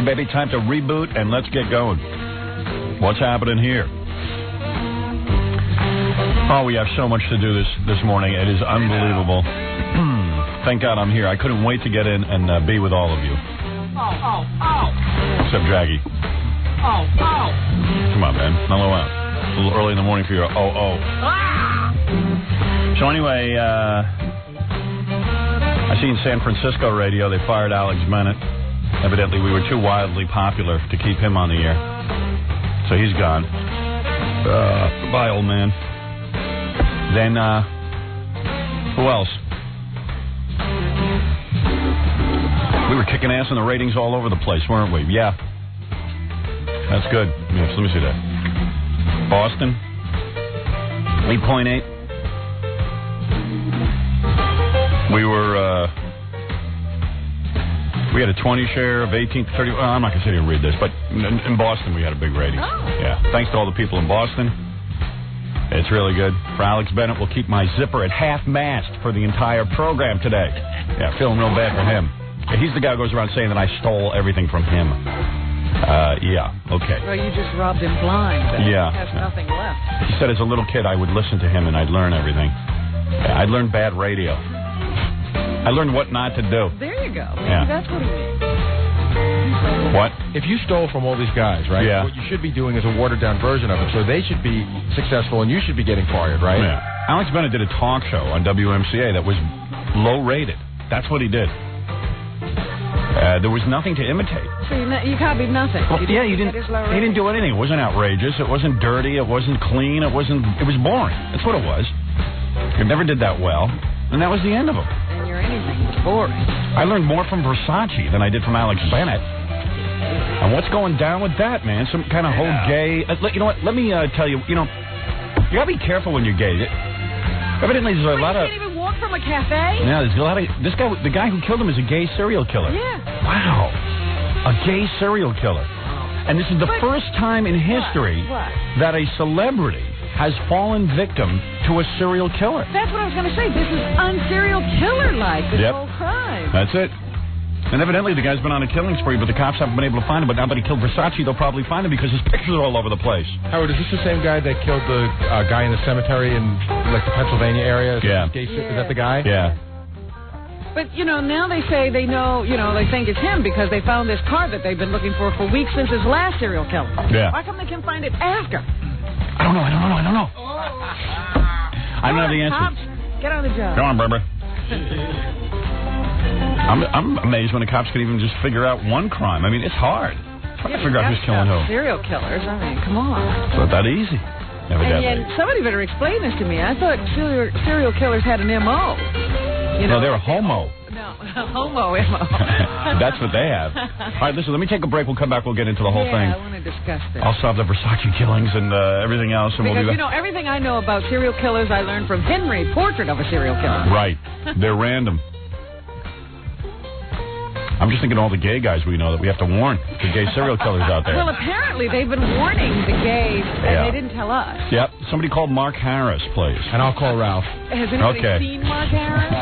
Hey, baby, time to reboot and let's get going. What's happening here? Oh, we have so much to do this morning. It is unbelievable. Thank God I'm here. I couldn't wait to get in and be with all of you. Except Jaggy. Come on, man. Mellow out. A little early in the morning for your So anyway, I see in San Francisco radio they fired Alex Bennett. Evidently we were too wildly popular to keep him on the air. So he's gone. Bye, old man. Then, who else? We were kicking ass in the ratings all over the place, weren't we? Yeah. That's good. Yes, let me see that. Boston, 8.8. We had a 20 share of 18 to 30. Well, I'm not going to sit here and read this, but in Boston we had a big rating. Oh. Yeah. Thanks to all the people in Boston. It's really good. For Alex Bennett, we'll keep my zipper at half-mast for the entire program today. Yeah, feeling real bad for him. He's the guy who goes around saying that I stole everything from him. Yeah, okay. Well, you just robbed him blind. Yeah. He has nothing left. He said as a little kid I would listen to him and I'd learn everything. Yeah, I'd learn bad radio. I learned what not to do. There you go. Maybe that's what he means. What? If you stole from all these guys, right? Yeah. What you should be doing is a watered-down version of it, so they should be successful and you should be getting fired, right? Yeah. Alex Bennett did a talk show on WMCA that was low-rated. That's what he did. There was nothing to imitate. So you copied nothing. Well, yeah, he didn't do anything. It wasn't outrageous. It wasn't dirty. It wasn't clean. It was boring. That's what it was. He never did that well, and that was the end of him. And your anything was boring. I learned more from Versace than I did from Alex Bennett. And what's going down with that, man? Some kind of whole gay... you know what? Let me tell you, you got to be careful when you're gay. Evidently, there's a lot of... You can't even walk from a cafe? Yeah, there's a lot of... The guy who killed him is a gay serial killer. Yeah. Wow. A gay serial killer. And this is the first time in history that a celebrity has fallen victim to a serial killer. That's what I was going to say. This is unserial killer-like, this whole crime. That's it. And evidently the guy's been on a killing spree, but the cops haven't been able to find him. But now that he killed Versace, they'll probably find him because his pictures are all over the place. Howard, is this the same guy that killed the guy in the cemetery in like the Pennsylvania area? Yeah. Is that the guy? Yeah. But, now they say they know, they think it's him because they found this car that they've been looking for weeks since his last serial killer. Yeah. Why come they can't find it after? I don't know. I don't have the answer. Cops, get on the job. Go on, Barbara. I'm amazed when the cops can even just figure out one crime. I mean, it's hard. It's hard to figure out who's killing who. Serial killers, I mean, come on. It's not that easy. Evidently. And somebody better explain this to me. I thought serial killers had an M.O. No, they're a homo. No, homo M.O. That's what they have. All right, listen, let me take a break. We'll come back. We'll get into the whole thing. Yeah, I want to discuss this. I'll solve the Versace killings and everything else. And because, we'll do that. Everything I know about serial killers, I learned from Henry, Portrait of a Serial Killer. Right. They're random. I'm just thinking of all the gay guys we know that we have to warn. The gay serial killers out there. Well, apparently they've been warning the gays, and they didn't tell us. Yep. Somebody called Mark Harris, please. And I'll call Ralph. Has anybody seen Mark Harris?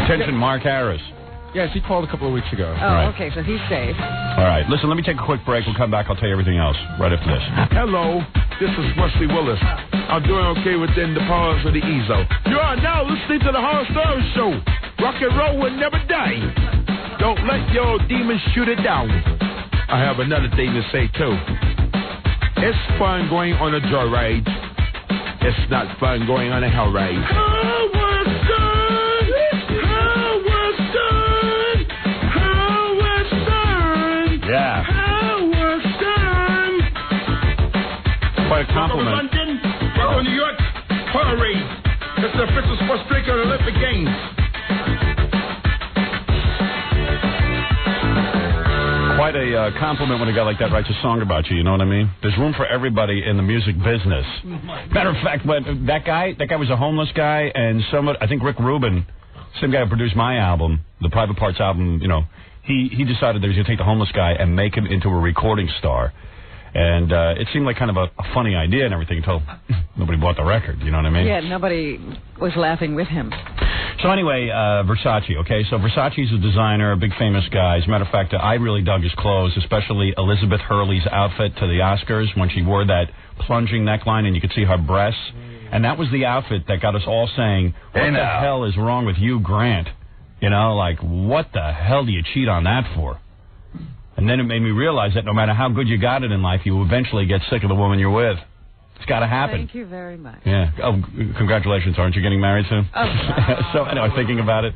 Attention, Mark Harris. Yes, he called a couple of weeks ago. Oh, okay, so he's safe. All right. Listen, let me take a quick break. We'll come back. I'll tell you everything else right after this. Hello, this is Wesley Willis. I'm doing okay within the powers of the EZO. You are now listening to the Howard Stern Show. Rock and roll will never die. Don't let your demons shoot it down. I have another thing to say, too. It's fun going on a joyride. It's not fun going on a hell ride. Howard Stern! Howard Stern! Howard Stern! Yeah. Howard Stern! Quite a compliment. London, welcome to New York, parade. It's the official sports drink of the Olympic Games. Quite a compliment when a guy like that writes a song about you, you know what I mean? There's room for everybody in the music business. Matter of fact, that guy was a homeless guy, and I think Rick Rubin, same guy who produced my album, the Private Parts album, he decided that he was going to take the homeless guy and make him into a recording star. And it seemed like kind of a funny idea and everything until nobody bought the record, you know what I mean? Yeah, nobody was laughing with him. So anyway, Versace, okay? So Versace's a designer, a big famous guy. As a matter of fact, I really dug his clothes, especially Elizabeth Hurley's outfit to the Oscars when she wore that plunging neckline and you could see her breasts. And that was the outfit that got us all saying, what the hell is wrong with you, Grant? You know, like, what the hell do you cheat on that for? And then it made me realize that no matter how good you got it in life, you eventually get sick of the woman you're with. It's got to happen. Thank you very much. Yeah. Oh, congratulations. Aren't you getting married soon? Oh, wow. So, anyway, thinking about it.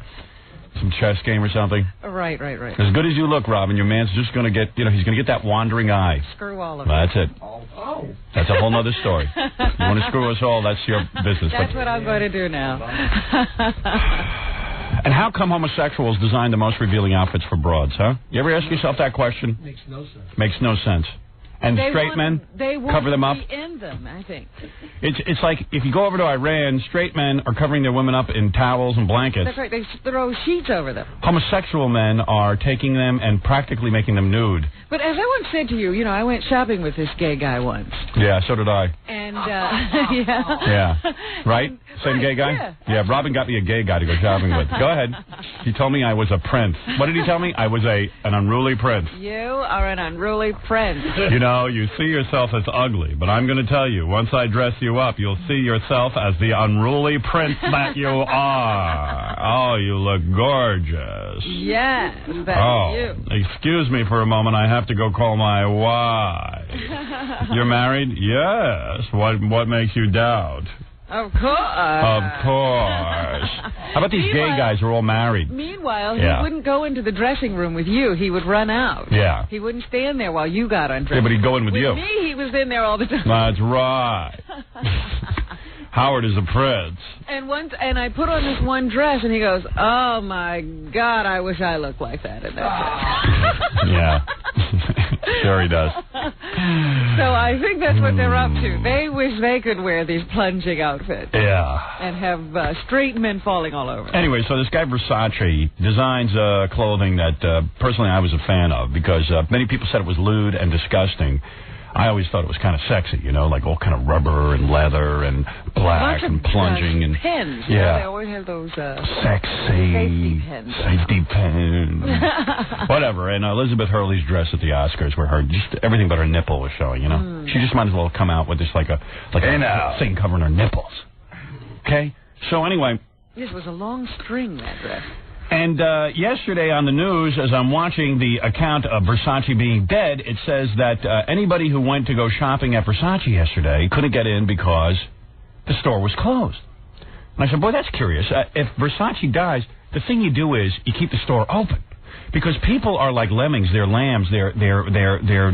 Some chess game or something. Right. As good as you look, Robin, your man's just going to get, he's going to get that wandering eye. Screw all of it. That's it. Oh. That's a whole other story. You want to screw us all, that's your business. That's what I'm going to do now. And how come homosexuals design the most revealing outfits for broads, huh? You ever ask yourself that question? Makes no sense. Makes no sense. And straight men cover them up? They want to be in them, I think. It's like if you go over to Iran, straight men are covering their women up in towels and blankets. That's right. They throw sheets over them. Homosexual men are taking them and practically making them nude. But as I once said to you, I went shopping with this gay guy once. Yeah, so did I. And, yeah. Yeah. Right? Same gay guy? Yeah, Robin got me a gay guy to go shopping with. Go ahead. He told me I was a prince. What did he tell me? I was an unruly prince. You are an unruly prince. You see yourself as ugly, but I'm going to tell you, once I dress you up, you'll see yourself as the unruly prince that you are. Oh, you look gorgeous. Yes, that's you. Excuse me for a moment. I have to go call my wife. You're married? Yes. What makes you doubt? Of course. Of course. How about these gay guys who are all married? Meanwhile, he wouldn't go into the dressing room with you. He would run out. Yeah. He wouldn't stand there while you got undressed. Yeah, but he'd go in with you. With me, he was in there all the time. That's right. Howard is a prince. And I put on this one dress, and he goes, "Oh my God, I wish I looked like that." And that's it. Yeah. Sure he does. So I think that's what they're up to. They wish they could wear these plunging outfits. Yeah. And have straight men falling all over. Anyway, so this guy Versace designs clothing that personally I was a fan of because many people said it was lewd and disgusting. I always thought it was kind of sexy, like all kind of rubber and leather and black and plunging and pens. Yeah, they always have those sexy safety pens. Whatever. And Elizabeth Hurley's dress at the Oscars, where just everything but her nipple was showing. She just might as well come out with this like a thing covering her nipples. Okay. So anyway, this was a long string, that dress. And yesterday on the news, as I'm watching the account of Versace being dead, it says that anybody who went to go shopping at Versace yesterday couldn't get in because the store was closed. And I said, boy, that's curious. If Versace dies, the thing you do is you keep the store open. Because people are like lemmings, they're lambs, they're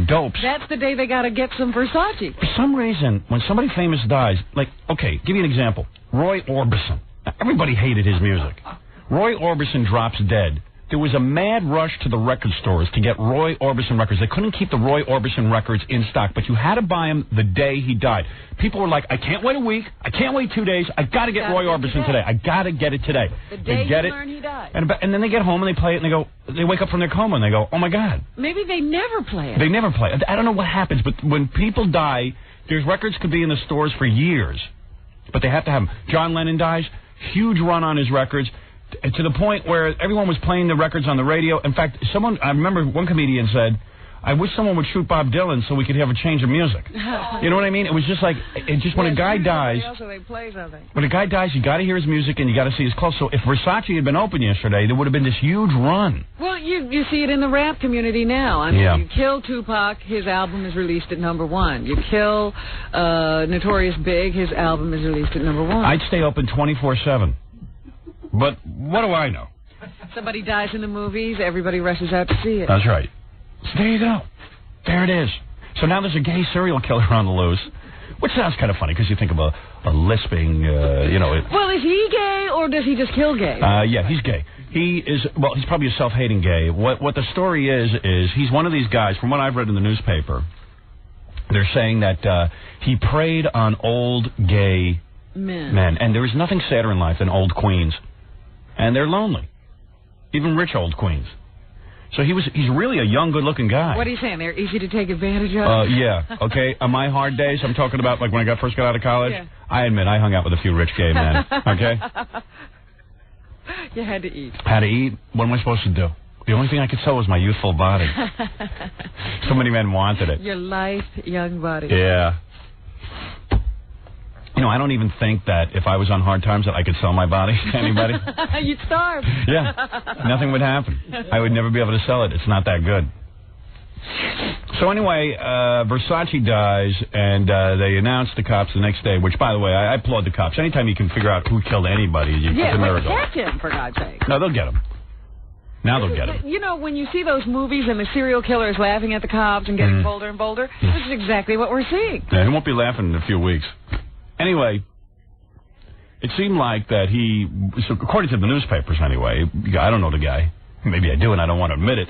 dopes. That's the day they got to get some Versace. For some reason, when somebody famous dies, give you an example. Roy Orbison. Everybody hated his music. Roy Orbison drops dead. There was a mad rush to the record stores to get Roy Orbison records. They couldn't keep the Roy Orbison records in stock, but you had to buy them the day he died. People were like, I can't wait a week. I can't wait 2 days. I got to get Roy Orbison today. I got to get it today. The day you learn he died. And then they get home and they play it and they wake up from their coma and they go, oh my God. Maybe they never play it. They never play it. I don't know what happens, but when people die, there's records could be in the stores for years, but they have to have them. John Lennon dies, huge run on his records. To the point where everyone was playing the records on the radio. In fact, I remember one comedian said, I wish someone would shoot Bob Dylan so we could have a change of music. You know what I mean? It was just like, when a guy dies, when a guy dies, you got to hear his music and you got to see his clothes. So if Versace had been open yesterday, there would have been this huge run. Well, you see it in the rap community now. I mean, you kill Tupac, his album is released at #1. You kill Notorious Big, his album is released at #1. I'd stay open 24/7. But what do I know? Somebody dies in the movies, everybody rushes out to see it. That's right. So there you go. There it is. So now there's a gay serial killer on the loose, which sounds kind of funny because you think of a lisping, Well, is he gay or does he just kill gay? Yeah, he's gay. He's probably a self-hating gay. What the story is he's one of these guys, from what I've read in the newspaper, they're saying that he preyed on old gay men. And there is nothing sadder in life than old queens. And they're lonely. Even rich old queens. So he's really a young, good-looking guy. What are you saying? They're easy to take advantage of? Yeah. Okay. On my hard days, I'm talking about like when I first got out of college, I admit I hung out with a few rich gay men. Okay? You had to eat. Had to eat. What am I supposed to do? The only thing I could sell was my youthful body. So many men wanted it. Your lithe, young body. Yeah. You know, I don't even think that if I was on hard times that I could sell my body to anybody. You'd starve. Yeah. Nothing would happen. I would never be able to sell it. It's not that good. So anyway, Versace dies, and they announced the cops the next day, which, by the way, I applaud the cops. Anytime you can figure out who killed anybody, it's a miracle. Yeah, catch him, for God's sake. No, they'll get him. Now they'll get him. You know, when you see those movies and the serial killer is laughing at the cops and getting bolder and bolder, this is exactly what we're seeing. Yeah, he won't be laughing in a few weeks. Anyway, it seemed like that so according to the newspapers anyway, I don't know the guy. Maybe I do and I don't want to admit it.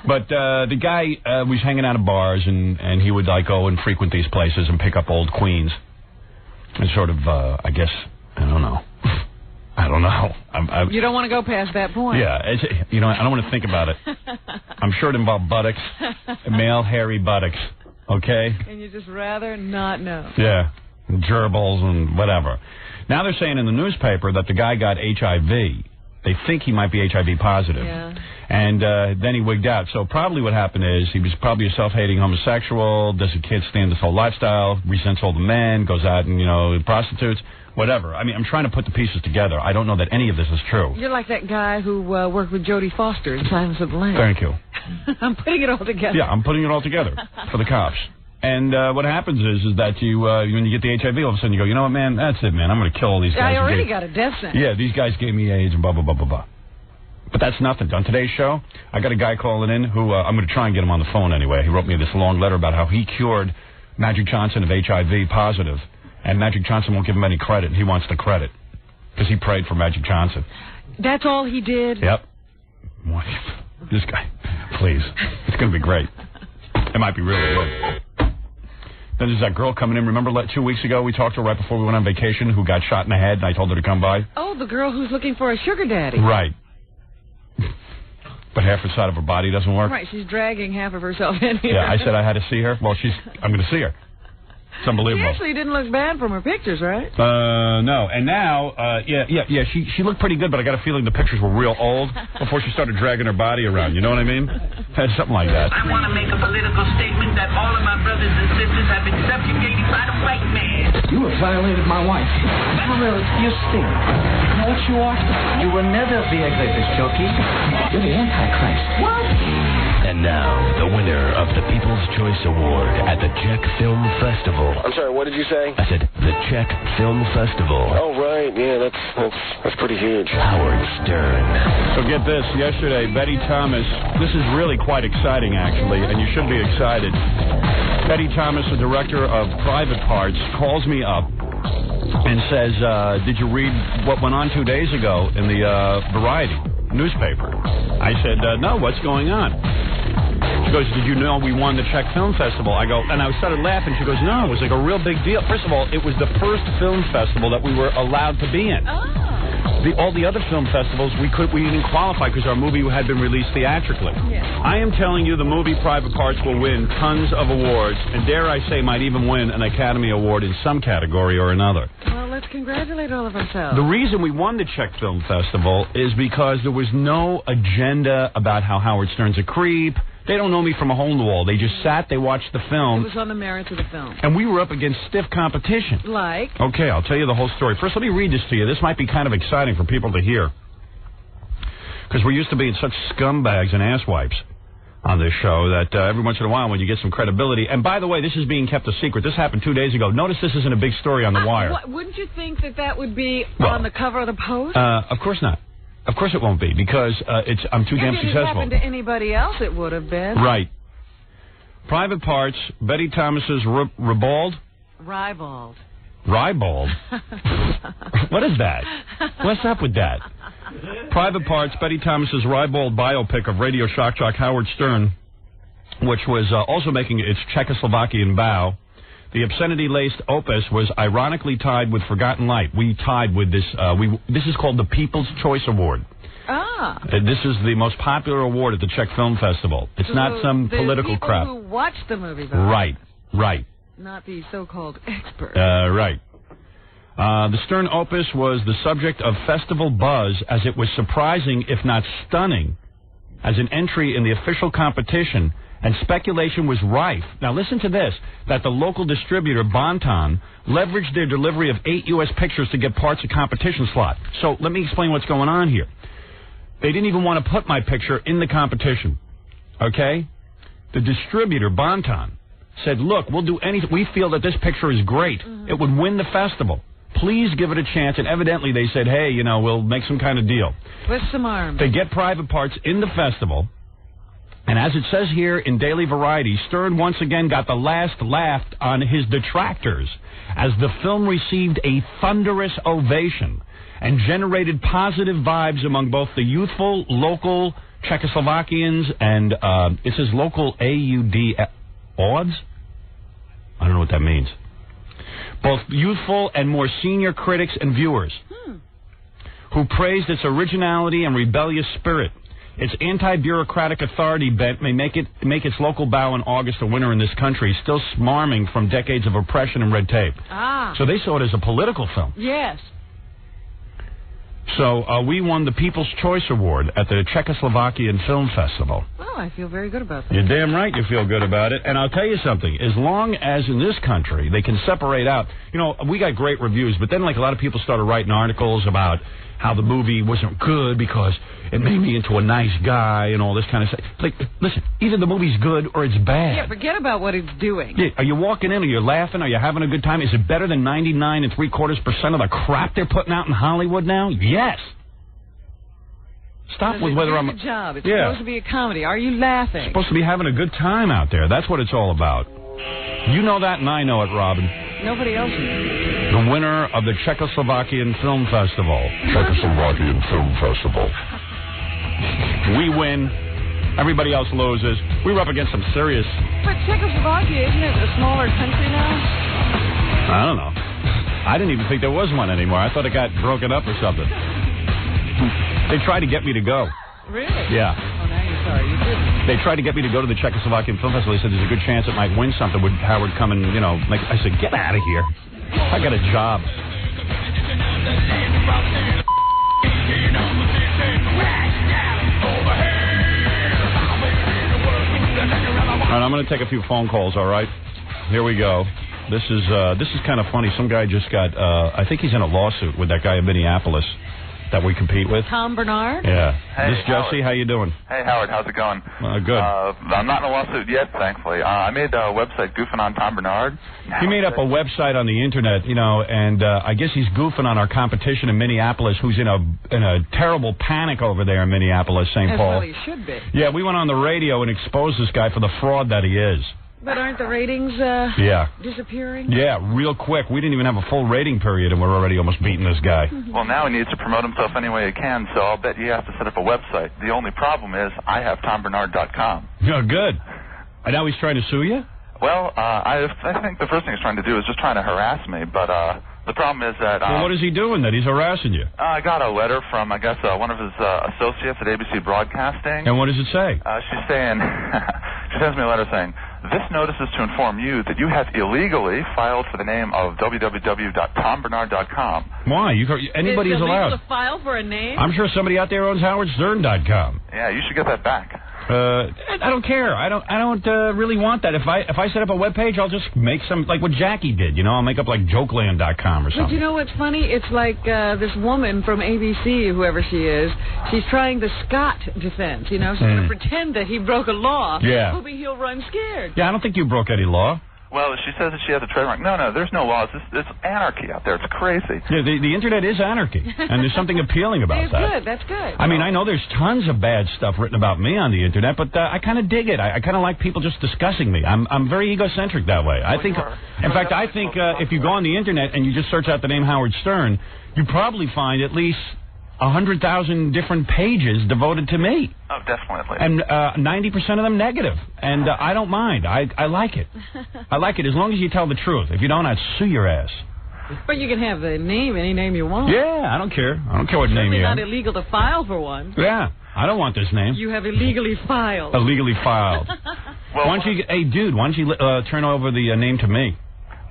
But the guy was hanging out at bars and he would like go and frequent these places and pick up old queens. And sort of, I guess, I don't know. I don't know. You don't want to go past that point. Yeah, you know, I don't want to think about it. I'm sure it involved buttocks, male hairy buttocks, okay? And you just rather not know. Yeah, and gerbils and whatever. Now they're saying in the newspaper that the guy got HIV. They think he might be HIV positive. Yeah. And then he wigged out. So probably what happened is he was probably a self-hating homosexual, doesn't can't stand this whole lifestyle, resents all the men, goes out and, you know, prostitutes. Whatever. I mean, I'm trying to put the pieces together. I don't know that any of this is true. You're like that guy who worked with Jodie Foster in Silence of the Lambs. Thank you. I'm putting it all together. Yeah, I'm putting it all together for the cops. And what happens is that you when you get the HIV, all of a sudden you go, you know what, man, that's it, man. I'm going to kill all these guys. I already got a death sentence. Yeah, these guys gave me AIDS and blah, blah, blah, blah, blah. But that's nothing. On today's show, I got a guy calling in who I'm going to try and get him on the phone anyway. He wrote me this long letter about how he cured Magic Johnson of HIV positive. And Magic Johnson won't give him any credit. He wants the credit because he prayed for Magic Johnson. That's all he did? Yep. This guy, please. It's going to be great. It might be really good. Then there's that girl coming in. Remember 2 weeks ago we talked to her right before we went on vacation who got shot in the head and I told her to come by? Oh, the girl who's looking for a sugar daddy. Right. But half the side of her body doesn't work. Right, she's dragging half of herself in here. Yeah, I said I had to see her. Well, I'm going to see her. It's unbelievable. She actually didn't look bad from her pictures, right? No. And now, she looked pretty good, but I got a feeling the pictures were real old before she started dragging her body around. You know what I mean? Something like that. I want to make a political statement that all of my brothers and sisters have been subjugated by the white man. You have violated my wife. Well, you stink. You know what you are? You will never be a greatest, Jockey. You're the Antichrist. What? And now, the winner of the People's Choice Award at the Czech Film Festival. I'm sorry, what did you say? I said the Czech Film Festival. Oh, right. Yeah, that's pretty huge. Howard Stern. So get this. Yesterday, Betty Thomas, this is really quite exciting, actually, and you should be excited. Betty Thomas, the director of Private Parts, calls me up and says, did you read what went on 2 days ago in the Variety newspaper? I said, no, what's going on? She goes, did you know we won the Czech Film Festival? I go, and I started laughing. She goes, no, it was like a real big deal. First of all, it was the first film festival that we were allowed to be in. All the other film festivals, we didn't qualify because our movie had been released theatrically. Yeah. I am telling you, the movie Private Parts will win tons of awards, and dare I say, might even win an Academy Award in some category or another. Well, let's congratulate all of ourselves. The reason we won the Czech Film Festival is because there was no agenda about how Howard Stern's a creep. They don't know me from a hole in the wall. They just sat, they watched the film. It was on the merits of the film. And we were up against stiff competition. Like? Okay, I'll tell you the whole story. First, let me read this to you. This might be kind of exciting for people to hear. Because we're used to being such scumbags and asswipes on this show that every once in a while when you get some credibility. And by the way, this is being kept a secret. This happened 2 days ago. Notice this isn't a big story on The Wire. Wouldn't you think that would be on the cover of the Post? Of course not. Of course it won't be, because I'm too damn successful. If it happened to anybody else, it would have been. Right. Private Parts, Betty Thomas's Ribald? Ribald. Ribald? What is that? What's up with that? Private Parts, Betty Thomas's Ribald biopic of radio shock jock Howard Stern, which was also making its Czechoslovakian bow. The obscenity-laced opus was ironically tied with Forgotten Light. We tied with this. This is called the People's Choice Award. Ah. This is the most popular award at the Czech Film Festival. It's not some political crap. Who watched the movie, though. Right. Not the so-called expert. Right. The Stern Opus was the subject of festival buzz as it was surprising, if not stunning, as an entry in the official competition, and speculation was rife. Now listen to this, that the local distributor, Bonton, leveraged their delivery of 8 U.S. pictures to get parts of competition slot. So let me explain what's going on here. They didn't even want to put my picture in the competition, okay? The distributor, Bonton, said, look, we'll do anything. We feel that this picture is great. It would win the festival. Please give it a chance. And evidently they said, hey, you know, we'll make some kind of deal. Twist some arms. They get private parts in the festival. And as it says here in Daily Variety, Stern once again got the last laugh on his detractors as the film received a thunderous ovation and generated positive vibes among both the youthful local Czechoslovakians and, it says local AUD-odds? I don't know what that means. Both youthful and more senior critics and viewers who praised its originality and rebellious spirit. Its anti-bureaucratic authority bent may make its local bow in August a winner in this country, still smarming from decades of oppression and red tape. So they saw it as a political film. Yes. So we won the People's Choice Award at the Czechoslovakian Film Festival. Oh, I feel very good about that. You're damn right you feel good about it. And I'll tell you something. As long as in this country they can separate out, you know, we got great reviews, but then like a lot of people started writing articles about how the movie wasn't good because it made me into a nice guy and all this kind of stuff. Like, listen, either the movie's good or it's bad. Yeah, forget about what it's doing. Yeah, are you walking in? Are you laughing? Are you having a good time? Is it better than 99 3/4% of the crap they're putting out in Hollywood now? Yes. Stop with whether I'm... It's a job. It's supposed to be a comedy. Are you laughing? It's supposed to be having a good time out there. That's what it's all about. You know that and I know it, Robin. Nobody else knows. The winner of the Czechoslovakian Film Festival. Czechoslovakian Film Festival. We win. Everybody else loses. We were up against some serious... But Czechoslovakia, isn't it a smaller country now? I don't know. I didn't even think there was one anymore. I thought it got broken up or something. They tried to get me to go. Really? Yeah. Oh, now you're sorry. You didn't. They tried to get me to go to the Czechoslovakian Film Festival. They said there's a good chance it might win something. Would Howard come and, you know, like, I said, get out of here. I got a job. All right, I'm going to take a few phone calls, all right? Here we go. This is kind of funny. Some guy just got, I think he's in a lawsuit with that guy in Minneapolis that we compete with. Tom Bernard? Yeah. Hey, this Jesse, how you doing? Hey, Howard, how's it going? Good. I'm not in a lawsuit yet, thankfully. I made a website goofing on Tom Bernard. He made up a website on the internet, you know, and I guess he's goofing on our competition in Minneapolis, who's in a terrible panic over there in Minneapolis, St. Paul. Well, he should be. Yeah, we went on the radio and exposed this guy for the fraud that he is. But aren't the ratings disappearing? Yeah, real quick. We didn't even have a full rating period, and we're already almost beating this guy. Well, now he needs to promote himself any way he can, so I'll bet you have to set up a website. The only problem is I have TomBernard.com. Yeah, good. And now he's trying to sue you? Well, I think the first thing he's trying to do is just trying to harass me, but the problem is that... well, what is he doing that he's harassing you? I got a letter from, I guess, one of his associates at ABC Broadcasting. And what does it say? She's saying... she sends me a letter saying... This notice is to inform you that you have illegally filed for the name of www.tombernard.com. Why? Anybody is allowed. Is it illegal to file for a name? I'm sure somebody out there owns HowardStern.com. Yeah, you should get that back. I don't care. I don't really want that. If I set up a web page, I'll just make some, like what Jackie did. You know, I'll make up like Jokeland.com or something. But you know what's funny? It's like this woman from ABC, whoever she is. She's trying the Scott defense. You know, she's going to pretend that he broke a law. Yeah. Hoping he'll run scared. Yeah, I don't think you broke any law. Well, she says that she has a trademark. No, there's no laws. It's anarchy out there. It's crazy. Yeah, the internet is anarchy, and there's something appealing about that. It's good. That's good. I mean, I know there's tons of bad stuff written about me on the internet, but I kind of dig it. I kind of like people just discussing me. I'm very egocentric that way. I think, in fact, I think if you go on the internet and you just search out the name Howard Stern, you probably find at least 100,000 different pages devoted to me. Oh, definitely. And 90% of them negative. And I don't mind. I like it. I like it as long as you tell the truth. If you don't, I'd sue your ass. But you can have the name, any name you want. Yeah, I don't care. I don't care what name you have. It's not illegal to file for one. Yeah, I don't want this name. You have illegally filed. Illegally filed. Well, why don't you, hey, dude, why don't you turn over the name to me?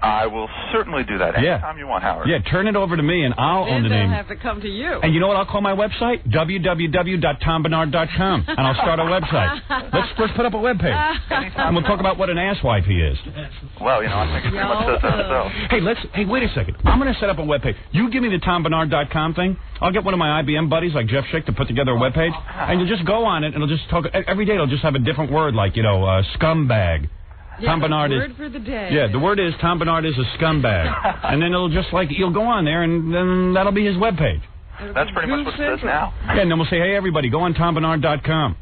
I will certainly do that anytime you want, Howard. Yeah, turn it over to me, and I'll own the name. They'll have to come to you. And you know what I'll call my website? www.tombernard.com, and I'll start a website. Let's put up a webpage, and we'll talk about what an asswife he is. Well, you know, I think it pretty much says that itself. Hey, wait a second. I'm going to set up a webpage. You give me the tombernard.com thing. I'll get one of my IBM buddies like Jeff Schick to put together a webpage, and you'll just go on it, and it'll just talk. Every day it'll just have a different word, like, scumbag. Yeah, Tom Bernard word for the day. Yeah, the word is Tom Bernard is a scumbag. And then it'll just you'll go on there, and then that'll be his webpage. That's pretty much what it says now. Yeah, and then we'll say, hey, everybody, go on tombernard.com.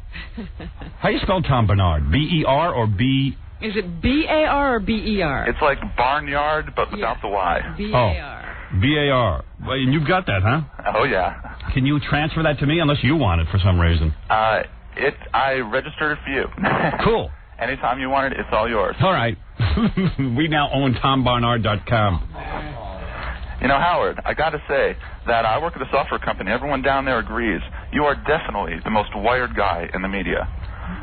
How you spell Tom Bernard? B-E-R or B... Is it B-A-R or B-E-R? It's like barnyard, but without the Y. B-A-R. Oh, B-A-R. Well, and you've got that, huh? Oh, yeah. Can you transfer that to me, unless you want it for some reason? I registered it for you. Cool. Anytime you want it, it's all yours. All right. We now own tombernard.com. You know, Howard, I got to say that I work at a software company. Everyone down there agrees. You are definitely the most wired guy in the media.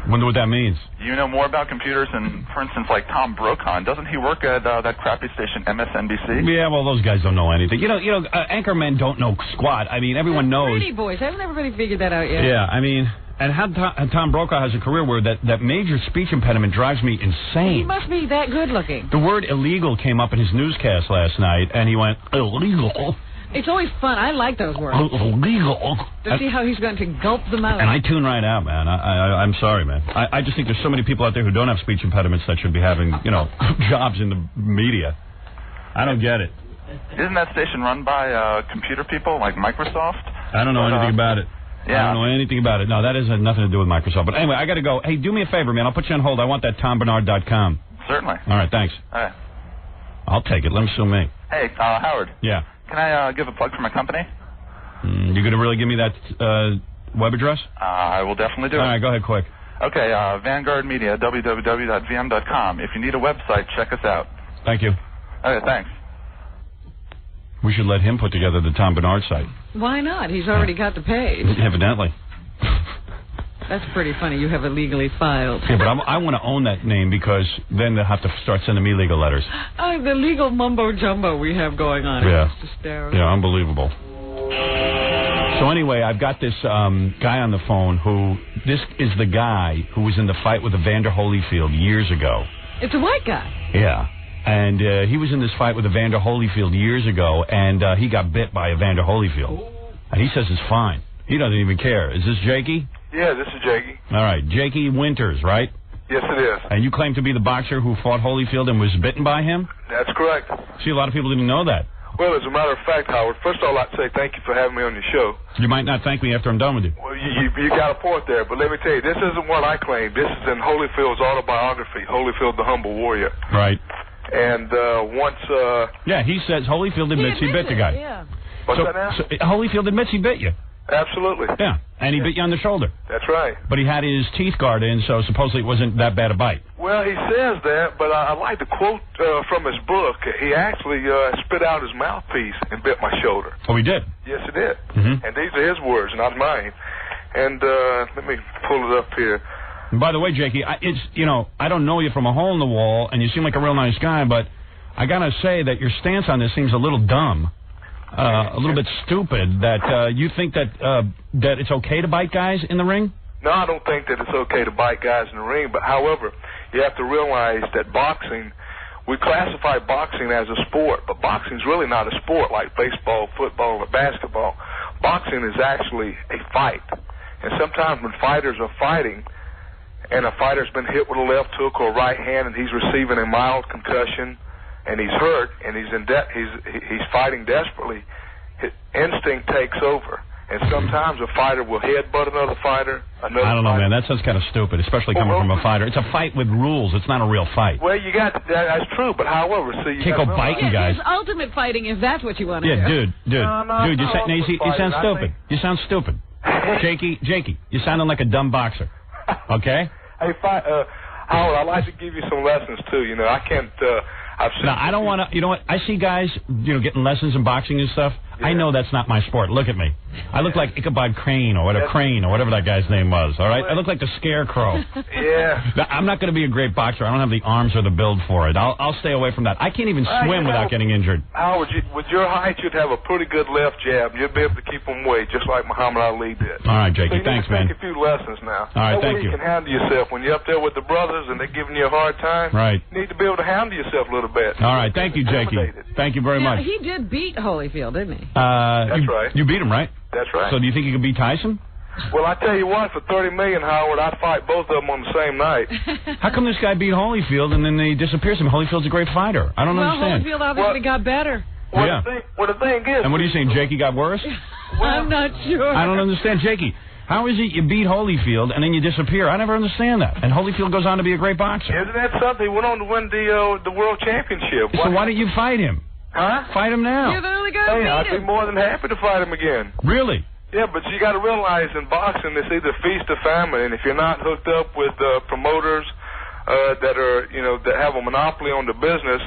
Wonder what that means. You know more about computers than, for instance, like Tom Brokaw. Doesn't he work at that crappy station MSNBC? Yeah, well, those guys don't know anything. Anchormen don't know squat. I mean, everyone knows. Pretty boys. Haven't everybody figured that out yet? Yeah, I mean... And Tom Brokaw has a career where that major speech impediment drives me insane. He must be that good looking. The word illegal came up in his newscast last night, and he went, illegal. It's always fun. I like those words. Illegal. To see how he's going to gulp them out. And I tune right out, man. I'm sorry, man. I just think there's so many people out there who don't have speech impediments that should be having, jobs in the media. I don't get it. Isn't that station run by computer people like Microsoft? I don't know anything about it. Yeah. I don't know anything about it. No, that has nothing to do with Microsoft. But anyway, I got to go. Hey, do me a favor, man. I'll put you on hold. I want that tombernard.com. Certainly. All right, thanks. All right. I'll take it. Let him sue me. Hey, Howard. Yeah. Can I give a plug for my company? You going to really give me that web address? I will definitely do it. All right, go ahead, quick. Okay, Vanguard Media, www.vm.com. If you need a website, check us out. Thank you. Okay, thanks. We should let him put together the Tom Bernard site. Why not? He's already got the page. Evidently. That's pretty funny. You have it legally filed. Yeah, but I want to own that name because then they'll have to start sending me legal letters. The legal mumbo-jumbo we have going on. Yeah. It's hysterical. Yeah, unbelievable. So anyway, I've got this guy on the phone this is the guy who was in the fight with Evander Holyfield years ago. It's a white guy. Yeah. And he was in this fight with Evander Holyfield years ago, and he got bit by Evander Holyfield. And he says it's fine. He doesn't even care. Is this Jakey? Yeah, this is Jakey. All right. Jakey Winters, right? Yes, it is. And you claim to be the boxer who fought Holyfield and was bitten by him? That's correct. See, a lot of people didn't know that. Well, as a matter of fact, Howard, first of all, I'd say thank you for having me on your show. You might not thank me after I'm done with you. Well, you got a point there, but let me tell you, this isn't what I claim. This is in Holyfield's autobiography, Holyfield the Humble Warrior. Right. And once... yeah, he says Holyfield admits he bit the guy. Yeah. What's that now? So Holyfield admits he bit you. Absolutely. Yeah, and he bit you on the shoulder. That's right. But he had his teeth guard in, so supposedly it wasn't that bad a bite. Well, he says that, but I like the quote from his book. He actually spit out his mouthpiece and bit my shoulder. Oh, he did? Yes, he did. Mm-hmm. And these are his words, not mine. And let me pull it up here. And by the way, Jakey, I don't know you from a hole in the wall, and you seem like a real nice guy, but I got to say that your stance on this seems a little dumb. A little bit stupid that you think that it's okay to bite guys in the ring? No, I don't think that it's okay to bite guys in the ring, but however, you have to realize that boxing, we classify boxing as a sport, but boxing's really not a sport like baseball, football, or basketball. Boxing is actually a fight. And sometimes when fighters are fighting, and a fighter's been hit with a left hook or a right hand and he's receiving a mild concussion, and he's hurt, and he's fighting desperately, his instinct takes over. And sometimes a fighter will headbutt another fighter. I don't know, man. That sounds kind of stupid, especially coming from a fighter. It's a fight with rules. It's not a real fight. Well, that's true, but however, see, you can't go biting guys. It's ultimate fighting if that's what you want to do. Yeah, dude, you sound stupid. You sound stupid. Jakey, you're sounding like a dumb boxer. Okay? Hey, Howard, I'd like to give you some lessons too. I can't. No, I don't want to. You know what? I see guys, getting lessons in boxing and stuff. I know that's not my sport. Look at me. I look like Ichabod Crane or whatever that guy's name was, all right? I look like the Scarecrow. Yeah. I'm not going to be a great boxer. I don't have the arms or the build for it. I'll stay away from that. I can't even swim without getting injured. Howard, with your height, you'd have a pretty good left jab. You'd be able to keep them away, just like Muhammad Ali did. All right, Jakey. So Thanks, man. Take a few lessons now. All right, thank you. You can handle yourself. When you're up there with the brothers and they're giving you a hard time, right. You need to be able to handle yourself a little bit. All right, thank you, Jakey. Thank you very much. He did beat Holyfield, didn't he? That's right. You beat him, right? That's right. So do you think you could beat Tyson? Well, I tell you what, for $30 million, Howard, I'd fight both of them on the same night. How come this guy beat Holyfield and then he disappears him? Holyfield's a great fighter. I don't understand. Holyfield obviously got better. Well, the thing is... And what are you saying, Jakey got worse? I'm not sure. I don't understand. Jakey, how is it you beat Holyfield and then you disappear? I never understand that. And Holyfield goes on to be a great boxer. Isn't that something? He went on to win the world championship. So why don't you fight him? Huh? Fight him now. You're the only guy who beat I'd him. be more than happy to fight him again. Really? Yeah, but you got to realize in boxing, it's either feast or famine, and if you're not hooked up with promoters that are, that have a monopoly on the business,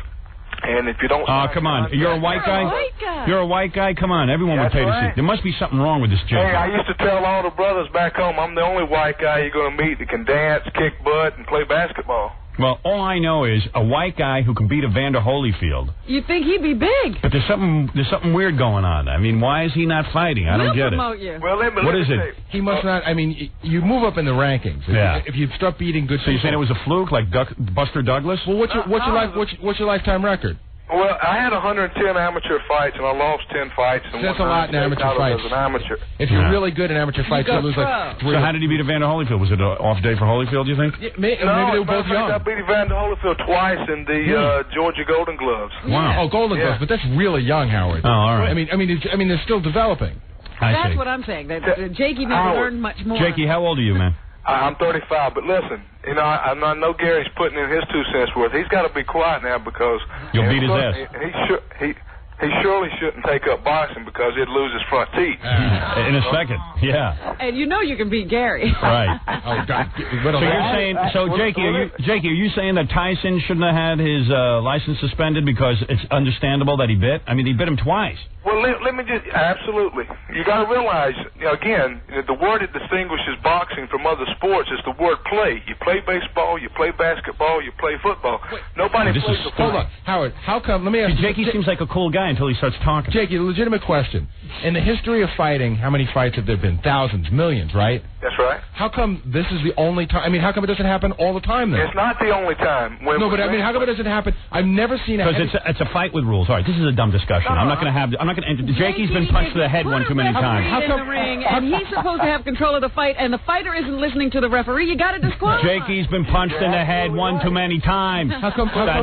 and if you don't... Oh, come on. You're a white guy? You're a white guy? Come on. Everyone would pay to see. There must be something wrong with this Jakey. Hey, I used to tell all the brothers back home, I'm the only white guy you're going to meet that can dance, kick butt, and play basketball. Well, all I know is a white guy who can beat Evander Holyfield. You'd think he'd be big. But there's something weird going on. I mean, why is he not fighting? I don't get it. You. Well, what is it? He must not. I mean, you move up in the rankings. If you start beating good. So you're saying it was a fluke, like Buster Douglas? Well, what's your lifetime record? Well, I had 110 amateur fights, and I lost 10 fights. And that's a lot in amateur fights. As an amateur. If you're really good in amateur fights, you'll lose like 3. So how did he beat Evander Holyfield? Was it an off day for Holyfield, do you think? Maybe they were both young. I beat Evander Holyfield twice in the Georgia Golden Gloves. Wow. Oh, Golden Gloves, but that's really young, Howard. Oh, all right. I mean, they're still developing. That's what I'm saying. That Jakey never learned much more. Jakey, how old are you, man? I'm 35, but listen, I know Gary's putting in his 2 cents worth. He's got to be quiet now because... You'll beat his ass. He surely shouldn't take up boxing because he'd lose his front teeth. In a second, yeah. And you can beat Gary. Right. Oh, God. So you're saying, Jakey, are you saying that Tyson shouldn't have had his license suspended because it's understandable that he bit? I mean, he bit him twice. Well, let me just... Absolutely. You got to realize, again, the word that distinguishes boxing from other sports is the word play. You play baseball, you play basketball, you play football. Nobody plays the Hold on. Howard, how come... Let me ask you... Jakey seems like a cool guy until he starts talking. Jakey, a legitimate question. In the history of fighting, how many fights have there been? Thousands, millions, right? That's right. How come this is the only time? I mean, how come it doesn't happen all the time, then? It's not the only time. But I mean, how come it doesn't happen? I've never seen because it's a fight with rules. All right, this is a dumb discussion. I'm not going to... Jakey's been punched to the head one too many times. How come in the ring, and he's supposed to have control of the fight, and the fighter isn't listening to the referee? You got to disqualify. Jakey's been punched in the head one too many times. That's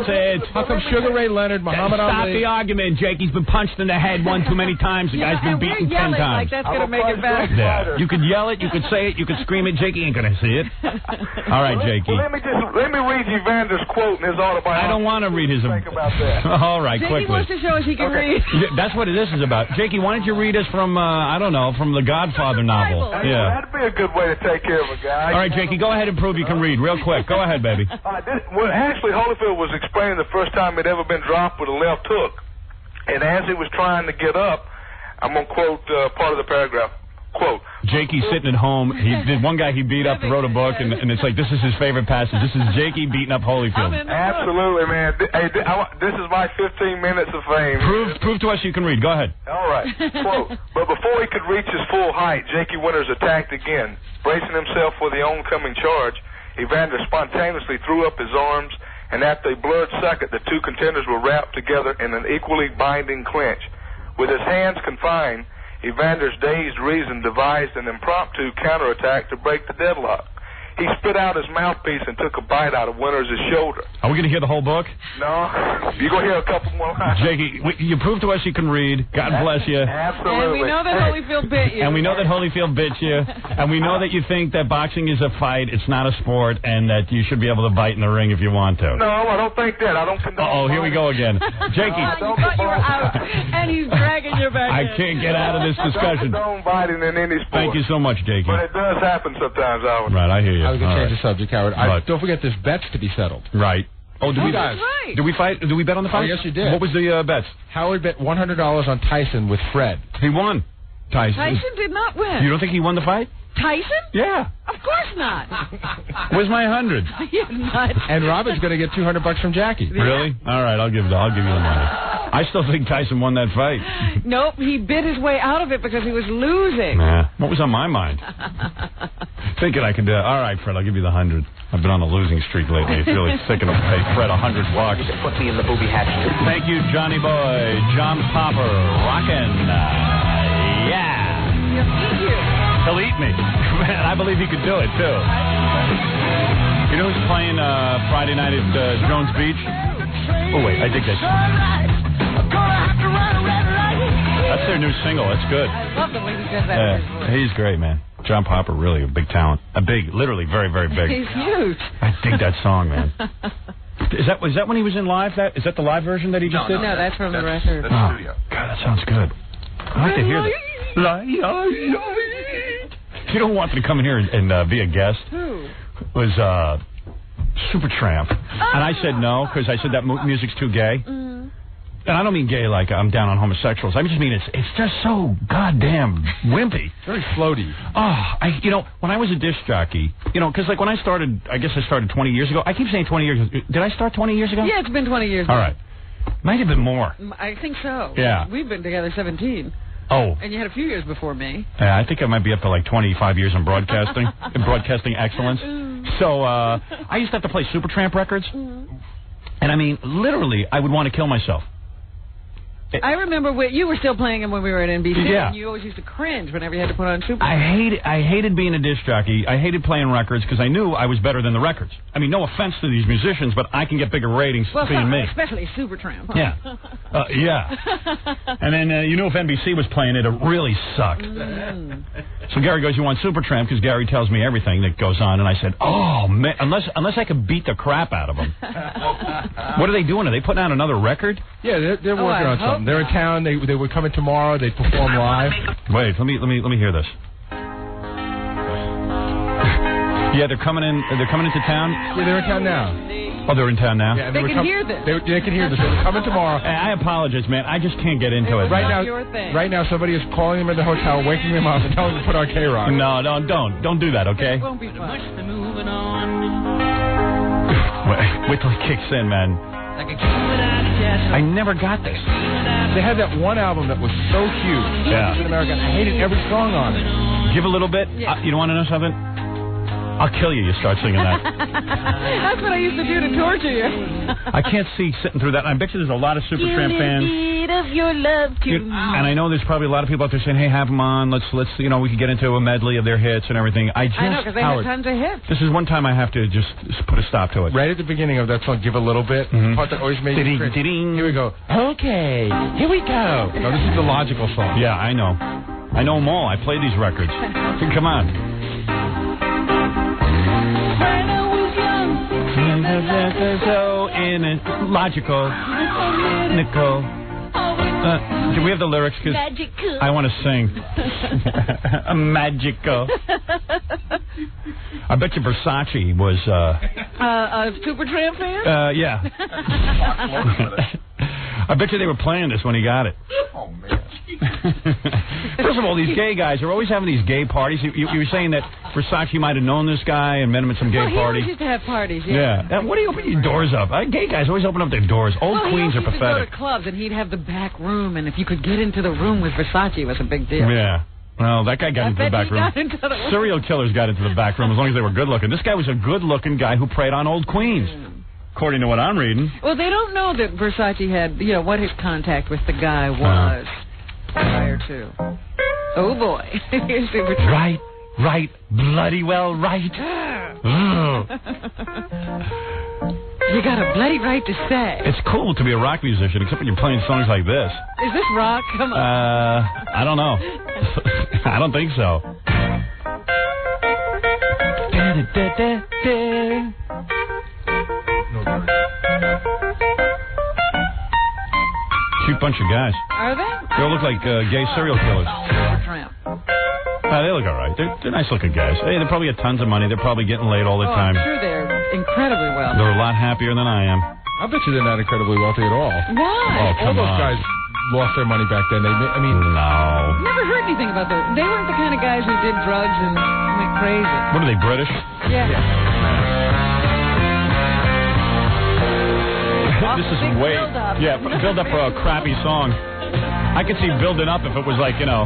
it. How come Sugar Ray Leonard, Muhammad Ali... Stop the argument. Jakey's been punched in the head one too many times. The guy's been beaten 10 times. Like that's going to make it better. Yeah. You could yell it, you could say it, you could scream it. Jakey ain't going to see it. All right, Jakey. Well, let me read you Evander's quote in his autobiography. I don't want to read his... Think about that. All right, Jakey quickly. wants to show us he can read. That's what this is about. Jakey, why don't you read us from, from the Godfather novel? Yeah. That'd be a good way to take care of a guy. All right, Jakey, go ahead and prove you can read real quick. Go ahead, baby. Actually, Holyfield was explaining the first time he'd ever been dropped with a left hook. And as he was trying to get up, I'm going to quote part of the paragraph. Quote, Jakey sitting at home. One guy he beat up wrote a book, and it's like, this is his favorite passage. This is Jakey beating up Holyfield. Absolutely, man. This is my 15 minutes of fame. Prove to us you can read. Go ahead. All right. Quote, but before he could reach his full height, Jakey Winters attacked again. Bracing himself for the oncoming charge, Evander spontaneously threw up his arms, and after a blurred second, the two contenders were wrapped together in an equally binding clinch. With his hands confined, Evander's dazed reason devised an impromptu counterattack to break the deadlock. He spit out his mouthpiece and took a bite out of Winters' shoulder. Are we going to hear the whole book? No. You're going to hear a couple more lines. Jakey, you prove to us you can read. God bless you. Absolutely. And we know that Holyfield bit you. And we know that Holyfield bit you. And we know that you think that boxing is a fight, it's not a sport, and that you should be able to bite in the ring if you want to. No, I don't think that. I don't condone Uh-oh, here we go again. Jakey. You thought you were out, and he's dragging you back in. I can't get out of this discussion. I don't condone biting in any sport. Thank you so much, Jakey. But it does happen sometimes, Howard. Right, I hear you. I was going to change the subject, Howard. Don't forget there's bets to be settled. Right. Oh, did we? That's right. Did we fight? Did we bet on the fight? Oh, yes, you did. What was the bets? Howard bet $100 on Tyson with Fred. He won. Tyson did not win. You don't think he won the fight? Tyson? Yeah. Of course not. Where's my 100? You're nuts. And Robin's going to get $200 from Jackie. Really? All right, I'll give you the money. I still think Tyson won that fight. Nope, he bit his way out of it because he was losing. Nah. What was on my mind? Thinking I could do it. All right, Fred, I'll give you the 100. I've been on a losing streak lately. It's really sickening to pay Fred $100. Put me in the booby hatch. Thank you, Johnny Boy. John Popper. Rockin'. Yeah. He'll eat you. He'll eat me. Man, I believe he could do it, too. You know who's playing Friday night at Jones Beach? Oh, wait, I dig that. That's their new single. That's good. I love the way he does that. He's great, man. John Popper, really a big talent. Literally very, very big. He's huge. I dig that song, man. Is that when he was in live? Is that the live version that he just did? No, that's from the record. Oh, God, that sounds good. I like to hear that. You don't want me to come in here and be a guest? Who? Was Supertramp. And I said no, because I said that music's too gay. And I don't mean gay like I'm down on homosexuals. I just mean it's just so goddamn wimpy. Very floaty. Oh, when I was a disc jockey, because like when I started, I guess I started 20 years ago. I keep saying 20 years. Did I start 20 years ago? Yeah, it's been 20 years. All right. Might have been more. I think so. Yeah. We've been together 17. Oh. And you had a few years before me. Yeah, I think I might be up to like 25 years in broadcasting, in broadcasting excellence. So I used to have to play Supertramp records. And I mean, literally, I would want to kill myself. I remember you were still playing him when we were at NBC. Yeah. And you always used to cringe whenever you had to put on Super. I hated being a disc jockey. I hated playing records because I knew I was better than the records. I mean, no offense to these musicians, but I can get bigger ratings being me. Especially Supertramp. Huh? Yeah. Yeah. And then, if NBC was playing it, it really sucked. So Gary goes, you want Supertramp? Because Gary tells me everything that goes on. And I said, oh, man, unless I could beat the crap out of them. What are they doing? Are they putting out another record? Yeah, they're working on something. They're in town. They were coming tomorrow. They perform live. Wait, let me hear this. Yeah, they're coming into town. Yeah, they're in town now. Oh, they're in town now. Yeah, they can hear this. They can hear this. They're coming tomorrow. I apologize, man. I just can't get into it. Right now, your thing. Right now, somebody is calling them in the hotel, waking them up, and telling them to put on K-Rock. No, don't do that, okay? It won't be fun. Wait till it kicks in, man. I never got this. They had that one album that was so huge. Yeah. In America, I hated every song on it. Give a little bit. Yeah. You don't want to know something? I'll kill you. You start singing that. That's what I used to do to torture you. I can't see sitting through that. I bet you there's a lot of Supertramp fans. Of your love and I know there's probably a lot of people out there saying, "Hey, have them on. Let's we can get into a medley of their hits and everything." I know because they have tons of hits. This is one time I have to just put a stop to it. Right at the beginning of that song, give a little bit. Part that always made me cringe. Here we go. Okay, here we go. No, this is the logical song. Yeah, I know them all. I play these records. Come on. So logical, Nicole. Do we have the lyrics? Because I want to sing. Magical. I bet you Versace was... a Supertramp fan? Yeah. I bet you they were playing this when he got it. Oh, man. First of all, these gay guys are always having these gay parties. You were saying that Versace might have known this guy and met him at some gay party. He used to have parties, yeah. What do you open your doors up? Gay guys always open up their doors. Old queens are pathetic. He used to go to clubs, and he'd have the back room, and if you could get into the room with Versace, it was a big deal. Yeah. Well, that guy got into the back room. Serial killers got into the back room as long as they were good-looking. This guy was a good-looking guy who preyed on old queens. According to what I'm reading. Well, they don't know that Versace had, what his contact with the guy was prior to. Oh, boy. Here's Supertramp. Right, bloody well right. You got a bloody right to say. It's cool to be a rock musician, except when you're playing songs like this. Is this rock? Come on. I don't know. I don't think so. Cute bunch of guys. Are they? They all look like gay serial killers. Supertramp. They look all right. They're nice-looking guys. Hey, they probably have tons of money. They're probably getting laid all the time. I'm sure they're incredibly wealthy. They're a lot happier than I am. I bet you they're not incredibly wealthy at all. Why? Oh, come on. All those guys lost their money back then. No. Never heard anything about those. They weren't the kind of guys who did drugs and went crazy. What are they, British? Yeah. This is way... Yeah, build up for a crappy song. I could see building up if it was like, yeah,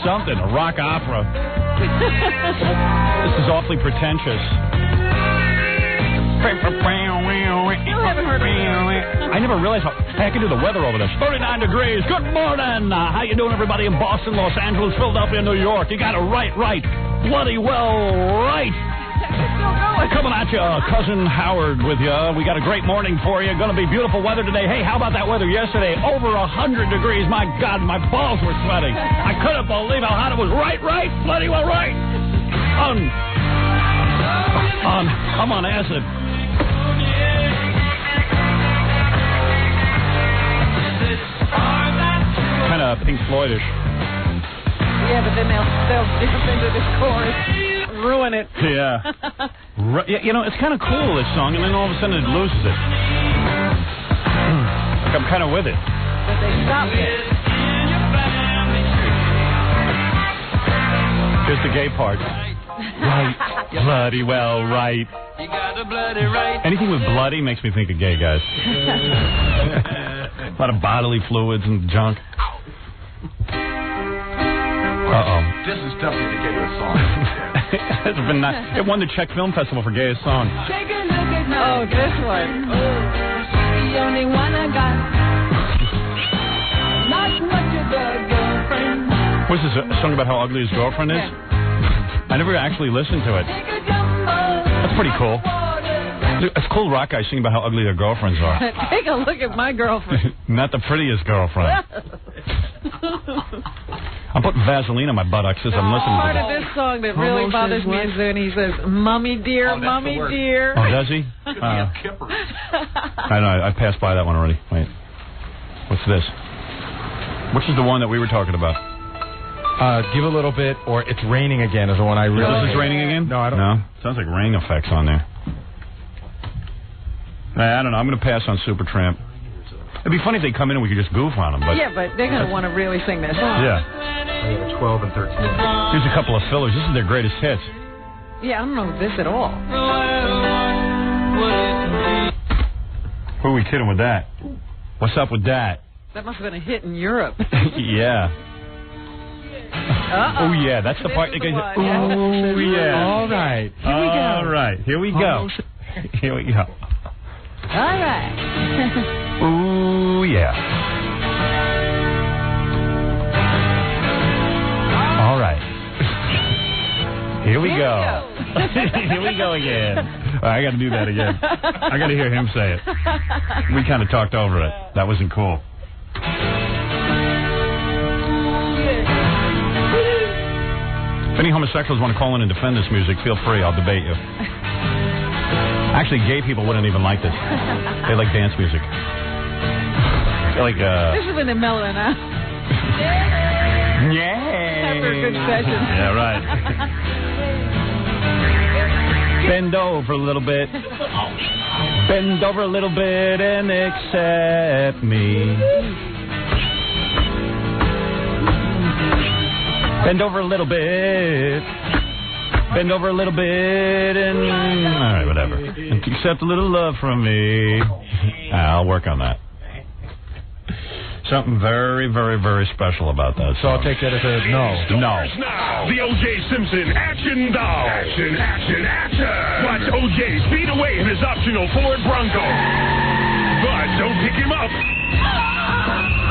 something, a rock opera. This is awfully pretentious. I never realized how... I can do the weather over this. 39 degrees. Good morning. How you doing, everybody in Boston, Los Angeles, Philadelphia, New York? You got it right. Bloody well right. Coming at you, Cousin Howard with you. We got a great morning for you. Going to be beautiful weather today. Hey, how about that weather yesterday? Over 100 degrees. My God, my balls were sweating. I couldn't believe how hot it was. Right. Bloody well right. I'm on acid. Kind of Pink Floydish. Yeah, but then they'll dip into this chorus. Ruin it. Yeah. It's kind of cool, this song, and then all of a sudden it loses it. I'm kind of with it. But they stopped it. Here's the gay part. Right. Bloody well right. You got a bloody right. Anything with bloody makes me think of gay guys. A lot of bodily fluids and junk. Uh-oh. This is definitely the gayest song. It's been it won the Czech Film Festival for gayest song. Take a look at this one. The only one I got. Not much of a girlfriend. What's this, a song about how ugly his girlfriend is? I never actually listened to it. That's pretty cool. It's cool rock guys sing about how ugly their girlfriends are. Take a look at my girlfriend. Not the prettiest girlfriend. I'm putting Vaseline on my buttocks as I'm listening to Part of this song that really bothers me is when he says, "Mummy dear, Mummy dear." Oh, does he? I know, I passed by that one already. Wait. What's this? Which is the one that we were talking about? Give a little bit, or It's Raining Again is the one I really... This is Raining Again? No, I don't... No? Sounds like rain effects on there. I don't know. I'm going to pass on Supertramp. It'd be funny if they come in and we could just goof on them. But yeah, but they're going to want to really sing that song. Yeah. 12 and 13. Here's a couple of fillers. This is their greatest hits. Yeah, I don't know this at all. Who are we kidding with that? What's up with that? That must have been a hit in Europe. Yeah. Oh, yeah. That's the part that goes, oh, yeah. All right. Here we go. All right. Here we go. Here we go. All right. Ooh, yeah. All right. Here we go. Here we go again. I got to do that again. I got to hear him say it. We kind of talked over it. That wasn't cool. If any homosexuals want to call in and defend this music, feel free. I'll debate you. Actually, gay people wouldn't even like this. They like dance music. This is when they're mellowing out. Yeah. After a good session. Yeah, right. Bend over a little bit. Bend over a little bit and accept me. Bend over a little bit. Bend over a little bit and... All right, whatever. Accept a little love from me. I'll work on that. Something very, very, very special about that. So I'll take that as a no. No. Now, the O.J. Simpson Action Doll. Action, action, action. Watch O.J. speed away in his optional Ford Bronco. But don't pick him up,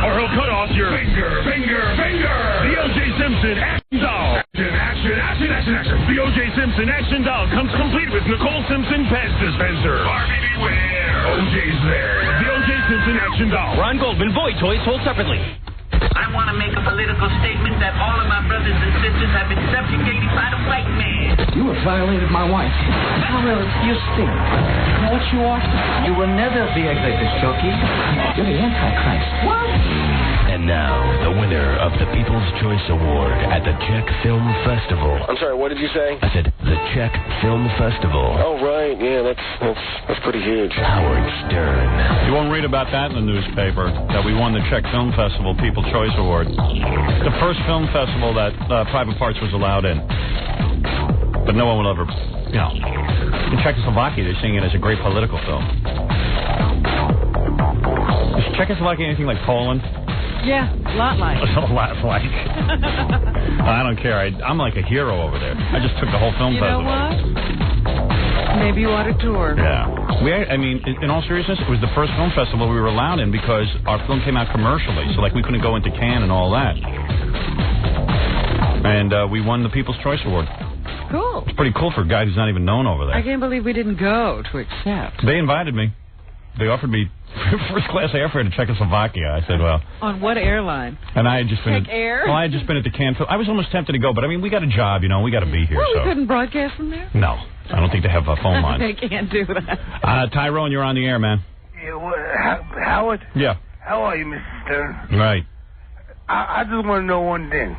or he'll cut off your finger. The O.J. Simpson Action Doll. Action. The O.J. Simpson Action Doll comes complete with Nicole Simpson Pez Dispenser. Barbie beware. O.J.'s there. The O.J. Simpson Action Doll. Ron Goldman, Boy Toys, sold separately. I want to make a political statement that all of my brothers and sisters have been subjugated by the white man. You were violated my wife. Well, you stink. You know what you are? You will never be a greatest jockey. You're the Antichrist. What? And now, the winner of the People's Choice Award at the Czech Film Festival. I'm sorry, what did you say? I said the Czech Film Festival. Oh, right. Yeah, that's pretty huge. Howard Stern. You won't read about that in the newspaper, that we won the Czech Film Festival People's Choice Award. The first film festival that Private Parts was allowed in. But no one will ever, you know. In Czechoslovakia, they're seeing it as a great political film. Is Czechoslovakia anything like Poland? Yeah, a lot like. A lot like. I don't care. I'm like a hero over there. I just took the whole film festival. You know what? Maybe you ought to tour. Yeah. I mean, in all seriousness, it was the first film festival we were allowed in because our film came out commercially. So, like, we couldn't go into Cannes and all that. And we won the People's Choice Award. Cool. It's pretty cool for a guy who's not even known over there. I can't believe we didn't go to accept. They invited me. They offered me first-class airfare to Czechoslovakia. I said, well... On what airline? And I had just been... Czech Air? Well, I had just been at the Cannes Film... I was almost tempted to go, but, I mean, we got a job, you know. We got to be here, Well, so... we couldn't broadcast from there? No. I don't think they have phone lines. They can't do that. Tyrone, you're on the air, man. Yeah, Howard? Yeah. How are you, Mr. Stern? Right. I just want to know one thing.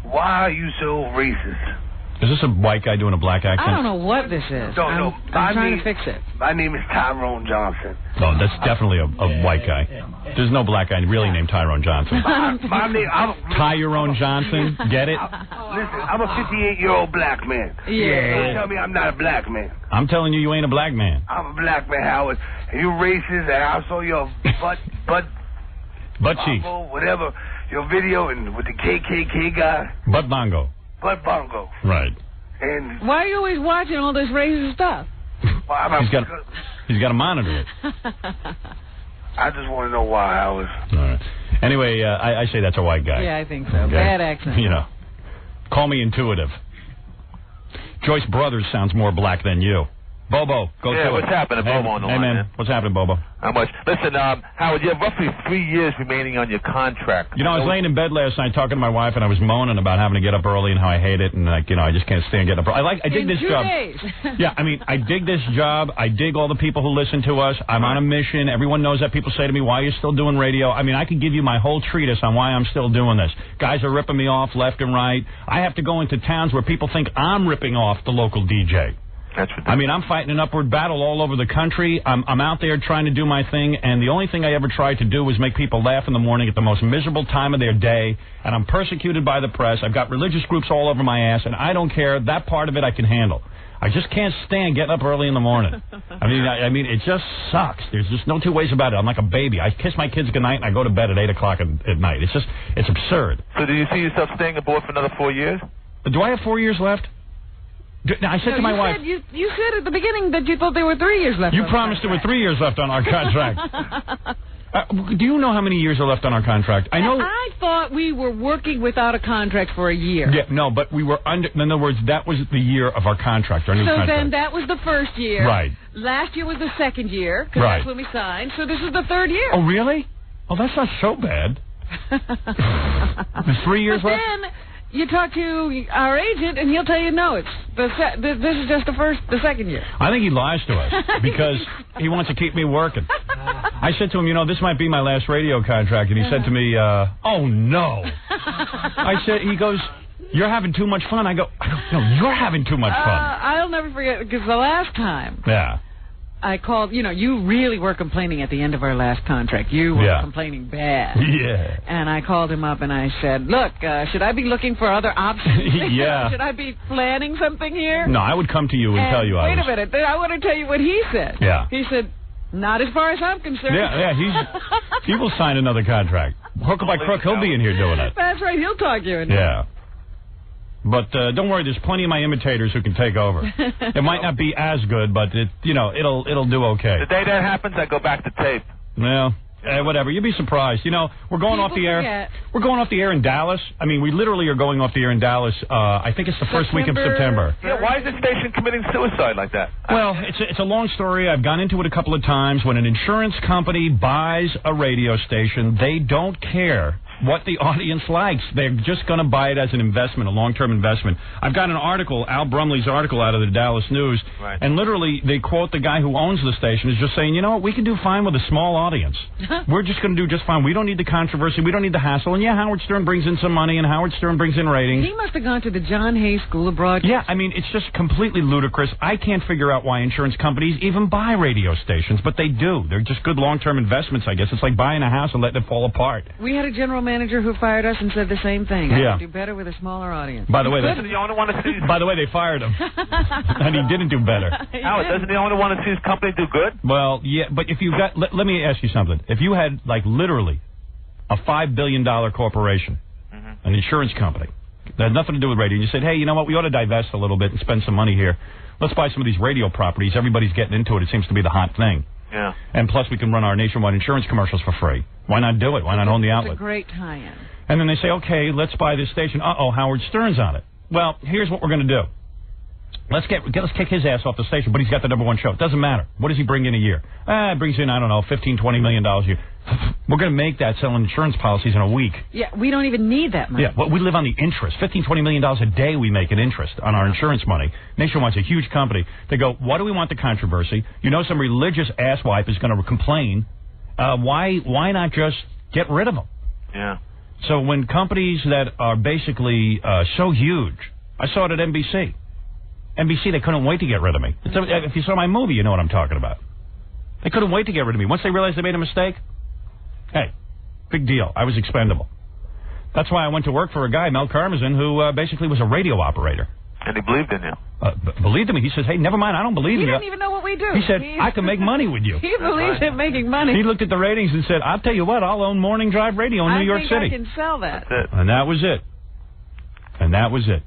Why are you so racist? Is this a white guy doing a black accent? I don't know what this is. No. I'm trying to fix it. My name is Tyrone Johnson. No, that's definitely a white guy. There's no black guy really named Tyrone Johnson. My name... Tyrone Johnson, get it? Listen, I'm a 58-year-old black man. Yeah. Don't tell me I'm not a black man. I'm telling you ain't a black man. I'm a black man, Howard. And you racist, and I saw your butt cheek. Whatever, your video and with the KKK guy. Butt bongo. Butt bongo. Right. And why are you always watching all this racist stuff? He's got to monitor it. I just want to know why, Howard. All right. Anyway, I say that's a white guy. Yeah, I think so. Okay? Bad accent. You know. Call me intuitive. Joyce Brothers sounds more black than you. Bobo, go to it. Yeah, what's happening, Bobo, on the line, man? What's happening, Bobo? How much? Listen, Howard, you have roughly 3 years remaining on your contract. You know, I was laying in bed last night talking to my wife, and I was moaning about having to get up early and how I hate it, and, like, you know, I just can't stand getting up early. I dig this job. 2 days. Yeah, I mean, I dig this job. I dig all the people who listen to us. I'm on a mission. Everyone knows that. People say to me, why are you still doing radio? I mean, I could give you my whole treatise on why I'm still doing this. Guys are ripping me off left and right. I have to go into towns where people think I'm ripping off the local DJ. That's ridiculous. I mean, I'm fighting an upward battle all over the country. I'm out there trying to do my thing, and the only thing I ever tried to do was make people laugh in the morning at the most miserable time of their day, and I'm persecuted by the press. I've got religious groups all over my ass, and I don't care. That part of it I can handle. I just can't stand getting up early in the morning. I mean, it just sucks. There's just no two ways about it. I'm like a baby. I kiss my kids goodnight, and I go to bed at 8 o'clock at night. It's absurd. So do you see yourself staying aboard for another 4 years? Do I have 4 years left? I said to my wife... You said at the beginning that you thought there were 3 years left. You promised there were 3 years left on our contract. Do you know how many years are left on our contract? I thought we were working without a contract for a year. Yeah, no, but we were under... In other words, that was the year of our contract, our new contract. So then that was the first year. Right. Last year was the second year, because right. that's when we signed. So this is the third year. Oh, really? Oh, that's not so bad. There's 3 years left? Then you talk to our agent, and he'll tell you, no, it's this is just the second year. I think he lies to us because he wants to keep me working. I said to him, you know, this might be my last radio contract, and he said to me, oh, no. He goes, you're having too much fun. I go, no, you're having too much fun. I'll never forget, because the last time. Yeah. I called, you really were complaining at the end of our last contract. You were complaining bad. Yeah. And I called him up and I said, look, should I be looking for other options? Yeah. Should I be planning something here? No, I would come to you and tell you I was. Wait a minute. I want to tell you what he said. Yeah. He said, not as far as I'm concerned. Yeah, he will sign another contract. Hook by crook, he'll be in here doing it. That's right. He'll talk you into it. But don't worry, there's plenty of my imitators who can take over. It might not be as good, but it'll do okay. The day that happens, I go back to tape. Well, whatever. You'd be surprised. We're going off the air. We're going off the air in Dallas. I mean, we literally are going off the air in Dallas. I think it's the first week of September. Yeah, why is the station committing suicide like that? Well, it's a long story. I've gone into it a couple of times. When an insurance company buys a radio station, they don't care what the audience likes. They're just going to buy it as an investment, a long-term investment. I've got an article, Al Brumley's article out of the Dallas News, and literally they quote the guy who owns the station as just saying, you know what, we can do fine with a small audience. We're just going to do just fine. We don't need the controversy. We don't need the hassle. And yeah, Howard Stern brings in some money, and Howard Stern brings in ratings. He must have gone to the John Hay School of Broadcasting. Yeah, I mean, it's just completely ludicrous. I can't figure out why insurance companies even buy radio stations, but they do. They're just good long-term investments, I guess. It's like buying a house and letting it fall apart. We had a general manager who fired us and said the same thing. Yeah. I could do better with a smaller audience. By the way, Doesn't the owner want to see? By the way, they fired him, and he didn't do better. Howard, doesn't the owner want to see his company do good? Well, yeah, but if you got, let me ask you something. If you had, like, literally a $5 billion corporation, an insurance company, that had nothing to do with radio, and you said, hey, you know what, we ought to divest a little bit and spend some money here. Let's buy some of these radio properties. Everybody's getting into it. It seems to be the hot thing. Yeah. And plus, we can run our nationwide insurance commercials for free. Why not do it? Why not own the outlet? It's a great tie-in. And then they say, okay, let's buy this station. Uh-oh, Howard Stern's on it. Well, here's what we're going to do. Let's kick his ass off the station, but he's got the #1 show. It doesn't matter. What does he bring in a year? It brings in, I don't know, $15, $20 million a year. We're going to make that selling insurance policies in a week. Yeah, we don't even need that money. Yeah, well, we live on the interest. $15, $20 million a day we make in interest on our insurance money. Nationwide's a huge company. They go, why do we want the controversy? You know some religious asswipe is going to complain. Why not just get rid of them? Yeah. So when companies that are basically so huge, I saw it at NBC. NBC, they couldn't wait to get rid of me. If you saw my movie, you know what I'm talking about. They couldn't wait to get rid of me. Once they realized they made a mistake, hey, big deal. I was expendable. That's why I went to work for a guy, Mel Karmazin, who basically was a radio operator. And he believed in you. Believed in me. He says, hey, never mind, I don't believe in you. He didn't even know what we do. He said, I can make money with you. He believes in making money. He looked at the ratings and said, I'll tell you what, I'll own Morning Drive Radio in New York City. I think I can sell that. That's it. And that was it. And that was it.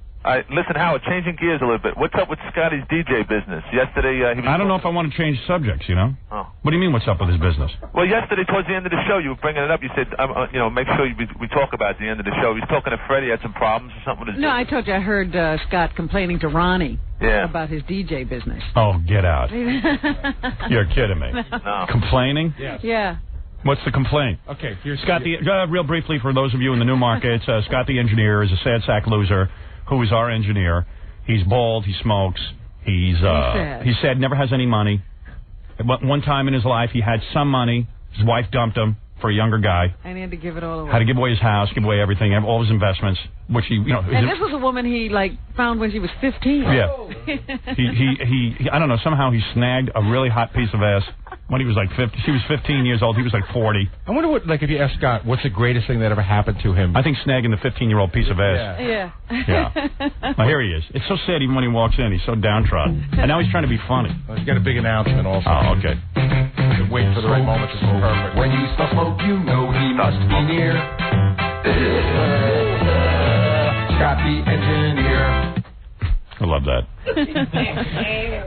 Listen, Howard, changing gears a little bit. What's up with Scotty's DJ business? Yesterday, he was I don't know if I want to change subjects, you know? Oh. What do you mean, what's up with his business? Well, yesterday, towards the end of the show, you were bringing it up. You said, make sure we talk about it at the end of the show. He was talking to Freddie, had some problems or something with his business. I told you I heard Scott complaining to Ronnie about his DJ business. Oh, get out. You're kidding me. No. Complaining? Yes. Yeah. What's the complaint? Okay, here's Scott, real briefly, for those of you in the new markets, Scott the engineer is a sad sack loser who is our engineer. He's bald, he smokes, he's sad, never has any money. One time in his life, he had some money. His wife dumped him for a younger guy. And he had to give it all away. Had to give away his house, give away everything, all his investments, which he, And this was a woman he, found when she was 15. Yeah. he I don't know, somehow he snagged a really hot piece of ass when he was 50. She was 15 years old, he was 40. I wonder what, if you ask Scott, what's the greatest thing that ever happened to him? I think snagging the 15-year-old piece of ass. Yeah. Well, here he is. It's so sad even when he walks in. He's so downtrodden. And now he's trying to be funny. Well, he's got a big announcement also. Oh, okay. Wait for the right moment to go perfect. When you smell smoke, you know he must be near. Scott the engineer. I love that.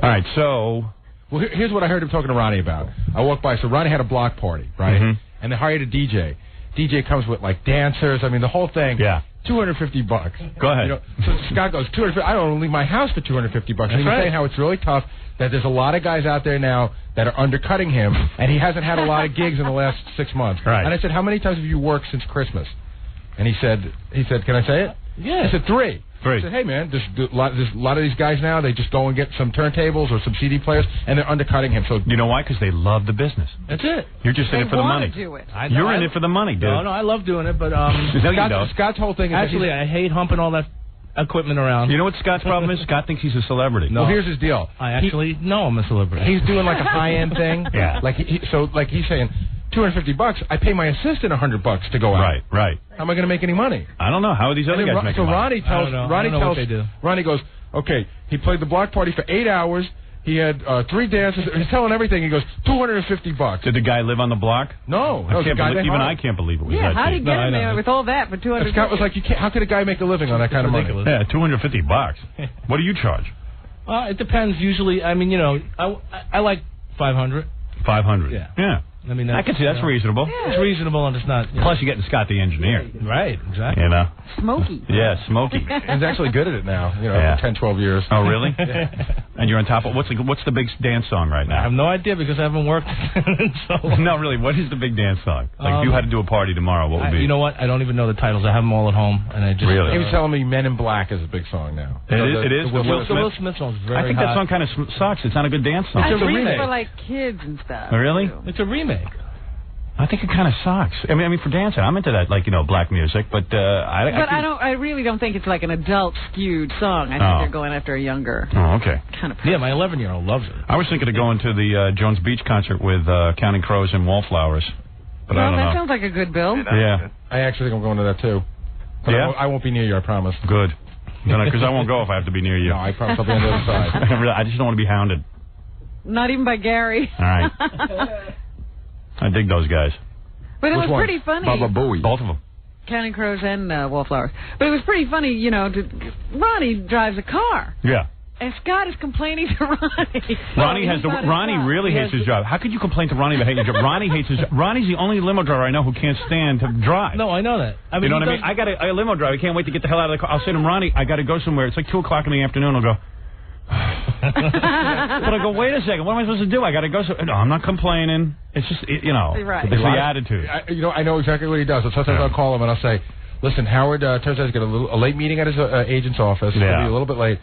All right, so... Well, here's what I heard him talking to Ronnie about. I walked by, so Ronnie had a block party, right? Mm-hmm. And they hired a DJ. DJ comes with, dancers. I mean, the whole thing. Yeah. $250. Go ahead. So Scott goes, $250. I don't leave my house for $250. And he was saying how it's really tough, that there's a lot of guys out there now that are undercutting him, and he hasn't had a lot of gigs in the last 6 months. Right. And I said, how many times have you worked since Christmas? And he said, can I say it? Yeah. I said, 3. I said, hey, man, there's a lot of these guys now, they just go and get some turntables or some CD players, and they're undercutting him. So you know why? Because they love the business. That's it. You're just in it for the money. Do it. You're in it for the money, dude. No, I love doing it, but Scott's whole thing is actually, I hate humping all that equiment around. You know what Scott's problem is? Scott thinks he's a celebrity. No. Well, here's his deal. I actually know I'm a celebrity. He's doing a high-end thing. Yeah. He's saying, $250. I pay my assistant $100 to go out. Right. How am I going to make any money? I don't know. How are these other guys making money? Ronnie goes, okay, he played the block party for 8 hours. He had 3 dances. He's telling everything. He goes, $250. Did the guy live on the block? No. I can't believe it was that how did cheap. he get in there with all that for $250? Scott was like, how could a guy make a living on that kind of money? Yeah, $250. What do you charge? It depends. Usually, I like $500. $500. Yeah. I can see that's reasonable. Yeah. It's reasonable, and it's not. Plus, you're getting Scott the engineer. Right, exactly. Smoky. Yeah, smoky. He's actually good at it now, for 10, 12 years. Oh, really? And you're on top of what's the big dance song right now? I have no idea because I haven't worked so long. No, really, what is the big dance song? Like, if you had to do a party tomorrow, what would be? You know what? I don't even know the titles. I have them all at home, and I just really. He was telling me "Men in Black" is a big song now. It is. The Will Smith song's very I think that song kind of sucks. It's not a good dance song. It's a remake for like kids and stuff. Oh, really? It's a remake. I think it kind of sucks. I mean, for dancing, I'm into that, like, you know, black music, but I really don't think it's like an adult skewed song. I think they're going after a younger. Oh, okay. Kind of person. Yeah, my 11-year-old loves it. I was thinking of going to the Jones Beach concert with Counting Crows and Wallflowers, but I don't know. That sounds like a good bill. Yeah. I actually think I'm going to that too. But yeah? I won't be near you, I promise. Good. Because I won't go if I have to be near you. No, I promise I'll be on the other side. I just don't want to be hounded. Not even by Gary. All right. I dig those guys. But it was pretty funny. Baba Booey. Both of them. Counting Crows and Wallflowers. But it was pretty funny, you know. Ronnie drives a car. Yeah. And Scott is complaining to Ronnie. Ronnie really hates his job. How could you complain to Ronnie about hating his job? Ronnie hates his job. Ronnie's the only limo driver I know who can't stand to drive. No, I know that. I mean, you know what I mean? I got a limo driver. I can't wait to get the hell out of the car. I'll say to him, Ronnie, I got to go somewhere. It's like 2 o'clock in the afternoon. I'll go. But I go, wait a second. What am I supposed to do? I got to go. No, I'm not complaining. It's just, you know, right. It's the attitude. I know exactly what he does. Sometimes I'll call him and I'll say, listen, Howard turns out he's got a late meeting at his agent's office. He'll be a little bit late.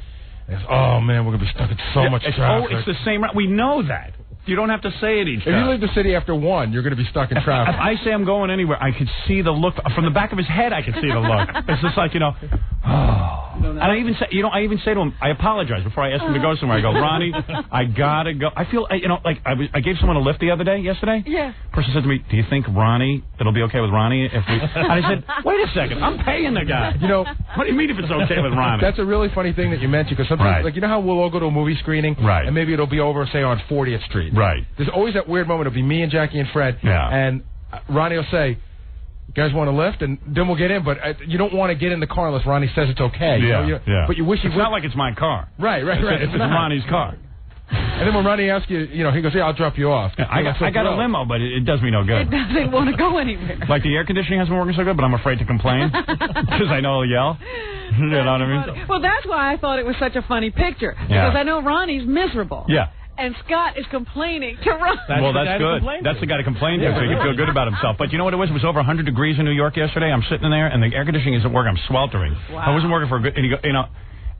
And he goes, oh, man, we're going to be stuck in so much traffic. Oh, it's the same. We know that. You don't have to say it each time. If you leave the city after 1, you're going to be stuck in traffic. If I say I'm going anywhere, I could see the look from the back of his head. I could see the look. It's just like, you know, and I even say, I even say to him, I apologize before I ask him to go somewhere. I go, Ronnie, I gotta go. I feel, you know, like I gave someone a lift yesterday. Yeah. Person said to me, do you think it'll be okay with Ronnie if we? And I said, wait a second, I'm paying the guy. You know, what do you mean if it's okay with Ronnie? That's a really funny thing that you mentioned because sometimes, like, you know how we'll all go to a movie screening, right? And maybe it'll be over, say, on 40th Street. Right. There's always that weird moment. It'll be me and Jackie and Fred. Yeah. And Ronnie will say, you guys want to lift? And then we'll get in. But you don't want to get in the car unless Ronnie says it's okay. Yeah. Yeah. But you wish he would. It's not like it's my car. Right. It's Ronnie's car. And then when Ronnie asks you, you know, he goes, yeah, I'll drop you off. Yeah, I got a limo, but it does me no good. It doesn't want to go anywhere. Like the air conditioning hasn't been working so good, but I'm afraid to complain because I know I'll yell. You know what I mean? Well, that's why I thought it was such a funny picture. Yeah. Because I know Ronnie's miserable. Yeah. And Scott is complaining to Ronnie. That's good. That's the guy to complain to, so he can feel good about himself. But you know what it was? It was over 100 degrees in New York yesterday. I'm sitting there, and the air conditioning isn't working. I'm sweltering. Wow. I wasn't working for a good, you know,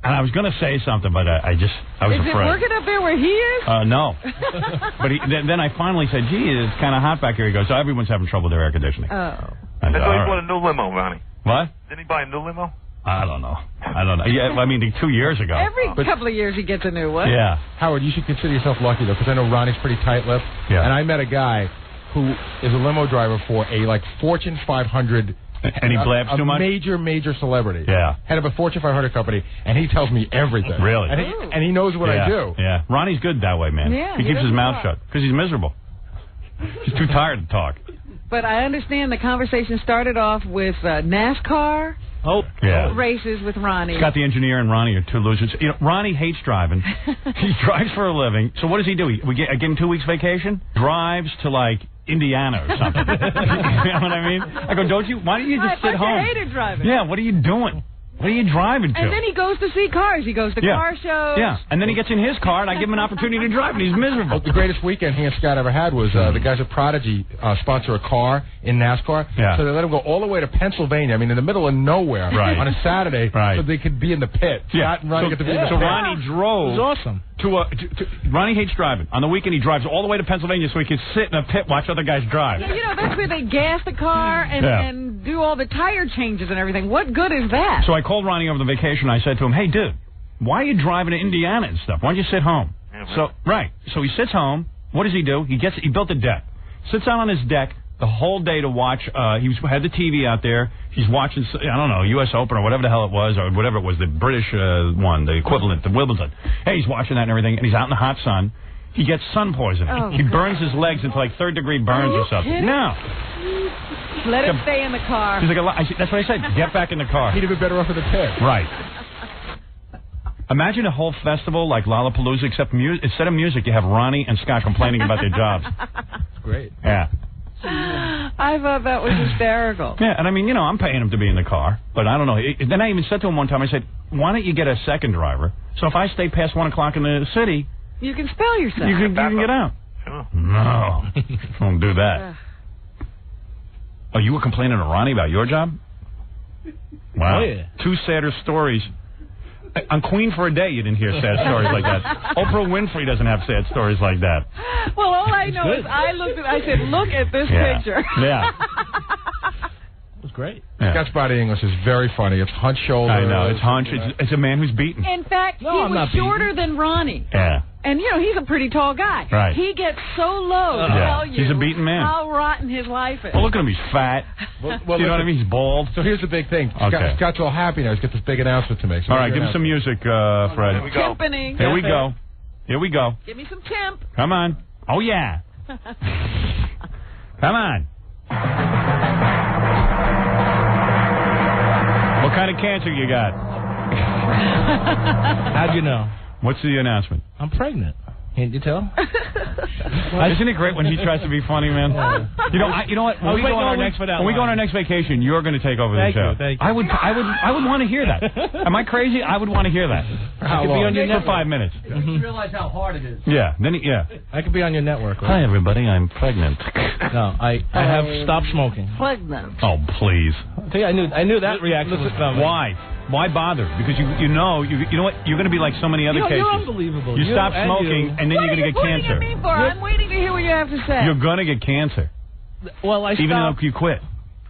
and I was going to say something, but I was afraid. Is it working up there where he is? No. But then I finally said, gee, it's kind of hot back here. He goes, everyone's having trouble with their air conditioning. Oh. I thought he bought a new limo, Ronnie. What? Didn't he buy a new limo? I don't know. Yeah, I mean, 2 years ago. Every couple of years he gets a new one. Yeah. Howard, you should consider yourself lucky, though, because I know Ronnie's pretty tight-lipped. Yeah. And I met a guy who is a limo driver for a, Fortune 500... And he blabs too much? A major celebrity. Yeah. Head of a Fortune 500 company, and he tells me everything. Really? And he knows what I do. Yeah. Ronnie's good that way, man. Yeah, he keeps his mouth shut because he's miserable. He's too tired to talk. But I understand the conversation started off with NASCAR. Races with Ronnie. Scott the engineer and Ronnie are two losers. You know, Ronnie hates driving. He drives for a living. So what does he do? I give him 2 weeks vacation. Drives to Indiana or something. You know what I mean? I go, why don't you just sit home? I hated driving. Yeah. What are you doing? What are you driving to? And then he goes to see cars. He goes to car shows. Yeah, and then he gets in his car, and I give him an opportunity to drive, and he's miserable. The greatest weekend he and Scott ever had was the guys at Prodigy sponsor a car in NASCAR. Yeah. So they let him go all the way to Pennsylvania, in the middle of nowhere, on a Saturday, so they could be in the pit. Yeah. Scott and Ronnie get to be in the pit. So Ronnie drove. It was awesome. Ronnie hates driving. On the weekend, he drives all the way to Pennsylvania so he can sit in a pit, watch other guys drive. Yeah, that's where they gas the car and do all the tire changes and everything. What good is that? So I called Ronnie over the vacation. I said to him, hey, dude, why are you driving to Indiana and stuff? Why don't you sit home? Yeah, So he sits home. What does he do? He built a deck. Sits out on his deck the whole day to watch. He had the TV out there. He's watching, I don't know, U.S. Open or whatever the hell it was, or whatever it was, the British one, the equivalent, the Wimbledon. Hey, he's watching that and everything, and he's out in the hot sun. He gets sun poisoning. Oh, he burns his legs into 3rd-degree burns or something. Kidding? No. Let him stay in the car. He's like, that's what I said. Get back in the car. He'd have been better off in the pit. Right. Imagine a whole festival like Lollapalooza, except instead of music, you have Ronnie and Scott complaining about their jobs. Great. Yeah. I thought that was hysterical. Yeah, and I mean, I'm paying him to be in the car, but I don't know. Then I even said to him one time, I said, why don't you get a second driver? So if I stay past 1 o'clock in the city... You can spell yourself. You can get out. Sure. No. Don't do that. Oh, you were complaining to Ronnie about your job? Wow. Oh, yeah. 2 sadder stories. On Queen for a Day, you didn't hear sad stories like that. Oprah Winfrey doesn't have sad stories like that. Well, all I know is I said, look at this picture. Yeah. It was great. Yeah. Scott's body English is very funny. It's hunch shoulder. I know. It's hunch. It's a man who's beaten. In fact, he was shorter than Ronnie. Yeah. And, he's a pretty tall guy. Right. He gets so low to tell you he's a beaten man. how rotten his life is. Well, look at him. He's fat. Well, you know what I mean? He's bald. So here's the big thing. Okay. Scott's all happy now. He's got this big announcement to make. So all right, give him some music, Fred. Here we go. Timpani. Here we go. Here we go. Give me some temp. Come on. Oh, yeah. Come on. What kind of cancer you got? How'd you know? What's the announcement? I'm pregnant. Can't you tell? Isn't it great when he tries to be funny, man? You know what? When we go on our next vacation, you're going to take over the show. Thank you. I would want to hear that. Am I crazy? I would want to hear that. I could be on your for 5 minutes. You realize how hard it is. Yeah. I could be on your network. Right? Hi, everybody. I'm pregnant. No, I have stopped smoking. Pregnant. Oh, please. See, I knew that reaction was coming. Why? Why bother? Because you know what? You're going to be like so many other cases. You're unbelievable. You stop smoking, and then you're going to get cancer. What are you pointing at me for? I'm waiting to hear what you have to say. You're going to get cancer. Well, even though you quit.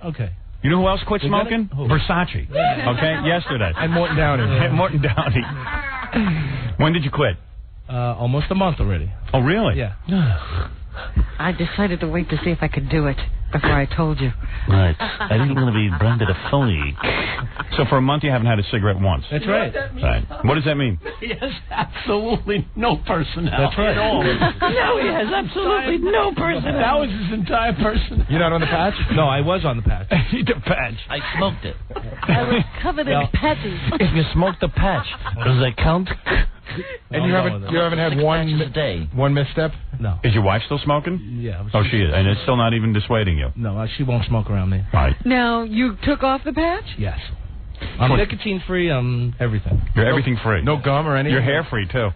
Okay. You know who else quit smoking? Versace. Okay, yesterday. And Morton Downey. And Morton Downey. When did you quit? Almost a month already. Oh, really? Yeah. I decided to wait to see if I could do it before I told you. Right. I didn't want to be branded a phony. So for a month you haven't had a cigarette once. That's right. Right. What does that mean? He has absolutely no personality That's right. at all. No, he has absolutely no personality. That was his entire personality. You're not on the patch? No, I was on the patch. The patch. I smoked it. I was covered in patches. If you smoke the patch, does that count? And you haven't had one misstep? No. Is your wife still smoking? Yeah. Oh, she is. And it's still not even dissuading you? No, she won't smoke around me. Right. Now, you took off the patch? Yes. I'm nicotine free. I'm everything. You're everything free. No gum or anything? You're hair free, too.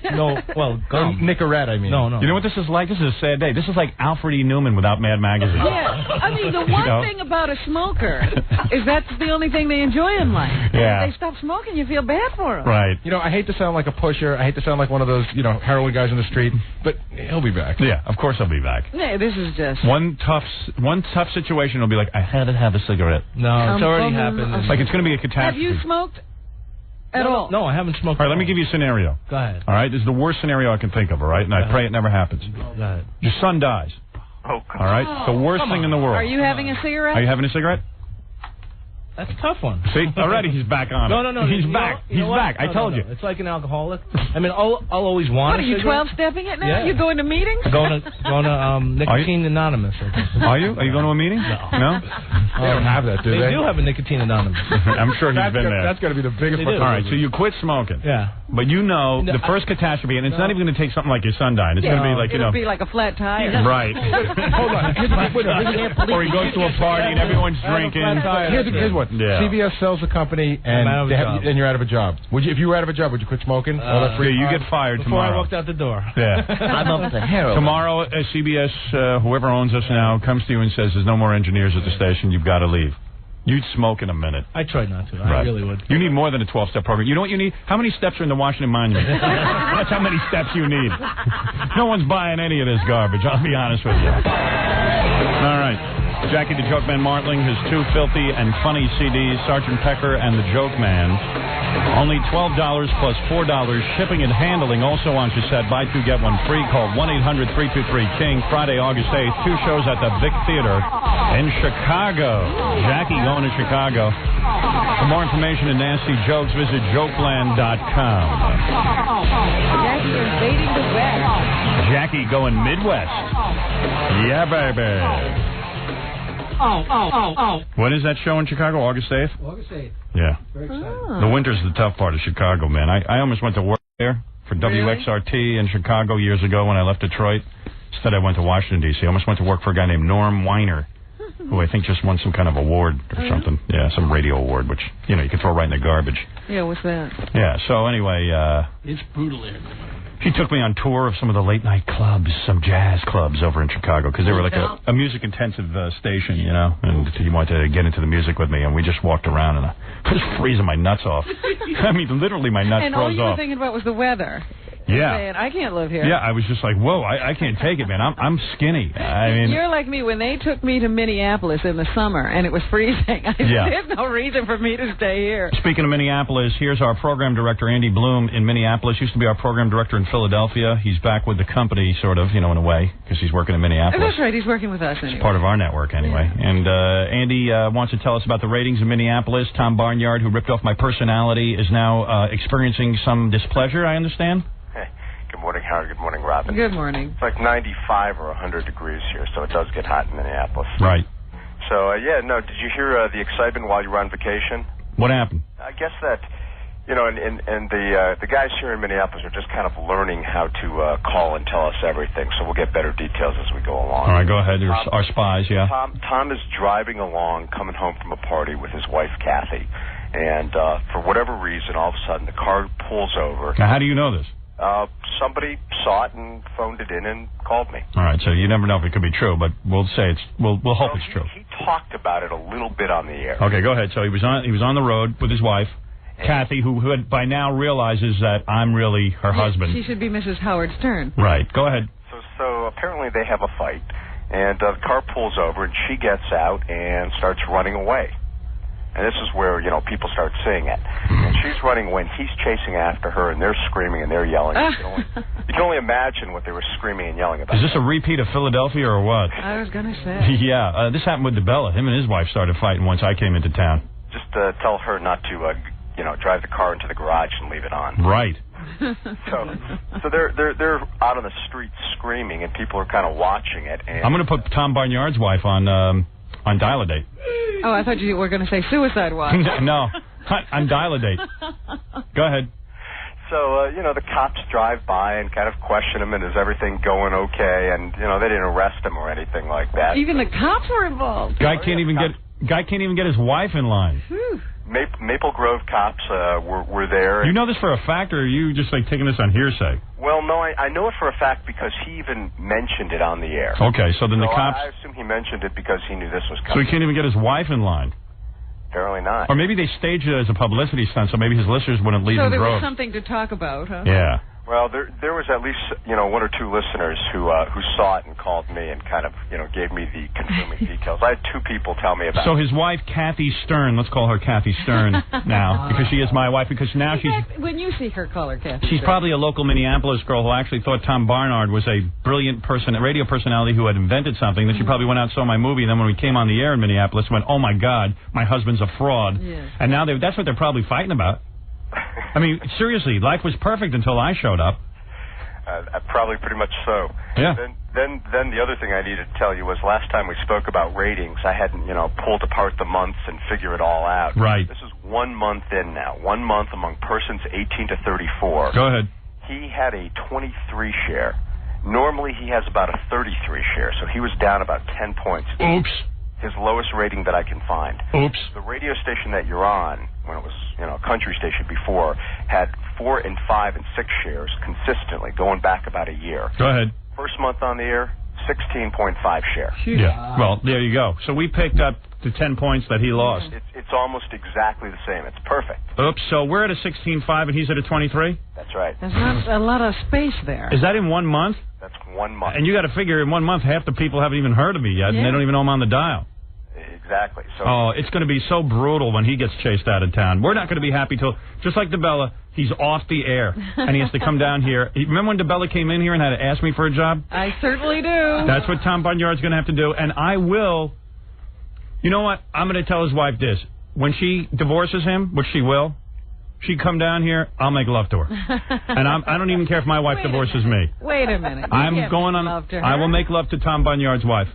No, well, gum. Nicorette, I mean. No. You know what this is like? This is a sad day. This is like Alfred E. Newman without Mad Magazine. Yeah. I mean, the one thing about a smoker is that's the only thing they enjoy in life. Yeah. If they stop smoking, you feel bad for them. Right. I hate to sound like a pusher. I hate to sound like one of those, heroin guys in the street. But he'll be back. Yeah, of course he'll be back. Yeah, this is just... One tough situation will be like, I had to have a cigarette. No, it's already happened. Like, it's going to be a catastrophe. Have you smoked at all? No, I haven't smoked. All right, let me give you a scenario. Go ahead. All right, this is the worst scenario I can think of, all right? And I pray it never happens. Go ahead. Your son dies. Oh, all right? The worst thing in the world. Are you having a cigarette? Are you having a cigarette? That's a tough one. See? Already he's back on it. No. He's back. He's back. I told you. It's like an alcoholic. I mean, I'll always want What, are you 12-stepping it now? Yeah. You going to meetings? Going to Nicotine Anonymous. Are you? Are you going to a meeting? No? They don't have that, do they? They do have a Nicotine Anonymous. I'm sure he's been there. That's got to be the biggest one. All right, so you quit smoking. Yeah. But the first catastrophe, and it's not even going to take something like your son dying. It's going to be like, It'll be like a flat tire. Right. Hold on. Or he goes to a party and everyone's drinking. Here's one. Yeah. CBS sells the company, and you're out of a job. If you were out of a job, would you quit smoking? You get fired Before tomorrow. I walked out the door. Yeah. I'm up to heroin. Tomorrow, CBS, whoever owns us now, comes to you and says, there's no more engineers at the station. You've got to leave. You'd smoke in a minute. I tried not to. I really would. You need more than a 12-step program. You know what you need? How many steps are in the Washington Monument? That's how many steps you need. No one's buying any of this garbage, I'll be honest with you. All right. Jackie the Joke Man Martling, his 2 filthy and funny CDs, Sergeant Pecker and the Joke Man. Only $12 plus $4 shipping and handling. Also on cassette. Buy 2, get 1 free. Call 1-800-323-KING. Friday, August 8th. 2 shows at the Vic Theater in Chicago. Jackie going to Chicago. For more information and nasty jokes, visit jokeland.com. Jackie invading the West. Jackie going Midwest. Yeah, baby. When is that show in Chicago? August 8th? August 8th. Yeah. Very exciting. The winter's the tough part of Chicago, man. I almost went to work there for WXRT in Chicago years ago when I left Detroit. Instead, I went to Washington, D.C. I almost went to work for a guy named Norm Weiner. who I think just won some kind of award or something. Yeah, some radio award, which, you can throw right in the garbage. Yeah, what's that? Yeah, so anyway... it's brutal here. She took me on tour of some of the late-night clubs, some jazz clubs over in Chicago, because they were like a music-intensive station, and he wanted to get into the music with me, and we just walked around, and I was freezing my nuts off. I mean, literally my nuts froze off. And all you were thinking about was the weather. Yeah. Saying, I can't live here. Yeah, I was just like, whoa, I can't take it, man. I'm skinny. I mean, you're like me. When they took me to Minneapolis in the summer and it was freezing, there's no reason for me to stay here. Speaking of Minneapolis, here's our program director, Andy Bloom, in Minneapolis. Used to be our program director in Philadelphia. He's back with the company, sort of, in a way, because he's working in Minneapolis. Oh, that's right. He's working with us anyway. It's part of our network, anyway. Yeah. And Andy wants to tell us about the ratings in Minneapolis. Tom Barnyard, who ripped off my personality, is now experiencing some displeasure, I understand. Good morning, Howard. Good morning, Robin. Good morning. It's like 95 or 100 degrees here, so it does get hot in Minneapolis. Right. So, did you hear the excitement while you were on vacation? What happened? I guess that, and the guys here in Minneapolis are just kind of learning how to call and tell us everything, so we'll get better details as we go along. All right, go ahead. Our spies, yeah. Tom is driving along, coming home from a party with his wife, Kathy, and for whatever reason, all of a sudden, the car pulls over. Now, how do you know this? Somebody saw it and phoned it in and called me. All right, so you never know if it could be true, but we'll say we'll hope it's true. He talked about it a little bit on the air. Okay, go ahead. So he was on the road with his wife, Kathy, who had by now realizes that I'm really her husband. She should be Mrs. Howard Stern. Right. Go ahead. So apparently they have a fight, and the car pulls over, and she gets out and starts running away. And this is where, people start seeing it. And she's running away, and he's chasing after her, and they're screaming and they're yelling. You can only imagine what they were screaming and yelling about. Is this a repeat of Philadelphia or what? I was going to say. Yeah, this happened with DeBella. Him and his wife started fighting once I came into town. Just tell her not to, drive the car into the garage and leave it on. Right. So they're out on the street screaming, and people are kind of watching it. And I'm going to put Tom Barnyard's wife on Dial-A-Date. Oh, I thought you were going to say suicide watch. No, on Dial-A-Date. Go ahead. So, the cops drive by and kind of question him, and is everything going okay? And, they didn't arrest him or anything like that. Even the cops were involved. Guy can't even get his wife in line. Whew. Maple Grove cops were there. You know this for a fact, or are you just taking this on hearsay? Well, no, I know it for a fact because he even mentioned it on the air. Okay, so then the cops... I assume he mentioned it because he knew this was coming. So he can't even get his wife in line? Apparently not. Or maybe they staged it as a publicity stunt, so maybe his listeners wouldn't leave in droves. So there was something to talk about, huh? Yeah. Well, there was at least, one or two listeners who saw it and called me and kind of, gave me the confirming details. I had two people tell me about it. So his wife, Kathy Stern, let's call her Kathy Stern now, because she is my wife, because now when you see her, call her Kathy She's Stern. probably a local Minneapolis girl who actually thought Tom Barnard was a brilliant radio personality who had invented something, that she probably went out and saw my movie, and then when we came on the air in Minneapolis, went, oh my God, my husband's a fraud. Yeah. And now that's what they're probably fighting about. I mean, seriously, life was perfect until I showed up. Probably pretty much so. Yeah. Then the other thing I needed to tell you was last time we spoke about ratings, I hadn't, pulled apart the months and figure it all out. Right. This is 1 month in now. 1 month among persons 18 to 34. Go ahead. He had a 23 share. Normally he has about a 33 share, so he was down about 10 points. Oops. His lowest rating that I can find. Oops. The radio station that you're on, when it was, a country station before, had 4 and 5 and 6 shares consistently, going back about a year. Go ahead. First month on the air, 16.5 share. Yeah. Well, there you go. So we picked up the 10 points that he lost. It's almost exactly the same. It's perfect. Oops. So we're at a 16.5 and he's at a 23? That's right. There's not a lot of space there. Is that in 1 month? That's 1 month. And you got to figure in 1 month, half the people haven't even heard of me yet, and they don't even know I'm on the dial. Exactly. So it's going to be so brutal when he gets chased out of town. We're not going to be happy till, just like DeBella, he's off the air, and he has to come down here. Remember when DeBella came in here and had to ask me for a job? I certainly do. That's what Tom Barnyard's going to have to do, and I will. You know what? I'm going to tell his wife this. When she divorces him, which she will, she come down here, I'll make love to her. And I don't even care if my wife divorces me. Wait a minute. I'm going on. Love to her. I will make love to Tom Barnyard's wife.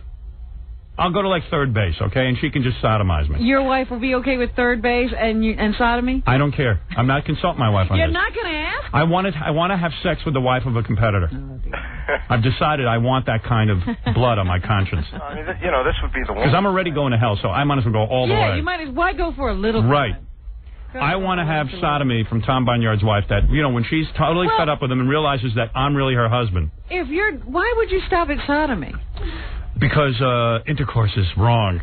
I'll go to third base, okay, and she can just sodomize me. Your wife will be okay with third base and sodomy? I don't care. I'm not consulting my wife on You're this. not going to ask? I want to have sex with the wife of a competitor. Oh, dear. I've decided I want that kind of blood on my conscience. I mean, this would be the one. Because I'm already going to hell, so I might as well go all the way. Yeah, you might as well go for a little. Right. I want to have sodomy from Tom Barnyard's wife that, when she's totally fed up with him and realizes that I'm really her husband. Why would you stop at sodomy? Because intercourse is wrong.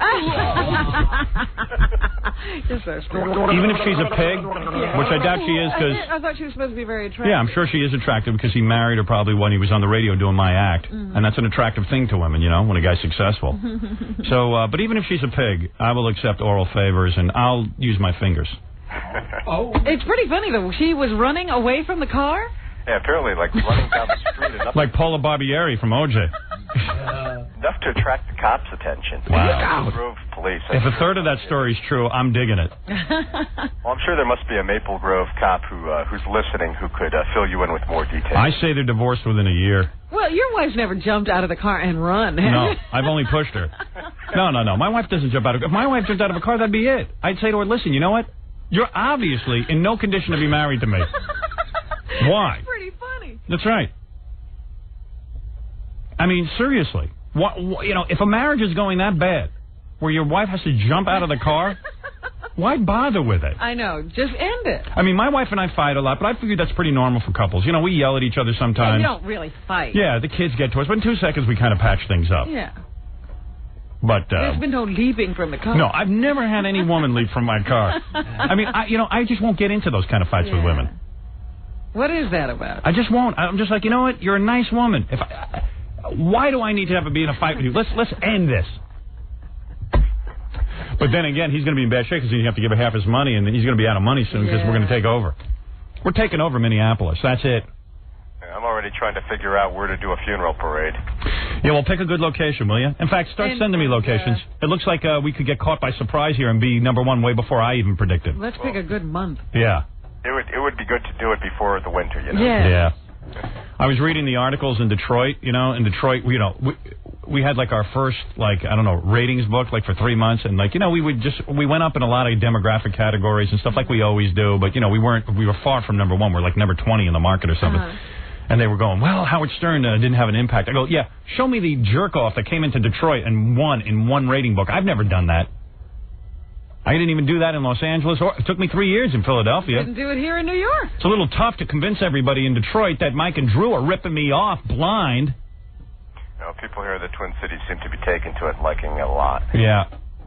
You're so strong. Even if she's a pig, which I doubt she is, because I thought she was supposed to be very attractive. yeah, I'm sure she is attractive because he married her probably when he was on the radio doing my act, and that's an attractive thing to women, when a guy's successful. So, but even if she's a pig, I will accept oral favors and I'll use my fingers. It's pretty funny though. She was running away from the car. Yeah, apparently, like running down the street enough. Like Paula Barbieri from OJ. Enough to attract the cops' attention. Wow. Grove police. If a third of that story is true, I'm digging it. Well, I'm sure there must be a Maple Grove cop who's listening who could fill you in with more details. I say they're divorced within a year. Well, your wife's never jumped out of the car and run. No, I've only pushed her. No. My wife doesn't jump out of a car. If my wife jumped out of a car, that'd be it. I'd say to her, listen, you know what? You're obviously in no condition to be married to me. Why? That's pretty funny. That's right. I mean, seriously. If a marriage is going that bad, where your wife has to jump out of the car, why bother with it? I know. Just end it. I mean, my wife and I fight a lot, but I figure that's pretty normal for couples. We yell at each other sometimes. Yeah, you don't really fight. Yeah, the kids get to us, but in 2 seconds we kind of patch things up. Yeah. But there's been no leaping from the car. No, I've never had any woman leap from my car. I mean, I just won't get into those kind of fights with women. What is that about? I just won't. I'm just like, you know what? You're a nice woman. Why do I need to be in a fight with you? Let's end this. But then again, he's going to be in bad shape because you have to give her half his money, and he's going to be out of money soon because we're going to take over. We're taking over Minneapolis. That's it. I'm already trying to figure out where to do a funeral parade. Yeah, well, pick a good location, will you? In fact, start sending me locations. It looks like we could get caught by surprise here and be #1 way before I even predicted. Let's pick a good month. Yeah. It would be good to do it before the winter, Yeah. I was reading the articles in Detroit, in Detroit, we had like our first, ratings book, for 3 months. And we went up in a lot of demographic categories and stuff like we always do. But, we were far from #1. We're like number 20 in the market or something. And they were going, well, Howard Stern didn't have an impact. I go, yeah, show me the jerk-off that came into Detroit and won in one rating book. I've never done that. I didn't even do that in Los Angeles. It took me 3 years in Philadelphia. Didn't do it here in New York. It's a little tough to convince everybody in Detroit that Mike and Drew are ripping me off blind. People here in the Twin Cities seem to be taking to it, liking it a lot. Yeah.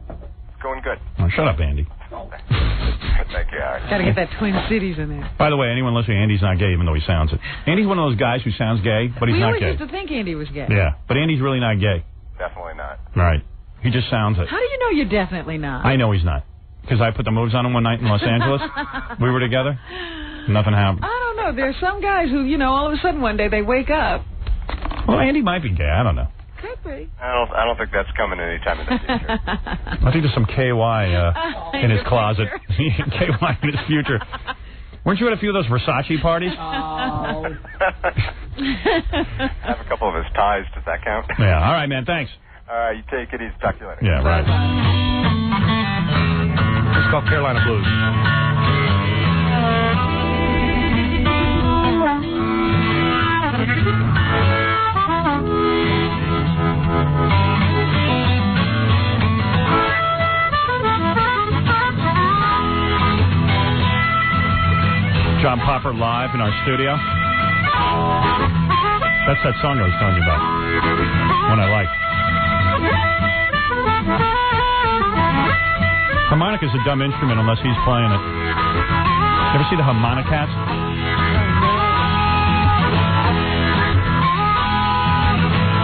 It's going good. Oh, shut up, Andy. Thank you, Howard. Got to get that Twin Cities in there. By the way, anyone listening, Andy's not gay, even though he sounds it. Andy's one of those guys who sounds gay, but he's not gay. We always used to think Andy was gay. Yeah, but Andy's really not gay. Definitely not. Right. He just sounds it. How do you know you're definitely not? I know he's not. Because I put the moves on him one night in Los Angeles. We were together. Nothing happened. I don't know. There's some guys who, all of a sudden one day they wake up. Well, Andy might be gay. I don't know. Could be. I don't think that's coming anytime in the future. I think there's some KY in his closet. KY in his future. Weren't you at a few of those Versace parties? I have a couple of his ties. Does that count? Yeah. All right, man. Thanks. All right. You take it easy. Talk to you later. Yeah, right. It's called Carolina Blues. John Popper live in our studio. That's that song I was telling you about. One I like. Harmonica's a dumb instrument unless he's playing it. Ever see the Harmonicats?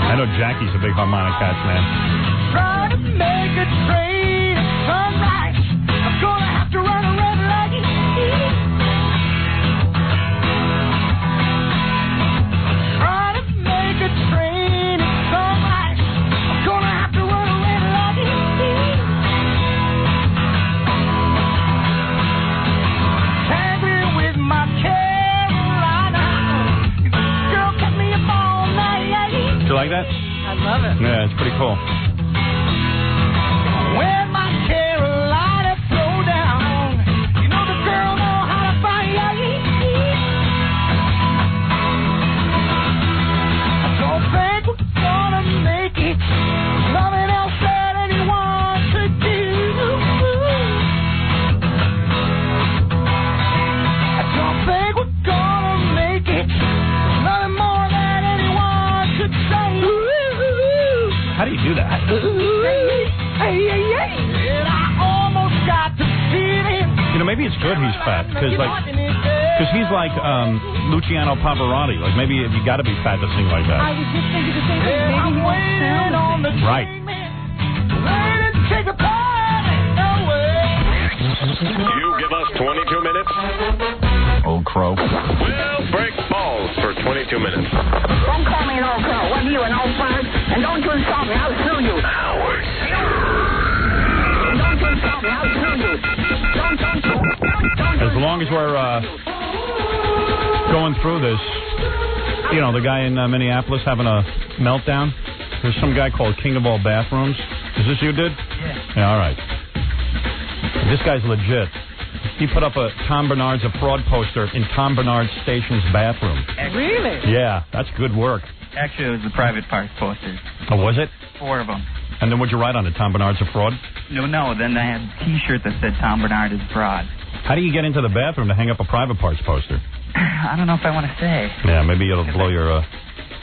I know Jackie's a big Harmonicats man. Try to make a train of sunrise. I'm gonna have to run a red light. Try to make a train of sunrise. I'm gonna have to run a red light. Angry with my Carolina. Girl kept me up all night. Do you like that? I love it. Yeah, it's pretty cool. When my Carolina throw down, you know the girl know how to fight. I'm I almost got to feeling. You know, maybe it's good he's fat, because he's like Luciano Pavarotti. Like, maybe you got to be fat to sing like that. I was just thinking the same thing. Maybe he won't sound on the right. You give us 22 minutes. Old crow. We'll break balls for 22 minutes. Don't call me an old crow. What are you, an old bird? And don't you insult me. I'll sue you. Howard. Don't you insult me. I'll sue you. As long as we're going through this, you know, the guy in Minneapolis having a meltdown. There's some guy called King of All Bathrooms. Is this you, dude? Yeah, all right. This guy's legit. He put up a Tom Bernard's a fraud poster in Tom Bernard Station's bathroom. Really? Yeah, that's good work. Actually, it was the private parts poster. Oh, was it? 4 of them. And then what'd you write on it? Tom Bernard's a fraud? No. Then I had a T-shirt that said Tom Bernard is fraud. How do you get into the bathroom to hang up a private parts poster? I don't know if I want to say. Yeah, maybe it'll blow your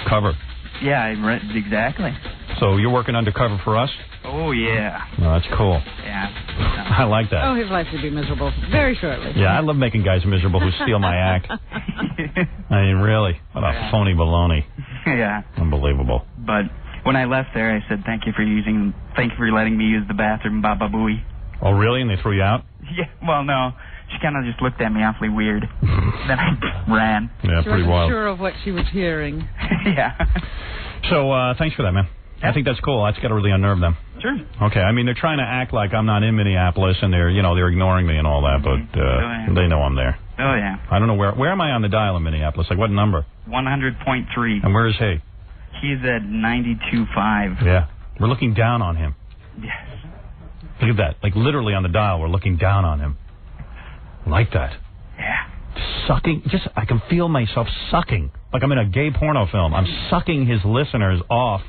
cover. Yeah, I read exactly. So you're working undercover for us? Oh, yeah. No, that's cool. Yeah. I like that. Oh, his life would be miserable very shortly. Yeah, I love making guys miserable who steal my act. I mean, really? What a phony baloney. Yeah. Unbelievable. But when I left there, I said, thank you for letting me use the bathroom, Baba Booey. Oh, really? And they threw you out? Yeah, well, no. She kind of just looked at me awfully weird. Then I ran. Yeah, she pretty wasn't wild. sure of what she was hearing. Yeah. So, thanks for that, man. I think that's cool. That's got to really unnerve them. Sure. Okay, I mean, they're trying to act like I'm not in Minneapolis, and they're ignoring me and all that, but they know I'm there. Oh, yeah. I don't know where am I on the dial in Minneapolis? Like, what number? 100.3. And where is he? He's at 92.5. Yeah. We're looking down on him. Yes. Look at that. Like, literally on the dial, we're looking down on him. Like that. Yeah. Sucking. I can feel myself sucking. Like I'm in a gay porno film. I'm sucking his listeners off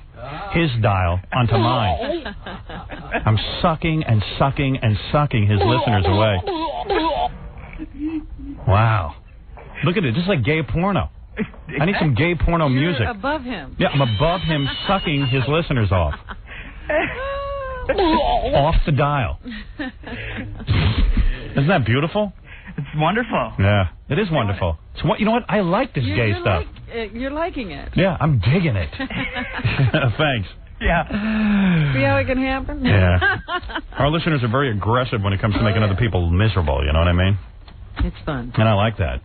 his dial onto mine. I'm sucking and sucking and sucking his listeners away. Wow. Look at it. This is like gay porno. I need some gay porno music. You're above him. Yeah, I'm above him sucking his listeners off. Off the dial. Isn't that beautiful? It's wonderful. Yeah, it is wonderful. So you know what? I like this gay stuff. You're liking it. Yeah, I'm digging it. Thanks. Yeah. See how it can happen? Yeah. Our listeners are very aggressive when it comes to making other people miserable, you know what I mean? It's fun. And I like that.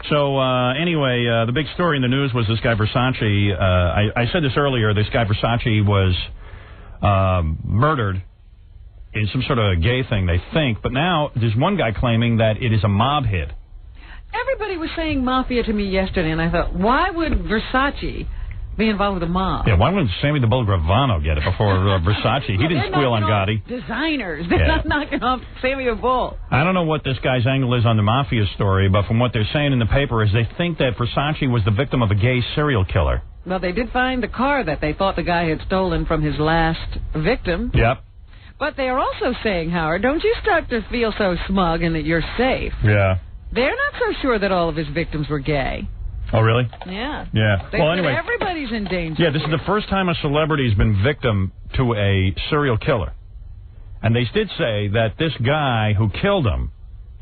So, anyway, the big story in the news was this guy Versace. I said this earlier. This guy Versace was murdered in some sort of gay thing, they think. But now there's one guy claiming that it is a mob hit. Everybody was saying mafia to me yesterday, and I thought, why would Versace be involved with a mob? Yeah, why wouldn't Sammy the Bull Gravano get it before Versace? He didn't squeal on Gotti. Designers. They're not knocking off Sammy the Bull. I don't know what this guy's angle is on the mafia story, but from what they're saying in the paper is they think that Versace was the victim of a gay serial killer. Well, they did find the car that they thought the guy had stolen from his last victim. Yep. But they are also saying, Howard, don't you start to feel so smug and that you're safe. Yeah. They're not so sure that all of his victims were gay. Oh, really? Yeah. Yeah. They well, said anyway. everybody's in danger. Yeah, this is the first time a celebrity's been victim to a serial killer. And they did say that this guy who killed him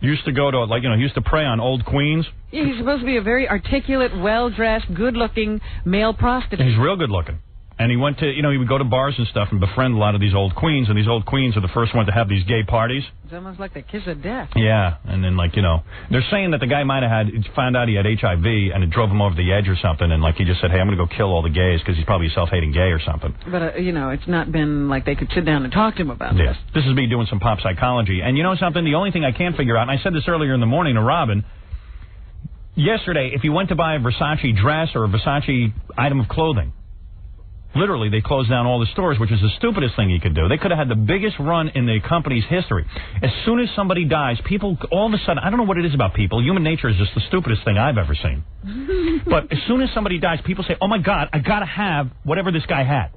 used to go to, he used to prey on old queens. Yeah, he's supposed to be a very articulate, well-dressed, good-looking male prostitute. He's real good-looking. And he went to, he would go to bars and stuff and befriend a lot of these old queens, and these old queens are the first ones to have these gay parties. It's almost like the kiss of death. Yeah, and then, they're saying that the guy might have found out he had HIV, and it drove him over the edge or something, and, he just said, hey, I'm going to go kill all the gays, because he's probably a self-hating gay or something. But, it's not been like they could sit down and talk to him about this. This is me doing some pop psychology. And you know something? The only thing I can't figure out, and I said this earlier in the morning to Robin, yesterday, if you went to buy a Versace dress or a Versace item of clothing, literally, they closed down all the stores, which is the stupidest thing you could do. They could have had the biggest run in the company's history. As soon as somebody dies, people, all of a sudden, I don't know what it is about people. Human nature is just the stupidest thing I've ever seen. But as soon as somebody dies, people say, oh, my God, I got to have whatever this guy had.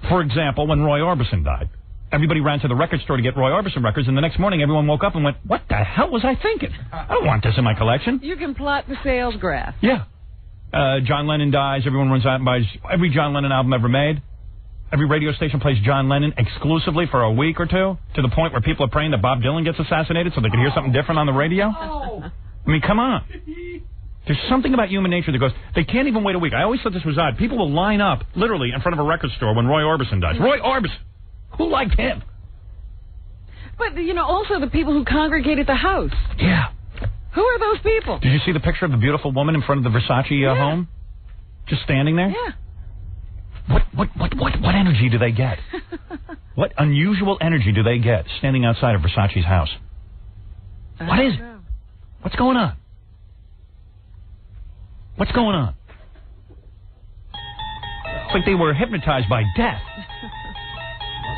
For example, when Roy Orbison died, everybody ran to the record store to get Roy Orbison records, and the next morning everyone woke up and went, what the hell was I thinking? I don't want this in my collection. You can plot the sales graph. Yeah. John Lennon dies, everyone runs out and buys every John Lennon album ever made. Every radio station plays John Lennon exclusively for a week or two, to the point where people are praying that Bob Dylan gets assassinated so they can hear something different on the radio. I mean, come on. There's something about human nature that goes, they can't even wait a week. I always thought this was odd. People will line up, literally, in front of a record store when Roy Orbison dies. Roy Orbison! Who liked him? But, you know, also the people who congregate at the house. Yeah. Who are those people? Did you see the picture of the beautiful woman in front of the Versace home? Just standing there? Yeah. What energy do they get? What unusual energy do they get standing outside of Versace's house? What is it? What's going on? What's going on? It's like they were hypnotized by death.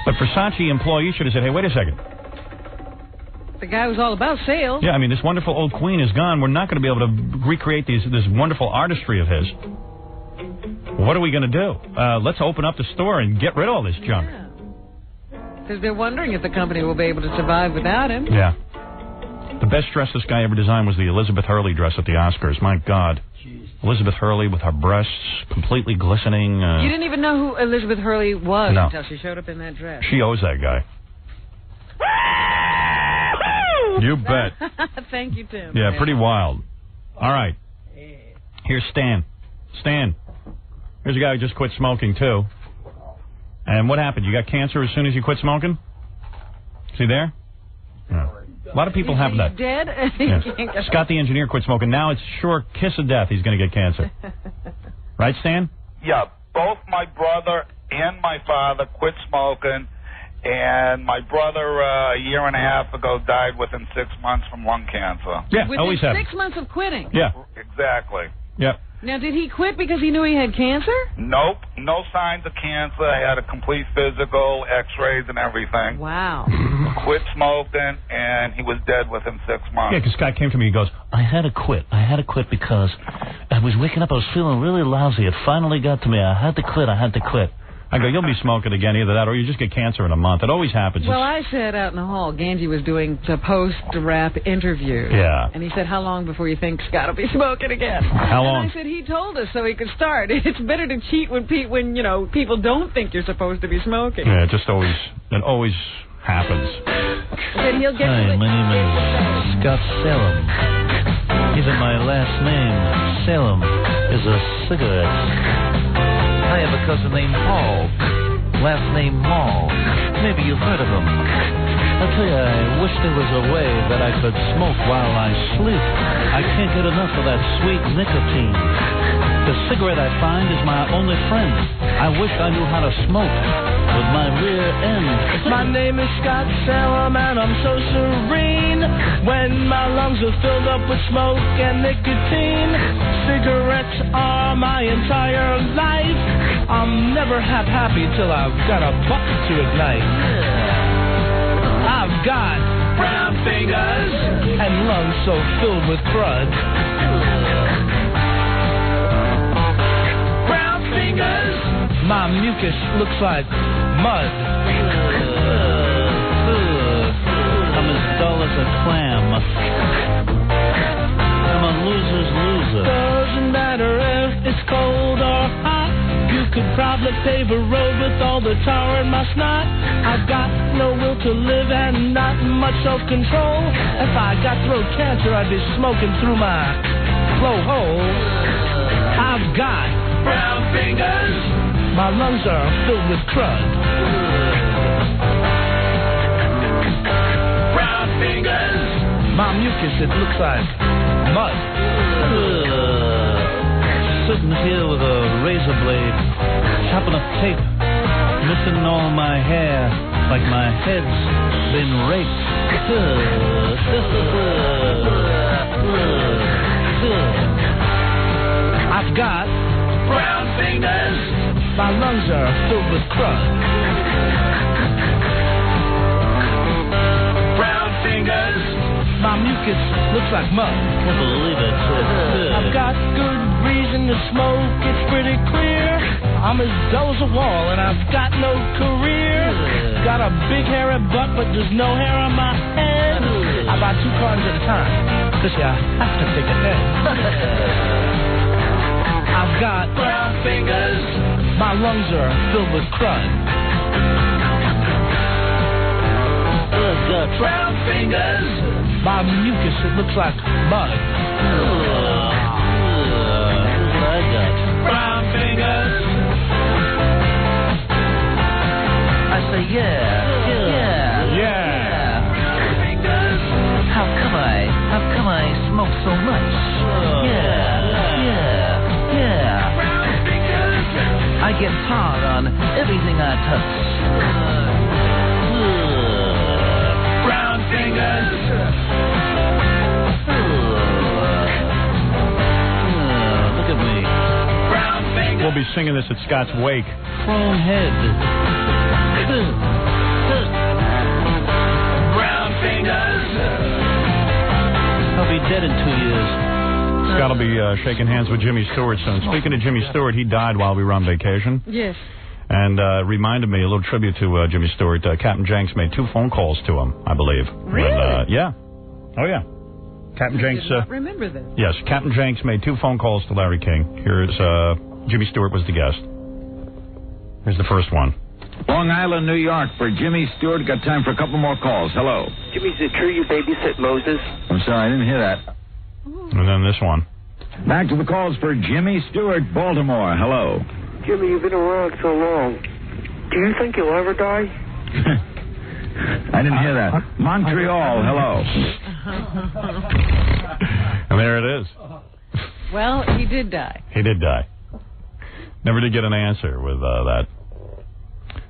But Versace employees should have said, hey, wait a second. The guy was all about sales. Yeah, I mean, this wonderful old queen is gone. We're not going to be able to recreate this wonderful artistry of his. What are we going to do? Let's open up the store and get rid of all this junk. Because they're wondering if the company will be able to survive without him. Yeah. The best dress this guy ever designed was the Elizabeth Hurley dress at the Oscars. My God. Elizabeth Hurley with her breasts completely glistening. You didn't even know who Elizabeth Hurley was No. until she showed up in that dress. She owes that guy. You bet. Thank you, Tim. Yeah, pretty wild. All right. Here's Stan. Stan. Here's a guy who just quit smoking, too. And what happened? You got cancer as soon as you quit smoking? Is he there? No. A lot of people have that. He's dead? Yeah. Scott the engineer quit smoking. Now it's sure kiss of death he's going to get cancer. Right, Stan? Yeah, both my brother and my father quit smoking, and my brother a year and a half ago died within 6 months from lung cancer. Yeah, Within always happens. 6 months of quitting? Yeah. Exactly. Yeah. Now, did he quit because he knew he had cancer? Nope, no signs of cancer. I had a complete physical, x-rays and everything. Wow. Quit smoking, and he was dead within 6 months. Yeah, because Scott came to me, he goes, I had to quit. I had to quit because I was waking up, I was feeling really lousy. It finally got to me. I had to quit. I go, you'll be smoking again, either that or you just get cancer in a month. It always happens. Well, I said out in the hall, Ganji was doing the post-rap interview. Yeah. And he said, how long before you think Scott will be smoking again? How long? And I said, he told us so he could start. It's better to cheat when you know, people don't think you're supposed to be smoking. Yeah, it always happens. Then he'll get Hi, my name is Scott Salem. Even my last name, Salem, is a cigarette. I have a cousin named Paul. Last name Mall. Maybe you've heard of him. I'll tell you, I wish there was a way that I could smoke while I sleep. I can't get enough of that sweet nicotine. The cigarette, I find, is my only friend. I wish I knew how to smoke with my rear end. My name is Scott Salem and I'm so serene when my lungs are filled up with smoke and nicotine. Cigarettes are my entire life. I'm never happy till I've got a bucket to ignite. I've got brown fingers and lungs so filled with crud. Brown fingers. My mucus looks like mud. I'm as dull as a clam. I'm a loser's loser. Doesn't matter if it's cold or hot. You could probably pave a road with all the tar in my snot. I've got no will to live and not much self-control. If I got throat cancer, I'd be smoking through my blowhole. I've got brown fingers. My lungs are filled with crud. Brown fingers. My mucus, it looks like mud. Sitting here with a razor blade, chopping up tape, missing all my hair, like my head's been raped. I've got brown fingers. My lungs are filled with crud. Brown fingers. My mucus looks like mud. Can't believe it. I've got good reason to smoke, it's pretty clear. I'm as dull as a wall and I've got no career. Got a big hairy butt but there's no hair on my head. I buy 2 cartons at a time, cause you have to think ahead. I've got brown fingers. My lungs are filled with crud. Brown fingers. My mucus, it looks like mud. Brown fingers. I say, yeah. How come I smoke so much? I get hard on everything I touch. Brown fingers. Look at me. Brown fingers. We'll be singing this at Scott's wake. Chrome head. Brown fingers. I'll be dead in 2 years. Scott will be shaking hands with Jimmy Stewart soon. Speaking of Jimmy Stewart, he died while we were on vacation. Yes. And reminded me, a little tribute to Jimmy Stewart, Captain Jenks made 2 phone calls to him, I believe. Really? Yeah. Oh, yeah. Captain Jenks. I did not remember this. Yes, Captain Jenks made 2 phone calls to Larry King. Here's Jimmy Stewart was the guest. Here's the first one. Long Island, New York, for Jimmy Stewart. Got time for a couple more calls. Hello. Jimmy, is it true you babysit Moses? I'm sorry, I didn't hear that. And then this one. Back to the calls for Jimmy Stewart, Baltimore. Hello. Jimmy, you've been around so long. Do you think you'll ever die? I didn't hear that. Montreal, hello. And there it is. Well, he did die. He did die. Never did get an answer with that.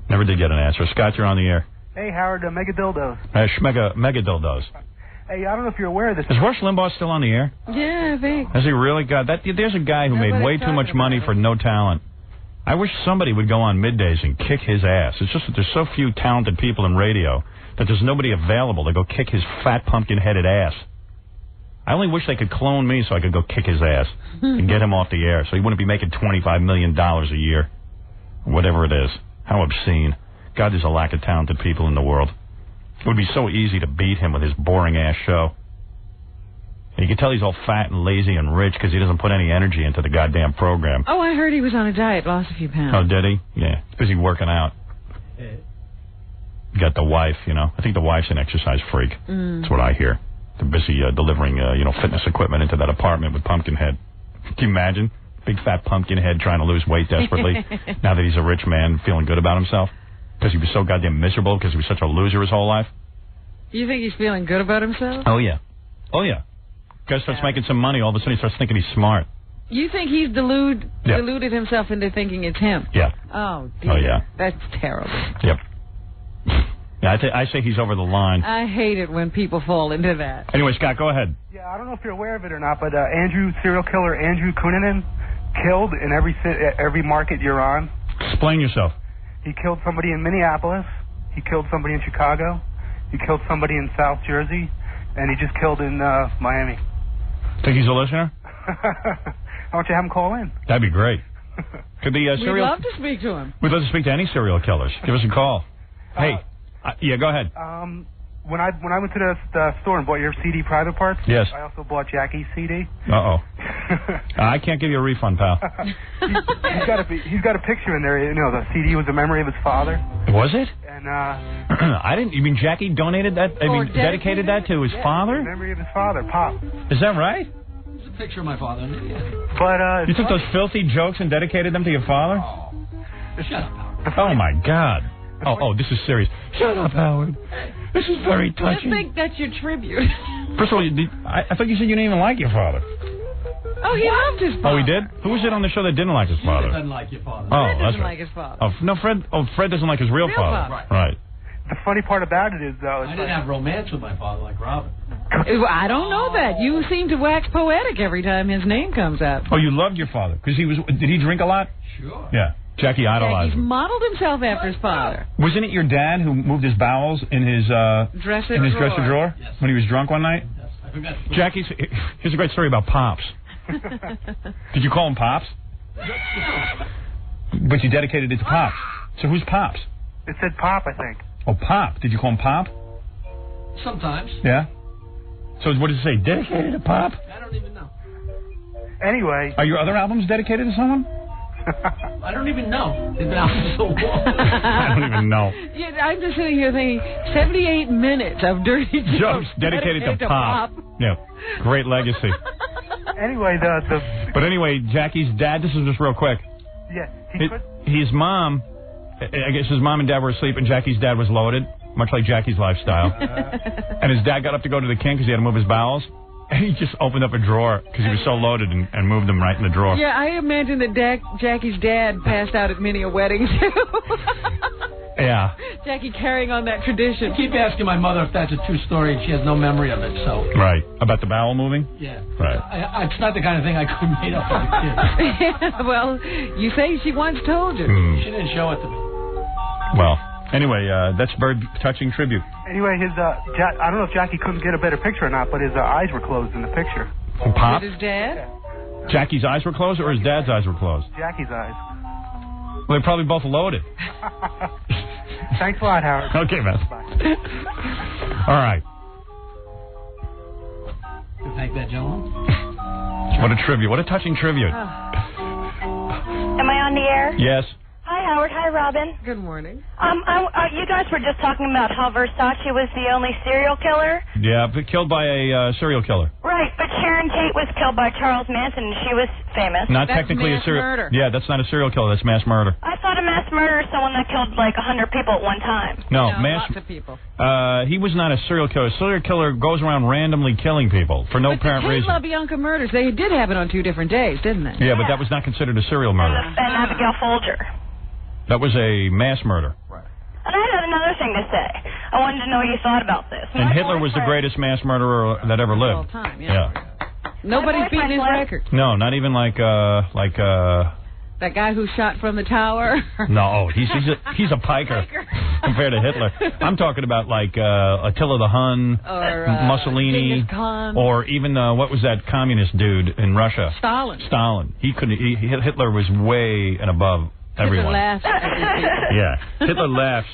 Never did get an answer. Scott, you're on the air. Hey, Howard, Mega Dildos. Mega Dildos. Hey, I don't know if you're aware of this. Is Rush Limbaugh still on the air? Yeah, I think. Has he really got that? There's a guy who made way too much money for no talent. I wish somebody would go on middays and kick his ass. It's just that there's so few talented people in radio that there's nobody available to go kick his fat pumpkin-headed ass. I only wish they could clone me so I could go kick his ass and get him off the air so he wouldn't be making $25 million a year. Whatever it is. How obscene. God, there's a lack of talented people in the world. It would be so easy to beat him with his boring-ass show. And you can tell he's all fat and lazy and rich because he doesn't put any energy into the goddamn program. Oh, I heard he was on a diet, lost a few pounds. Oh, did he? Yeah. He's busy working out. Got the wife, you know. I think the wife's an exercise freak. That's what I hear. They're busy delivering, fitness equipment into that apartment with Pumpkinhead. Can you imagine? Big fat Pumpkinhead trying to lose weight desperately now that he's a rich man feeling good about himself because he was so goddamn miserable because he was such a loser his whole life. You think he's feeling good about himself? Oh, yeah. Oh, yeah. Guy starts making some money, all of a sudden he starts thinking he's smart. You think he's deluded himself into thinking it's him? Yeah. Oh, dear. Oh, yeah. That's terrible. Yep. Yeah, I say he's over the line. I hate it when people fall into that. Anyway, Scott, go ahead. Yeah, I don't know if you're aware of it or not, but serial killer Andrew Cunanan, killed in every market you're on. Explain yourself. He killed somebody in Minneapolis. He killed somebody in Chicago. He killed somebody in South Jersey. And he just killed in Miami. Think he's a listener? Why don't you have him call in? That'd be great. Could the We'd love to speak to him. We'd love to speak to any serial killers. Give us a call. Hey. Yeah, go ahead. When I went to the store and bought your CD Private Parts, yes, I also bought Jackie's CD. Uh-oh. I can't give you a refund, pal. He's got a picture in there. You know, the CD was a memory of his father. Was it? And I didn't. You mean Jackie donated that? Dedicated that to his father? In memory of his father, Pop. Is that right? It's a picture of my father. But you took those filthy jokes and dedicated them to your father? Oh, shut up, Howard. Oh my God. Oh, this is serious. Shut up, Howard. This is very touching. I think that's your tribute. First of all, I thought you said you didn't even like your father. Oh, he loved his father. Oh, he did? Who was it on the show that didn't like his father? Fred doesn't like your father. Oh, Fred that's doesn't right. like his father. Oh, no, Fred doesn't like his real father. Right. The funny part about it is, though, I didn't have romance with my father like Robin. I don't know that. You seem to wax poetic every time his name comes up. Oh, you loved your father because did he drink a lot? Sure. Yeah. Jackie idolized He's him. modeled himself after his father. Wasn't it your dad who moved his bowels in his dresser drawer yes, when he was drunk one night? Yes, I forgot. Jackie, here's a great story about Pops. Did you call him Pops? But you dedicated it to Pops. So who's Pops? It said Pop, I think. Oh, Pop. Did you call him Pop? Sometimes. Yeah. So what does it say? Dedicated to Pop? I don't even know. Anyway. Are your other albums dedicated to someone? I don't even know. They've been out for so long. I don't even know. Yeah, I'm just sitting here thinking, 78 minutes of dirty jokes dedicated to Pop. Yeah, great legacy. Anyway, But anyway, Jackie's dad, this is just real quick. Yeah, his mom, I guess his mom and dad were asleep, and Jackie's dad was loaded, much like Jackie's lifestyle. And his dad got up to go to the king because he had to move his bowels. And he just opened up a drawer because he was so loaded and moved them right in the drawer. Yeah, I imagine that Jackie's dad passed out at many a wedding, too. Yeah. Jackie carrying on that tradition. I keep asking my mother if that's a true story, and she has no memory of it, so... Right. About the bowel moving? Yeah. Right. It's not the kind of thing I could have made up as a kid. Yeah, well, you say she once told you. She didn't show it to me. Well, anyway, that's a very touching tribute. Anyway, I don't know if Jackie couldn't get a better picture or not, but his eyes were closed in the picture. Pop? With his dad? Yeah. Jackie's eyes were closed, or his dad's eyes were closed? Jackie's eyes. Well, they're probably both loaded. Thanks a lot, Howard. Okay, man. All right. Thank that gentleman. What a tribute. What a touching tribute. Am I on the air? Yes. Hi, Howard. Hi, Robin. Good morning. You guys were just talking about how Versace was the only serial killer. Yeah, but killed by a serial killer. Right, but Sharon Tate was killed by Charles Manson, and she was famous. Not technically a serial murder. Yeah, that's not a serial killer. That's mass murder. I thought a mass murderer is someone that killed like 100 people at one time. No, lots of people. He was not a serial killer. A serial killer goes around randomly killing people for no apparent reason. But the Tate LaBianca murders, they did happen on 2 different days, didn't they? Yeah, but that was not considered a serial murder. And Abigail Folger. That was a mass murder. Right. And I had another thing to say. I wanted to know what you thought about this. And Hitler was the greatest mass murderer that ever lived. All time, yeah. Nobody's beating his record. No, not even like that guy who shot from the tower. No, he's a piker compared to Hitler. I'm talking about like Attila the Hun, or Mussolini, Genghis Khan. or even what was that communist dude in Russia? Stalin. Hitler was way and above everyone. Hitler laughs at these people. Yeah, Hitler laughs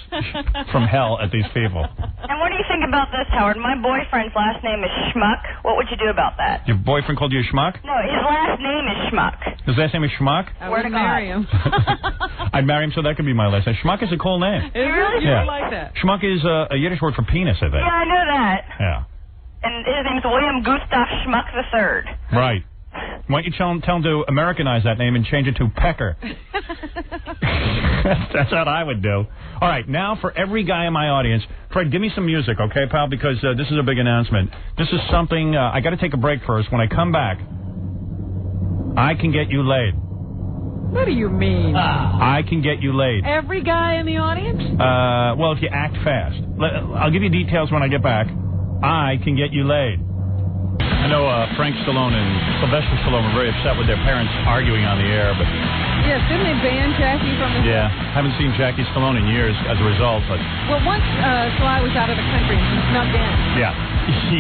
from hell at these people. And what do you think about this, Howard? My boyfriend's last name is Schmuck. What would you do about that? Your boyfriend called you a schmuck? No, his last name is Schmuck. His last name is Schmuck? I would marry him. I'd marry him so that could be my last name. Schmuck is a cool name. It really Yeah. like that. Schmuck is a Yiddish word for penis, I think. Yeah, I know that. Yeah. And his name's William Gustav Schmuck III. Right. Why don't you tell him to Americanize that name and change it to Pecker? That's what I would do. All right, now for every guy in my audience, Fred, give me some music, okay, pal, because this is a big announcement. This is something, I got to take a break first. When I come back, I can get you laid. What do you mean? I can get you laid. Every guy in the audience? Well, if you act fast. I'll give you details when I get back. I can get you laid. I know Frank Stallone and Sylvester Stallone were very upset with their parents arguing on the air, but... Yes, didn't they ban Jackie from the... Yeah, haven't seen Jackie Stallone in years as a result, but... Well, once Sly was out of the country and she snuck in. Yeah,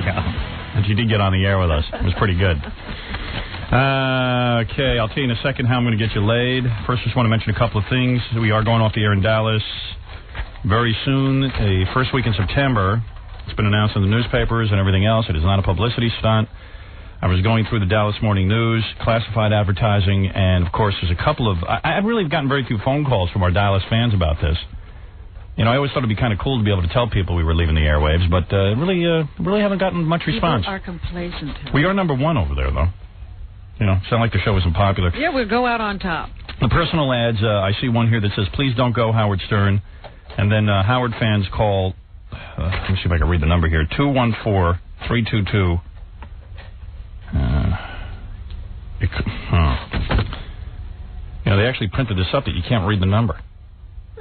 yeah. And she did get on the air with us. It was pretty good. Okay, I'll tell you in a second how I'm going to get you laid. First, just want to mention a couple of things. We are going off the air in Dallas very soon, the first week in September. It's been announced in the newspapers and everything else. It is not a publicity stunt. I was going through the Dallas Morning News, classified advertising, and, of course, there's a couple of... I've really gotten very few phone calls from our Dallas fans about this. You know, I always thought it'd be kind of cool to be able to tell people we were leaving the airwaves, but really haven't gotten much response. People are complacent. We are number one over there, though. You know, sound like the show isn't popular. Yeah, we'll go out on top. The personal ads, I see one here that says, please don't go Howard Stern. And then Howard fans call... let me see if I can read the number here. 214-322. You know, they actually printed this up that you can't read the number.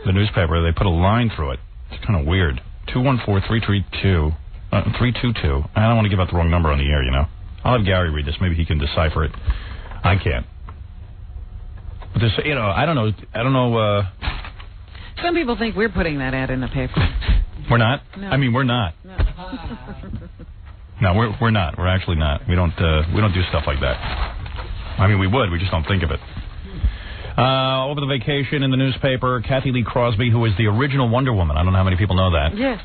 The newspaper, they put a line through it. It's kind of weird. 214-322. 322. I don't want to give out the wrong number on the air, you know. I'll have Gary read this. Maybe he can decipher it. I can't. But this, you know, I don't know. Some people think we're putting that ad in the paper. We're not? No. I mean, we're not. No. No, we're not. We're actually not. We don't do stuff like that. I mean, we would. We just don't think of it. Over the vacation in the newspaper, Kathy Lee Crosby, who was the original Wonder Woman. I don't know how many people know that. Yes.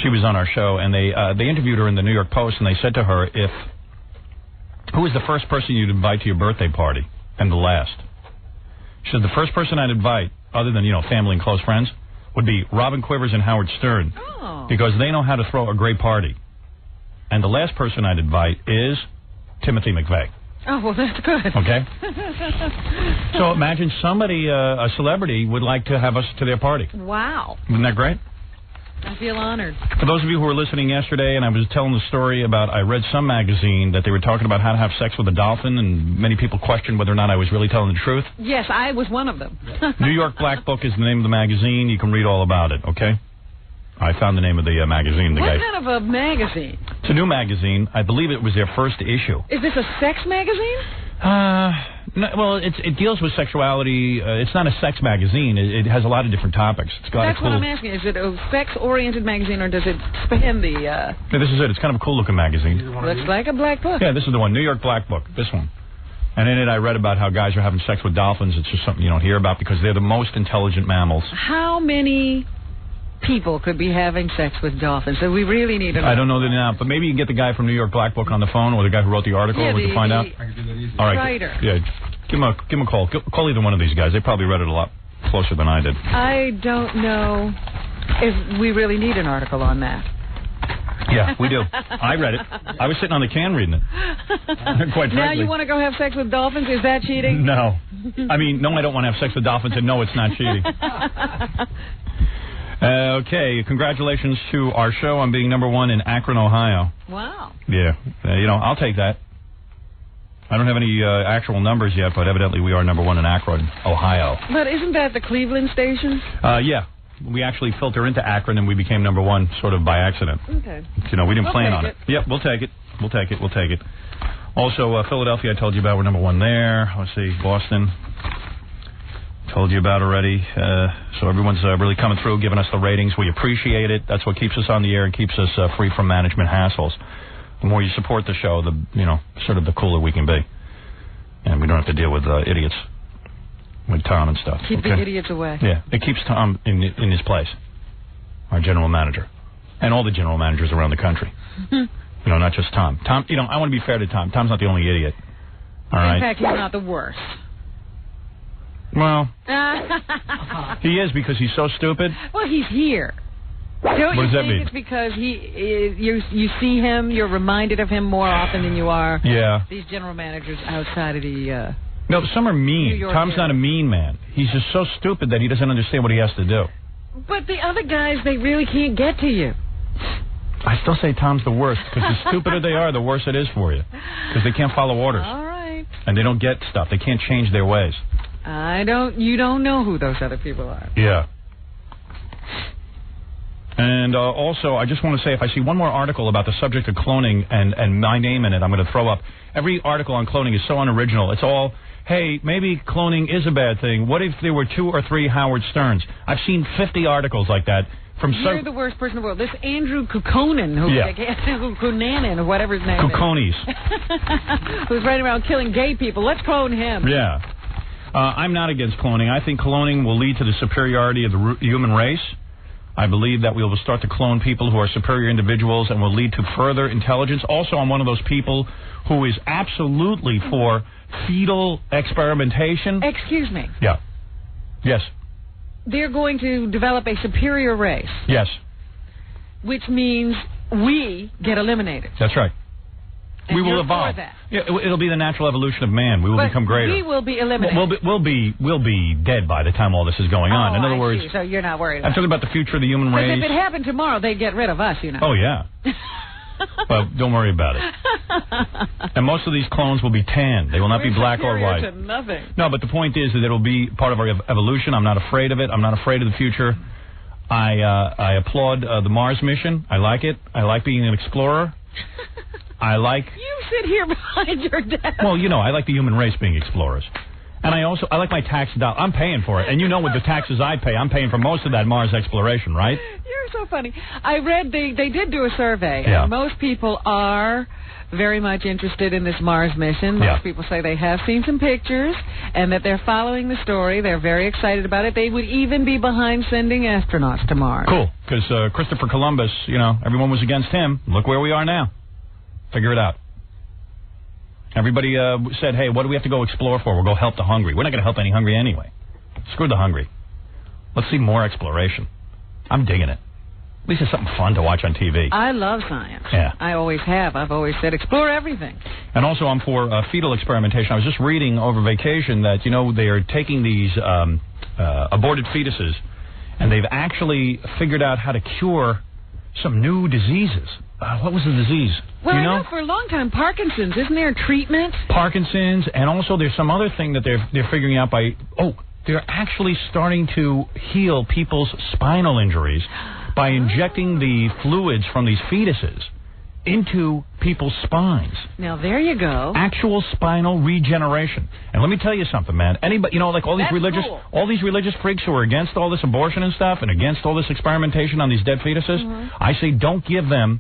She was on our show, and they interviewed her in the New York Post, and they said to her, who was the first person you'd invite to your birthday party and the last? She said the first person I'd invite, other than, family and close friends, would be Robin Quivers and Howard Stern. Oh. Because they know how to throw a great party. And the last person I'd invite is Timothy McVeigh. Oh, well, that's good. Okay. So imagine somebody, a celebrity, would like to have us to their party. Wow. Isn't that great? I feel honored. For those of you who were listening yesterday, and I was telling the story about, I read some magazine that they were talking about how to have sex with a dolphin, and many people questioned whether or not I was really telling the truth. Yes, I was one of them. New York Black Book is the name of the magazine. You can read all about it, okay? I found the name of the magazine. What kind of a magazine? It's a new magazine. I believe it was their first issue. Is this a sex magazine? No, well, it deals with sexuality. It's not a sex magazine. It has a lot of different topics. It's got That's a cool... what I'm asking. Is it a sex-oriented magazine, or does it span the... Yeah, this is it. It's kind of a cool-looking magazine. Looks like a black book. Yeah, this is the one. New York Black Book. This one. And in it, I read about how guys are having sex with dolphins. It's just something you don't hear about because they're the most intelligent mammals. How many people could be having sex with dolphins? So we really need to know. I don't know the name, but maybe you can get the guy from New York Black Book on the phone, or the guy who wrote the article, and we can find out. I can do that easily. All right. Writer. Yeah, give him a call. Call either one of these guys. They probably read it a lot closer than I did. I don't know if we really need an article on that. Yeah, we do. I read it. I was sitting on the can reading it. Quite frankly. Now you want to go have sex with dolphins? Is that cheating? No. I mean, no, I don't want to have sex with dolphins, and no, it's not cheating. Okay, congratulations to our show on being #1 in Akron, Ohio. Wow. Yeah, I'll take that. I don't have any actual numbers yet, but evidently we are #1 in Akron, Ohio. But isn't that the Cleveland station? Yeah. We actually filter into Akron, and we became #1 sort of by accident. Okay. We didn't plan on it. Yep, we'll take it. We'll take it. Also, Philadelphia, I told you about. We're #1 there. Let's see, Boston. Told you about already. So everyone's really coming through, giving us the ratings. We appreciate it. That's what keeps us on the air and keeps us free from management hassles. The more you support the show, the sort of the cooler we can be, and we don't have to deal with idiots like Tom and stuff. Keep the idiots away. Yeah, it keeps Tom in his place, our general manager, and all the general managers around the country. Not just Tom. Tom, I want to be fair to Tom. Tom's not the only idiot. All right. In fact, he's not the worst. Well, he is because he's so stupid. Well, he's here. Don't what does that you think mean? It's because you see him, you're reminded of him more often than you are. Yeah. These general managers outside of the. No, some are mean. New York Tom's area. not a mean man. He's just so stupid that he doesn't understand what he has to do. But the other guys, they really can't get to you. I still say Tom's the worst because the stupider they are, the worse it is for you because they can't follow orders. All right. And they don't get stuff. They can't change their ways. You don't know who those other people are. Yeah. And also, I just want to say, if I see one more article about the subject of cloning and my name in it, I'm going to throw up. Every article on cloning is so unoriginal. It's all, hey, maybe cloning is a bad thing. What if there were 2 or 3 Howard Sterns? I've seen 50 articles like that. You're the worst person in the world. This Andrew Kukonin, Kunanen, or whatever his name Kukonis. is. Who's running around killing gay people. Let's clone him. Yeah. I'm not against cloning. I think cloning will lead to the superiority of the human race. I believe that we will start to clone people who are superior individuals and will lead to further intelligence. Also, I'm one of those people who is absolutely for fetal experimentation. Excuse me. Yeah. Yes. They're going to develop a superior race. Yes. Which means we get eliminated. That's right. And we will evolve. For that. Yeah, it'll be the natural evolution of man. We will become greater. We will be eliminated. We'll be dead by the time all this is going on. In other words, see. So you're not worried about I'm talking about the future of the human race. Because if it happened tomorrow, they'd get rid of us, Oh, yeah. Well, don't worry about it. And most of these clones will be tan. They will not be black or white. To nothing. No, but the point is that it'll be part of our evolution. I'm not afraid of it. I'm not afraid of the future. I applaud the Mars mission. I like it. I like being an explorer. You sit here behind your desk. Well, I like the human race being explorers. And I like my tax dollar. I'm paying for it. And with the taxes I pay, I'm paying for most of that Mars exploration, right? You're so funny. I read they did do a survey. Yeah. And most people are very much interested in this Mars mission. Most people say they have seen some pictures and that they're following the story. They're very excited about it. They would even be behind sending astronauts to Mars. Cool. Because Christopher Columbus, everyone was against him. Look where we are now. Figure it out. Everybody said, hey, what do we have to go explore for? We'll go help the hungry. We're not going to help any hungry anyway. Screw the hungry. Let's see more exploration. I'm digging it. At least it's something fun to watch on TV. I love science. Yeah. I always have. I've always said explore everything. And also I'm for fetal experimentation. I was just reading over vacation that, they are taking these aborted fetuses, and they've actually figured out how to cure some new diseases. What was the disease? Well, Do you know? I know for a long time, Parkinson's. Isn't there a treatment? Parkinson's, and also there's some other thing that they're figuring out by... they're actually starting to heal people's spinal injuries by injecting the fluids from these fetuses into people's spines. Now, there you go. Actual spinal regeneration. And let me tell you something, man. Anybody, like all these That's these religious freaks who are against all this abortion and stuff and against all this experimentation on these dead fetuses, I say don't give them,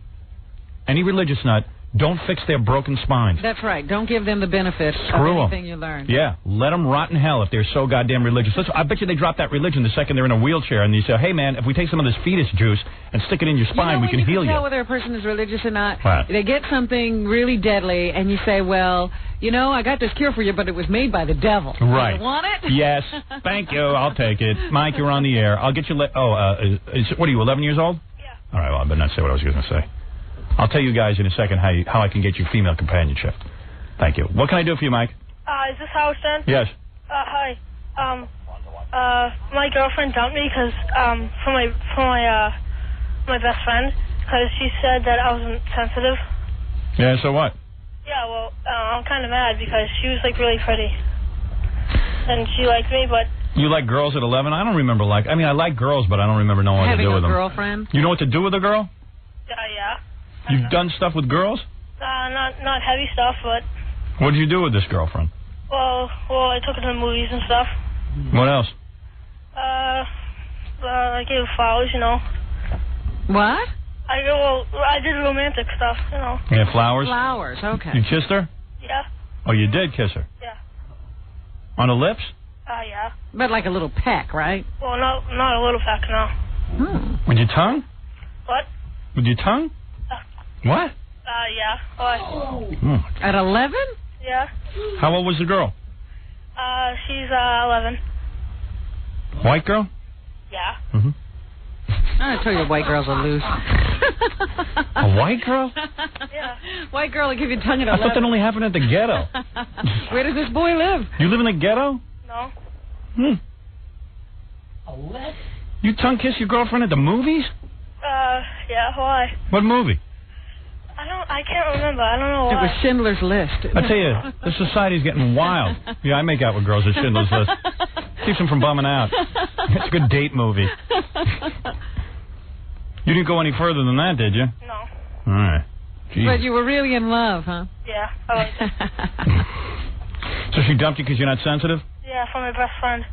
any religious nut, don't fix their broken spines. That's right. Don't give them the benefit of anything you learn. Yeah. Let them rot in hell if they're so goddamn religious. Listen, I bet you they drop that religion the second they're in a wheelchair and you say, hey, man, if we take some of this fetus juice and stick it in your spine, we can heal you. You know whether a person is religious or not? What? They get something really deadly and you say, well, I got this cure for you, but it was made by the devil. Right. You want it? Yes. Thank you. I'll take it. Mike, you're on the air. I'll get you... what are you, 11 years old? Yeah. All right, well, I better not say what I was going to say. I'll tell you guys in a second how I can get you female companionship. Thank you. What can I do for you, Mike? Is this Houston? Yes. Hi. My girlfriend dumped me because for my best friend because she said that I wasn't sensitive. Yeah. So what? Yeah. Well, I'm kind of mad because she was like really pretty, and she liked me, but. You like girls at 11? I don't remember I like girls, but I don't remember knowing what to do with them. Having a girlfriend? You know what to do with a girl? Yeah. You've done stuff with girls? Not heavy stuff, but. What did you do with this girlfriend? Well, I took her to the movies and stuff. What else? I gave her flowers, What? I did romantic stuff, Yeah, flowers? Flowers, okay. You kissed her? Yeah. Oh, you did kiss her? Yeah. On the lips? Yeah. But like a little peck, right? Well, not a little peck, no. With your tongue? What? With your tongue? What? Yeah. Oh. At 11? Yeah. How old was the girl? She's 11. White girl? Yeah. Mm-hmm. I tell you, white girls are loose. A white girl? Yeah. White girl will give you tongue at 11. I thought that only happened at the ghetto. Where does this boy live? You live in the ghetto? No. 11? You tongue kiss your girlfriend at the movies? Yeah, why? What movie? I can't remember. I don't know why. It was Schindler's List. I tell you, the society's getting wild. Yeah, I make out with girls at Schindler's List. Keeps them from bumming out. It's a good date movie. You didn't go any further than that, did you? No. All right. Jeez. But you were really in love, huh? Yeah, I like it. So she dumped you because you're not sensitive? Yeah, for my best friend.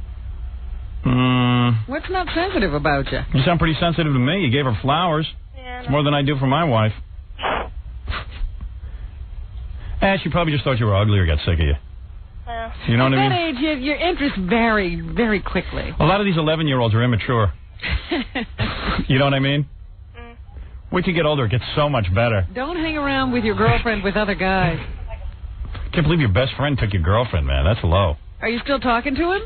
What's not sensitive about you? You sound pretty sensitive to me. You gave her flowers. Yeah, it's more than I do for my wife. She probably just thought you were ugly or got sick of you. Yeah. You know what I mean? At that age, your interests vary very quickly. A lot of these 11-year-olds are immature. You know what I mean? Wait till you get older. It gets so much better. Don't hang around with your girlfriend with other guys. Can't believe your best friend took your girlfriend, man. That's low. Are you still talking to him?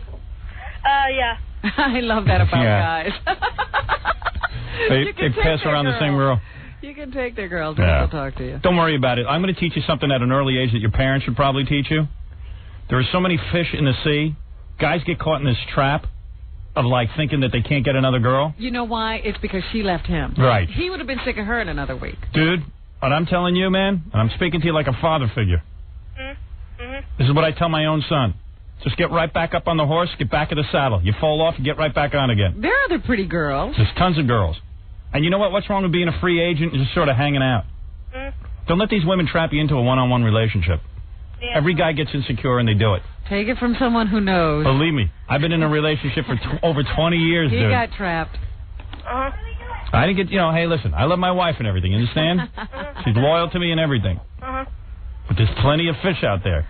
Yeah. I love that about guys. They pass around the same girl. You can take their girls and they'll talk to you. Don't worry about it. I'm going to teach you something at an early age that your parents should probably teach you. There are so many fish in the sea. Guys get caught in this trap of, thinking that they can't get another girl. You know why? It's because she left him. Right. He would have been sick of her in another week. Dude, what I'm telling you, man, and I'm speaking to you like a father figure. This is what I tell my own son. Just get right back up on the horse, get back in the saddle. You fall off, you get right back on again. There are other pretty girls. There's tons of girls. And you know what? What's wrong with being a free agent and just sort of hanging out? Don't let these women trap you into a one-on-one relationship. Yeah. Every guy gets insecure and they do it. Take it from someone who knows. Believe me, I've been in a relationship for over 20 years, dude. He got trapped. I didn't get, hey, listen, I love my wife and everything, you understand? She's loyal to me and everything. But there's plenty of fish out there.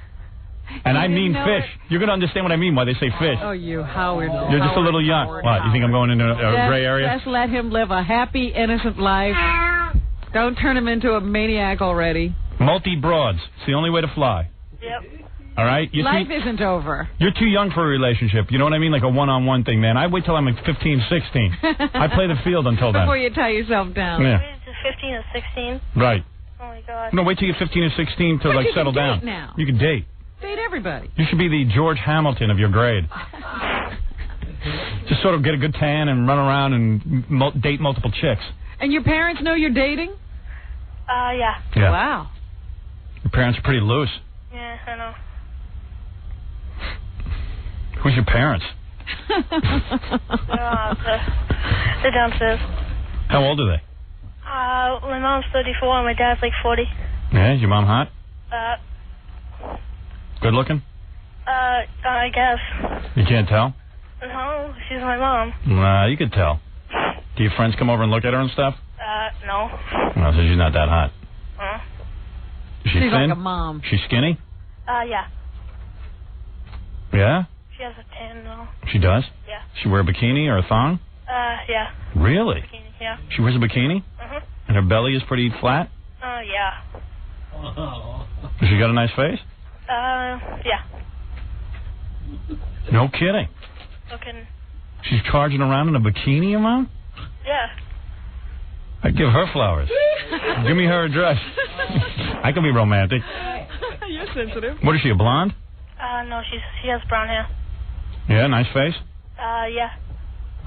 And I mean fish. You're going to understand what I mean, why they say fish. Oh, you Howard. You're just a little young. What, you think I'm going into a gray area? Just let him live a happy, innocent life. Don't turn him into a maniac already. Multi-broads. It's the only way to fly. Yep. All right? Life isn't over. You're too young for a relationship. You know what I mean? Like a one-on-one thing, man. I wait till I'm like 15, 16. I play the field until then. Before you tie yourself down. Yeah. 15 or 16. Right. Oh, my God. No, wait till you're 15 or 16 to, But like, you settle can down. date now. You can date. Date everybody. You should be the George Hamilton of your grade. Just sort of get a good tan and run around and date multiple chicks. And your parents know you're dating? Yeah. Yeah. Wow. Your parents are pretty loose. Yeah, I know. Who's your parents? They're downstairs. How old are they? My mom's 34 and my dad's like 40. Yeah, is your mom hot? Good looking? I guess. You can't tell? No, she's my mom. Nah, you could tell. Do your friends come over and look at her and stuff? No. No, so she's not that hot. Is she She's thin? like a mom. She's skinny? Yeah. Yeah? She has a tan now. She does? Yeah. She wear a bikini or a thong? Yeah. Really? Bikini, yeah. She wears a bikini? And her belly is pretty flat? Yeah. Has she got a nice face? Yeah. No kidding. Looking. She's charging around in a bikini, your mom? Yeah. I'd give her flowers. Give me her address. I can be romantic. You're sensitive. What is she, a blonde? No, she has brown hair. Yeah, nice face. Yeah.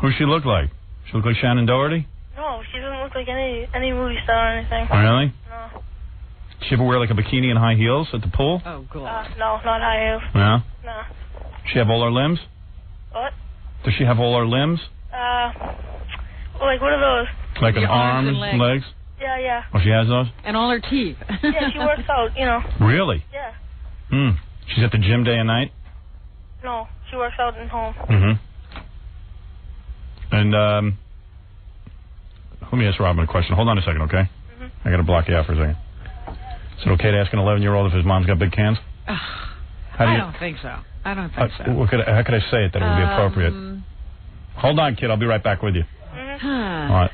Who's she look like? She look like Shannon Doherty? No, she doesn't look like any movie star or anything. Really? No. She ever wear like a bikini and high heels at the pool? Oh, God. No, not high heels. No? No. She have all her limbs? What? Does she have all her limbs? Like, what are those? Like an Your arm arms and and legs? Yeah, yeah. Oh, she has those? And all her teeth. Yeah, she works out, you know. Really? Yeah. She's at the gym day and night? No, she works out at home. And, let me ask Robin a question. Hold on a second, okay? I got to block you out for a second. Is it okay to ask an 11-year-old if his mom's got big cans? I don't think so. I don't think so. How could I say it that it would be appropriate? Hold on, kid. I'll be right back with you. All right.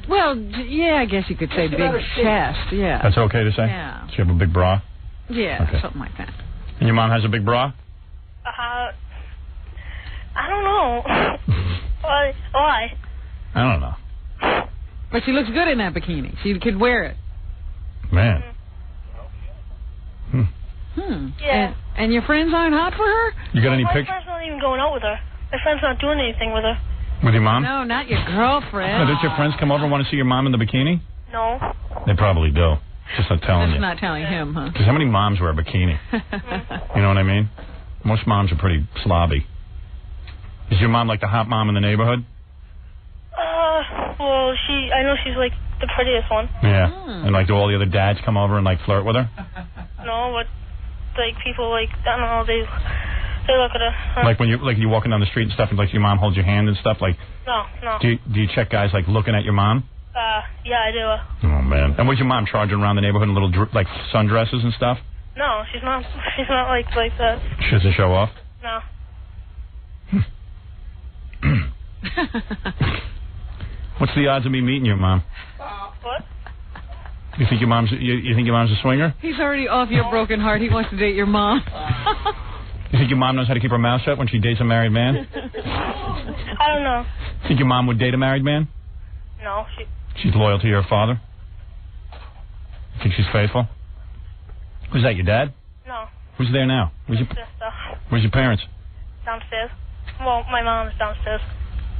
Well, yeah, I guess you could say big chest, yeah. That's okay to say? Yeah. Does she have a big bra? Yeah, Okay. something like that. And your mom has a big bra? I don't know. Why? I don't know. But she looks good in that bikini. She could wear it. Man. Yeah. And your friends aren't hot for her? You got any My pictures? friend's not even going out with her. My friend's not doing anything with her. With your mom? No, not your girlfriend. No, did your friends come over and want to see your mom in the bikini? No. They probably do. Just not telling Just you. not telling him, huh? Because how many moms wear a bikini? You know what I mean? Most moms are pretty slobby. Is your mom like the hot mom in the neighborhood? Well, I know she's like the prettiest one. Yeah. And like do all the other dads come over and like flirt with her? No, but like people like, I don't know, they look at her. Like when you're walking down the street and stuff and like your mom holds your hand and stuff, like No. do you check guys like looking at your mom? Yeah, I do. Oh man. And was your mom charging around the neighborhood in little like sundresses and stuff? No, she's not like that. She doesn't show off? No. What's the odds of me meeting your mom? What? You think your mom's a swinger? He's already off your broken heart. He wants to date your mom. You think your mom knows how to keep her mouth shut when she dates a married man? I don't know. Think your mom would date a married man? No, She's loyal to your father? Think she's faithful? Who's that, your dad? No. Who's there now? Sister. Where's your parents? Downstairs. Well, my mom is downstairs.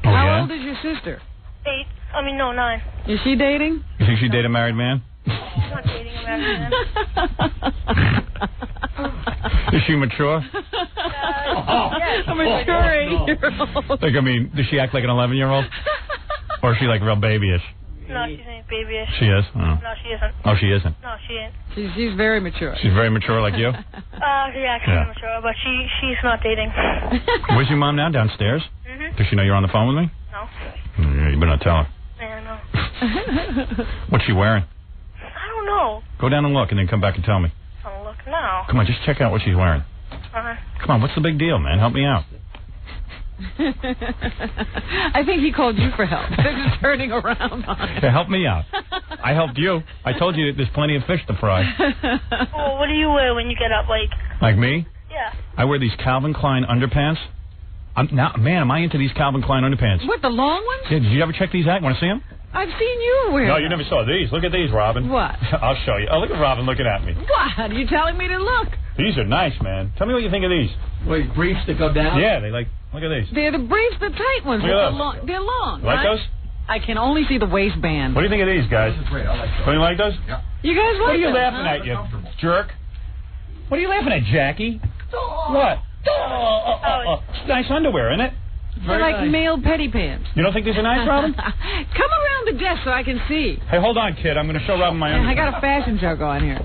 Oh, How yeah? old is your sister? 8. I mean, no, 9. Is she dating? You think she'd date a married man? She's not dating a married man. Is she mature? Yes. A mature 8-year-old. Like, I mean, does she act like an 11-year-old? Or is she like real babyish? No, she's ain't babyish. She is? Oh. No, she isn't. Oh, she isn't? No, she ain't. She's very mature. She's very mature like you? Yeah, kind of mature, but she's not dating. Where's your mom now? Downstairs? Does she know you're on the phone with me? No. You better not tell her. Yeah, no. What's she wearing? I don't know. Go down and look and then come back and tell me. I'll look now. Come on, just check out what she's wearing. Come on, what's the big deal, man? Help me out. I think he called you for help. This is turning around on him. Yeah, help me out. I helped you. I told you there's plenty of fish to fry. Well, what do you wear when you get up, Like me? Yeah. I wear these Calvin Klein underpants. Man, am I into these Calvin Klein underpants? What, the long ones? Yeah, did you ever check these out? Want to see them? I've seen you wear No, them. you never saw these. Look at these, Robin. What? I'll show you. Oh, look at Robin looking at me. What? Are you telling me to look? These are nice, man. Tell me what you think of these. Wait, briefs that go down? Yeah, look at these. They're the briefs, the tight ones. Look at those. They're long, You like right? those? I can only see the waistband. What do you think of these, guys? This is great. I like those. Don't you like those? Yeah. You guys like What are you them, laughing at, you jerk? What are you laughing at, Jackie? What? It's nice underwear, isn't it? They're like nice. male petty pants. You don't think these are nice, Robin? Come around the desk so I can see. Hey, hold on, kid. I'm going to show Robin my underwear. I got a fashion show going here.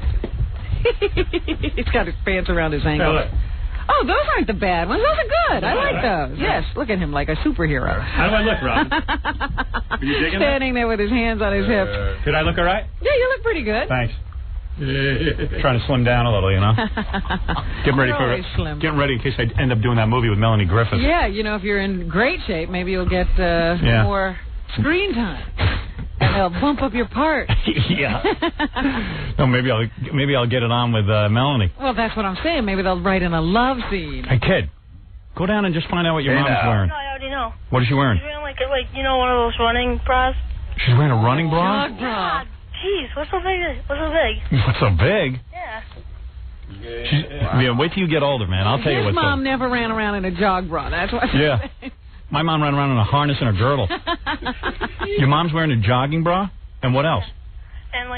He's got his pants around his ankle. Hey, look. Oh, those aren't the bad ones. Those are good. I like those. Yes, look at him like a superhero. How do I look, Robin? Are you digging that? Standing there with his hands on his hips. Did I look all right? Yeah, you look pretty good. Thanks. Trying to slim down a little, you know. Getting ready You're always slim. Getting ready in case I end up doing that movie with Melanie Griffith. Yeah, you know, if you're in great shape, maybe you'll get more screen time, and they'll bump up your part. Yeah. No, maybe I'll get it on with Melanie. Well, that's what I'm saying. Maybe they'll write in a love scene. Hey, kid, go down and just find out what your mom's wearing. No, I already know. What is she wearing? She's wearing like one of those running bras. She's wearing a running bra? Jog bra. Jeez, what's so big? What's so big? What's so big? Yeah. Wait till you get older, man. I'll tell you His what's mom never ran around in a jog bra. That's what. Yeah. My mom ran around in a harness and a girdle. Your mom's wearing a jogging bra? And what else? And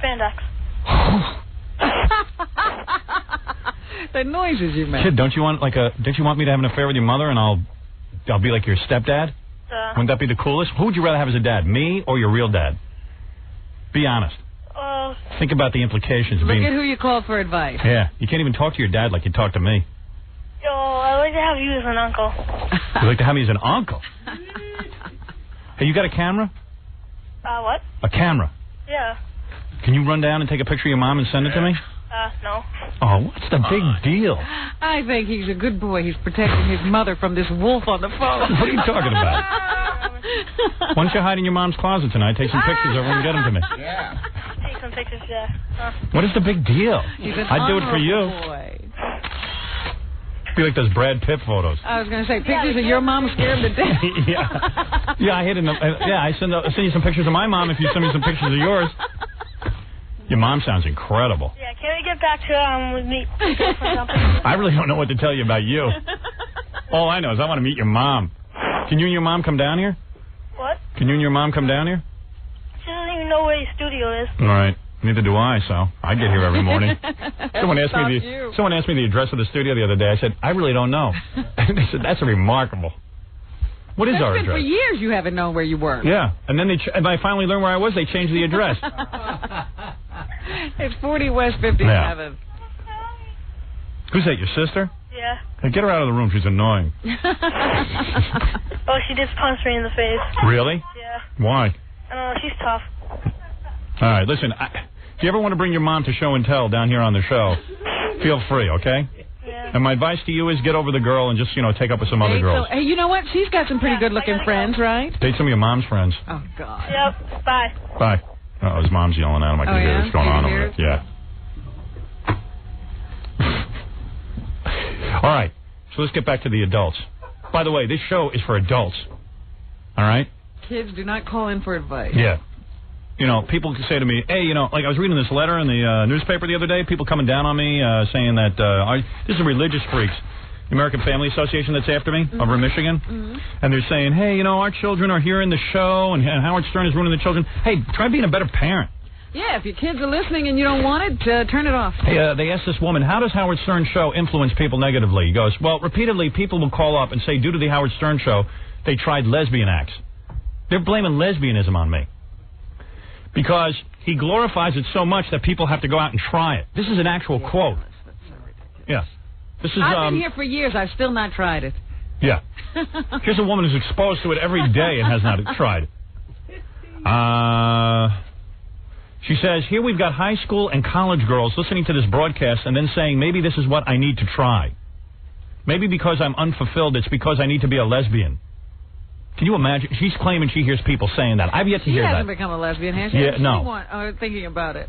spandex. The noises you make. Kid, don't you want me to have an affair with your mother and I'll be like your stepdad? Wouldn't that be the coolest? Who would you rather have as a dad, me or your real dad? Be honest. Think about the implications of Look being... at who you called for advice. Yeah, you can't even talk to your dad like you talk to me. Yo, I like to have you as an uncle. You like to have me as an uncle? Hey, you got a camera? What? A camera. Yeah. Can you run down and take a picture of your mom and send it to me? No. Oh, what's the big deal? I think he's a good boy. He's protecting his mother from this wolf on the phone. What are you talking about? Why don't you hide in your mom's closet tonight? Take some pictures of her and get them to me. Yeah. Take some pictures, yeah. What is the big deal? I'd do it for you. Boy. Be like those Brad Pitt photos. I was going to say, pictures of your mom scared him to death. Yeah, I hid in the... I send you some pictures of my mom if you send me some pictures of yours. Your mom sounds incredible. Yeah, can we get back to with me? I really don't know what to tell you about you. All I know is I want to meet your mom. Can you and your mom come down here? What? Can you and your mom come down here? She doesn't even know where your studio is. All right. Neither do I, so I get here every morning. Someone asked me the address of the studio the other day. I said, I really don't know. And they said, that's remarkable. What is our address? For years you haven't known where you were. Yeah, and then and I finally learned where I was. They changed the address. It's 40 West 57th. Yeah. Who's that, your sister? Yeah. Hey, get her out of the room. She's annoying. Oh, she just punched me in the face. Really? Yeah. Why? I don't know. She's tough. All right, listen. If you ever want to bring your mom to show and tell down here on the show, feel free, okay? Yeah. And my advice to you is get over the girl and just, take up with some other girls. Hey, you know what? She's got some pretty good-looking friends, right? Date some of your mom's friends. Oh, God. Yep. Bye. Bye. Oh, his mom's yelling at him. I can hear what's going on over there. Yeah. All right. So let's get back to the adults. By the way, this show is for adults. All right? Kids do not call in for advice. Yeah. People can say to me, hey, like I was reading this letter in the newspaper the other day, people coming down on me saying that this is religious freaks, the American Family Association that's after me, over in Michigan. And they're saying, hey, our children are hearing the show and Howard Stern is ruining the children. Hey, try being a better parent. Yeah, if your kids are listening and you don't want it, turn it off. Hey, they asked this woman, how does Howard Stern's show influence people negatively? He goes, well, repeatedly people will call up and say due to the Howard Stern show, they tried lesbian acts. They're blaming lesbianism on me. Because he glorifies it so much that people have to go out and try it. This is an actual quote. Yeah. This is. I've been here for years. I've still not tried it. Yeah. Here's a woman who's exposed to it every day and has not tried it. She says, here we've got high school and college girls listening to this broadcast and then saying, maybe this is what I need to try. Maybe because I'm unfulfilled, it's because I need to be a lesbian. Can you imagine? She's claiming she hears people saying that. I've yet to hear that. She hasn't become a lesbian, has she? Yeah, no. Thinking about it.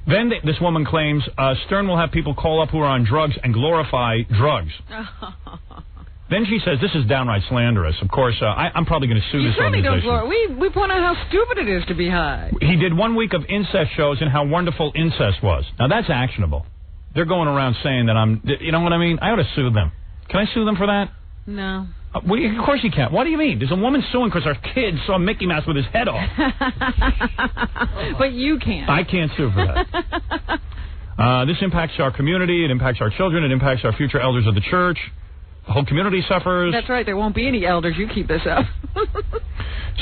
Then this woman claims Stern will have people call up who are on drugs and glorify drugs. Then she says this is downright slanderous. Of course, I'm probably going to sue this organization. We point out how stupid it is to be high. He did 1 week of incest shows and how wonderful incest was. Now, that's actionable. They're going around saying that you know what I mean? I ought to sue them. Can I sue them for that? No. Of course you can't. What do you mean? There's a woman suing because her kid saw Mickey Mouse with his head off. But you can't. I can't sue for that. This impacts our community. It impacts our children. It impacts our future elders of the church. The whole community suffers. That's right. There won't be any elders. You keep this up.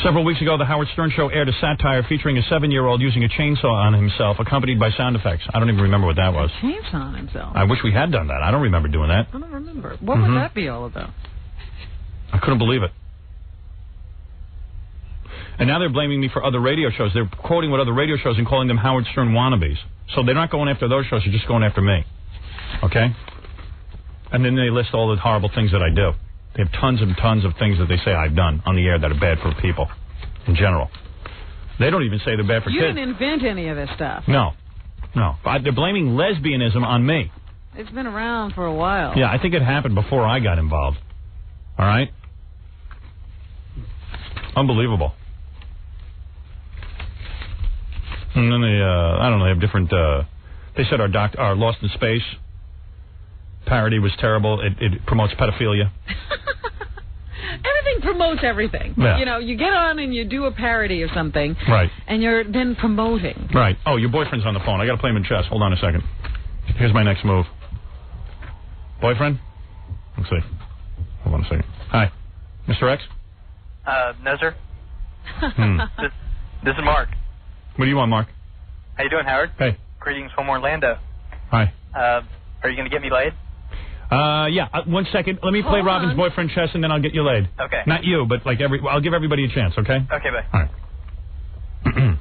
Several weeks ago, the Howard Stern Show aired a satire featuring a 7-year-old using a chainsaw on himself, accompanied by sound effects. I don't even remember what that was. Chainsaw on himself? I wish we had done that. I don't remember doing that. I don't remember. What would that be all about? I couldn't believe it. And now they're blaming me for other radio shows. They're quoting what other radio shows and calling them Howard Stern wannabes. So they're not going after those shows. They're just going after me. Okay? And then they list all the horrible things that I do. They have tons and tons of things that they say I've done on the air that are bad for people in general. They don't even say they're bad for You kids. didn't invent any of this stuff. No. They're blaming lesbianism on me. It's been around for a while. Yeah, I think it happened before I got involved. All right? Unbelievable. And then they, I don't know, they have different, they said our Lost in Space parody was terrible. It promotes pedophilia. Everything promotes everything. Yeah. You know, you get on and you do a parody of something. Right. And you're then promoting. Right. Oh, your boyfriend's on the phone. I got to play him in chess. Hold on a second. Here's my next move. Boyfriend? Let's see. Hold on a second. Hi. Mr. X? No, sir. This is Mark. What do you want, Mark? How you doing, Howard? Hey. Greetings from Orlando. Hi. Are you going to get me laid? Yeah. 1 second. Let me play Robin's boyfriend chess, and then I'll get you laid. Okay. Not you, but like I'll give everybody a chance. Okay. Okay, bye. All right.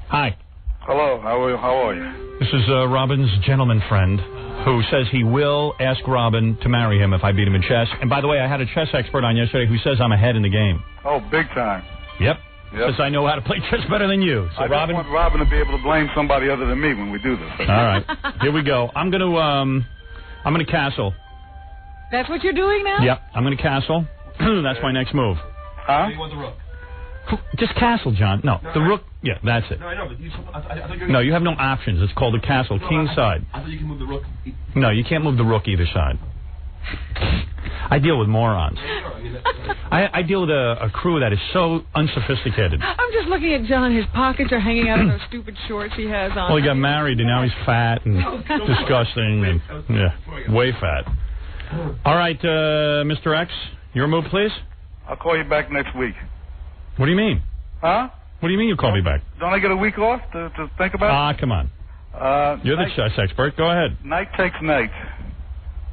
Hi. Hello. How are you? This is Robin's gentleman friend who says he will ask Robin to marry him if I beat him in chess. And by the way, I had a chess expert on yesterday who says I'm ahead in the game. Oh, big time. Yep. Says I know how to play chess better than you. So I just want Robin to be able to blame somebody other than me when we do this. All right. Here we go. I'm gonna castle. That's what you're doing now? Yep. I'm gonna castle. That's my next move. Huh? You want the rook? Just castle, John. No, the rook. Yeah, that's it. No, I know, but I thought you were... No, you have no options. It's called a castle. King side. I thought you can move the rook. No, you can't move the rook either side. I deal with morons. I deal with a crew that is so unsophisticated. I'm just looking at John. His pockets are hanging out of those stupid shorts he has on. Well, he got married, and now he's fat and disgusting and, way fat. All right, Mr. X, your move, please. I'll call you back next week. What do you mean? Huh? What do you mean you call me back? Don't I get a week off to think about it? Come on. You're the chess expert. Go ahead. Night takes night.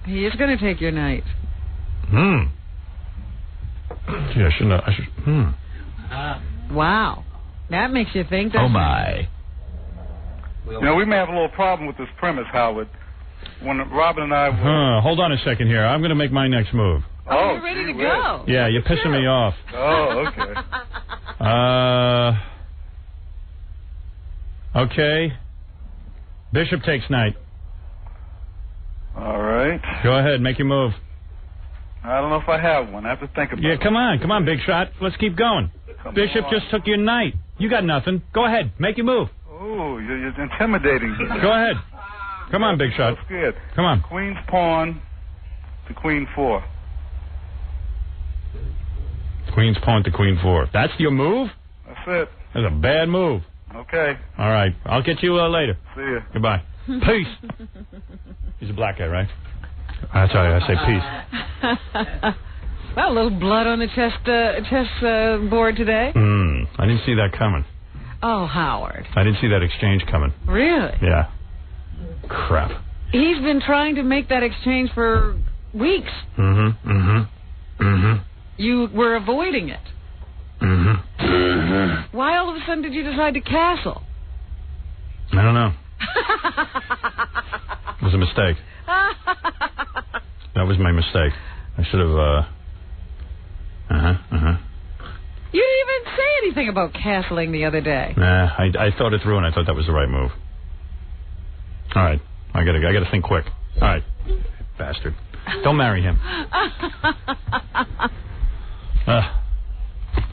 He is going to take your night. Gee, I shouldn't have. Wow. That makes you think. Oh, my. You know, we may have a little problem with this premise, Howard. When Robin and I were... Hold on a second here. I'm going to make my next move. Oh, you're ready to go. Yeah, you're pissing me off. Oh, okay. Okay. Bishop takes knight. All right. Go ahead, make your move. I don't know if I have one. I have to think about it. Yeah, come on, big shot. Let's keep going. Bishop just took your knight. You got nothing. Go ahead, make your move. Oh, you're intimidating. Go ahead. Come on, big shot. That's good. Come on. Queen's pawn to queen 4. Queen's pawn to queen 4. That's your move? That's it. That's a bad move. Okay. All right. I'll get you later. See ya. Goodbye. Peace. He's a black guy, right? That's all right. I say peace. Well, a little blood on the chess board today. I didn't see that coming. Oh, Howard. I didn't see that exchange coming. Really? Yeah. Crap. He's been trying to make that exchange for weeks. You were avoiding it. Why all of a sudden did you decide to castle? I don't know. It was a mistake. That was my mistake. I should have, You didn't even say anything about castling the other day. Nah, I thought it through, and I thought that was the right move. All right. I gotta think quick. All right. Bastard. Don't marry him.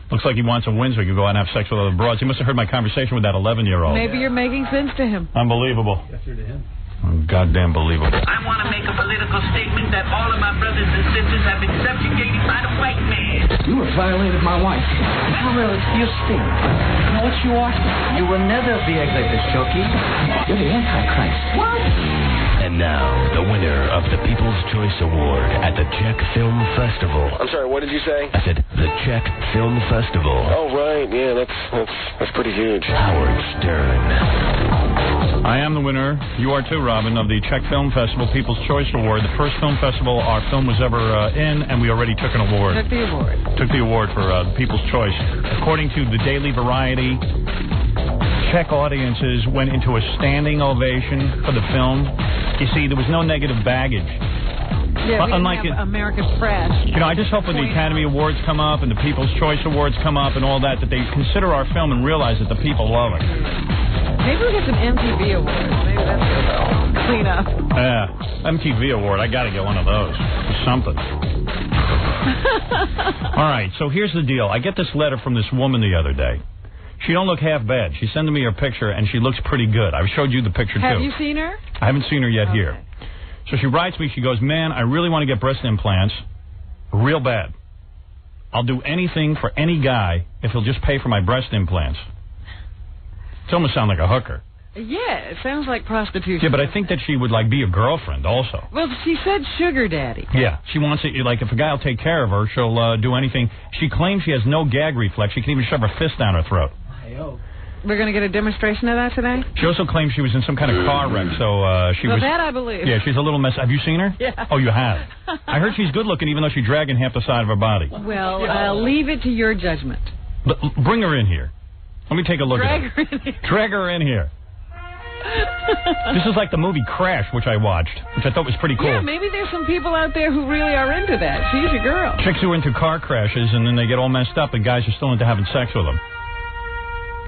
Looks like he wants a win so he can go out and have sex with other broads. He must have heard my conversation with that 11-year-old. Maybe you're making sense to him. Unbelievable. Yes, sir, to him. Goddamn believable. I want to make a political statement that all of my brothers and sisters have been subjugated by the white man. You have violated my wife. Well, you stink. You know what you are? You will never be a greatest, Jockey. You're the Antichrist. What? And now, the winner of the People's Choice Award at the Czech Film Festival. I'm sorry, what did you say? I said the Czech Film Festival. Oh, right. Yeah, that's pretty huge. Howard Stern. I am the winner. You are too, Robin, of the Czech Film Festival People's Choice Award, the first film festival our film was ever in, and we already took an award. Took the award. Took the award for People's Choice. According to the Daily Variety, Czech audiences went into a standing ovation for the film. You see, there was no negative baggage. Yeah, we unlike didn't have America's Press. You know, I just hope when the Academy Awards come up and the People's Choice Awards come up and all that they consider our film and realize that the people love it. Maybe we get some MTV awards. Maybe that's good, though. Clean up. Yeah, MTV award. I got to get one of those. Or something. All right, so here's the deal. I get this letter from this woman the other day. She don't look half bad. She's sending me her picture, and she looks pretty good. I showed you the picture, too. Have you seen her? I haven't seen her yet here. So she writes me, she goes, man, I really want to get breast implants real bad. I'll do anything for any guy if he'll just pay for my breast implants. It almost sounds like a hooker. Yeah, it sounds like prostitution. Yeah, but I think that she would, like, be a girlfriend also. Well, she said sugar daddy. Yeah, she wants it, like, if a guy will take care of her, she'll do anything. She claims she has no gag reflex. She can even shove her fist down her throat. We're going to get a demonstration of that today? She also claims she was in some kind of car wreck, so she was... Well, that I believe. Yeah, she's a little mess. Have you seen her? Yeah. Oh, you have? I heard she's good looking even though she's dragging half the side of her body. Well, I'll leave it to your judgment. But bring her in here. Let me take a look at her. Drag her in here. Drag her in here. This is like the movie Crash, which I watched, which I thought was pretty cool. Yeah, maybe there's some people out there who really are into that. She's your girl. Chicks who are into car crashes and then they get all messed up and guys are still into having sex with them.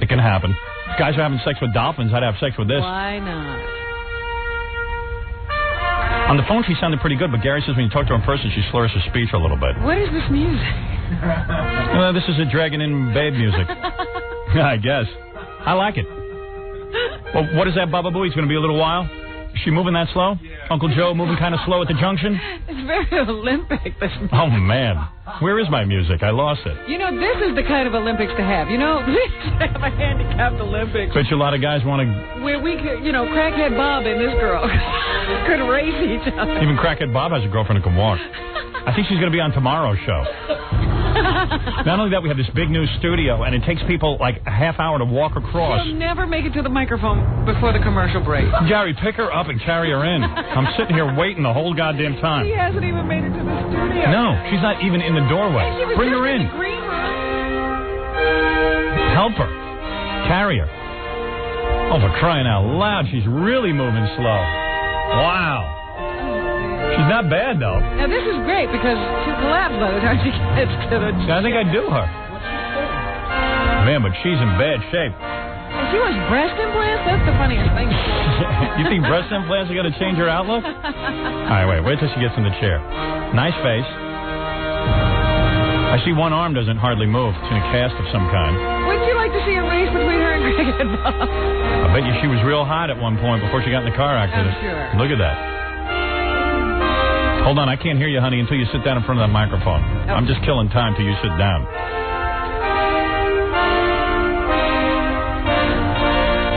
It can happen. Guys are having sex with dolphins. I'd have sex with this. Why not? On the phone, she sounded pretty good, but Gary says when you talk to her in person, she slurs her speech a little bit. What is this music? This is a dragging in babe music. I guess. I like it. Well, what is that, Baba Booey? It's going to be a little while? Is she moving that slow? Yeah. Uncle Joe moving kind of slow at the junction? It's very Olympic, this music. Oh, man. Where is my music? I lost it. You know, this is the kind of Olympics to have. You know, we should have a handicapped Olympics. Bet you a lot of guys want to... Where we could, you know, Crackhead Bob and this girl could race each other. Even Crackhead Bob has a girlfriend who can walk. I think she's going to be on tomorrow's show. Not only that, we have this big new studio, and it takes people like a half hour to walk across. She'll never make it to the microphone before the commercial break. Gary, pick her up and carry her in. I'm sitting here waiting the whole goddamn time. She hasn't even made it to the studio. No, she's not even in the doorway. Bring her in. The green room. Help her. Carry her. Oh, for crying out loud, she's really moving slow. Wow. She's not bad, though. Now, this is great because she'll collapse by the time she gets to the... I think I'd do her. Man, but she's in bad shape. And she wants breast implants? That's the funniest thing. You think breast implants are going to change her outlook? All right, wait till she gets in the chair. Nice face. I see one arm doesn't hardly move. It's in a cast of some kind. Wouldn't you like to see a race between her and Crackhead Bob? I bet you she was real hot at one point before she got in the car accident. I'm sure. Look at that. Hold on, I can't hear you, honey, until you sit down in front of that microphone. Okay. I'm just killing time till you sit down.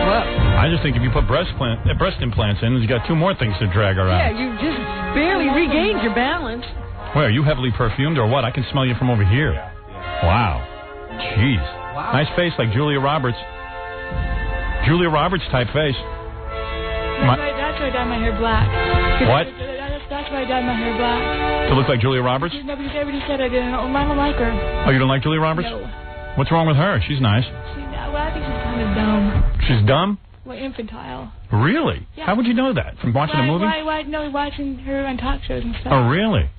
Well, I just think if you put breast implants in, you got two more things to drag around. Yeah, you just barely regained your balance. Wait, are you heavily perfumed or what? I can smell you from over here. Wow. Jeez. Wow. Nice face like Julia Roberts. Julia Roberts type face. That's why I dyed my hair black. What? That's why I dyed my hair black. To look like Julia Roberts? No, because everybody said I didn't. I don't like her. Oh, you don't like Julia Roberts? No. What's wrong with her? She's nice. Well, I think she's kind of dumb. She's dumb? infantile. Really? Yeah. How would you know that? From watching a movie? No, watching her on talk shows and stuff. Oh, really?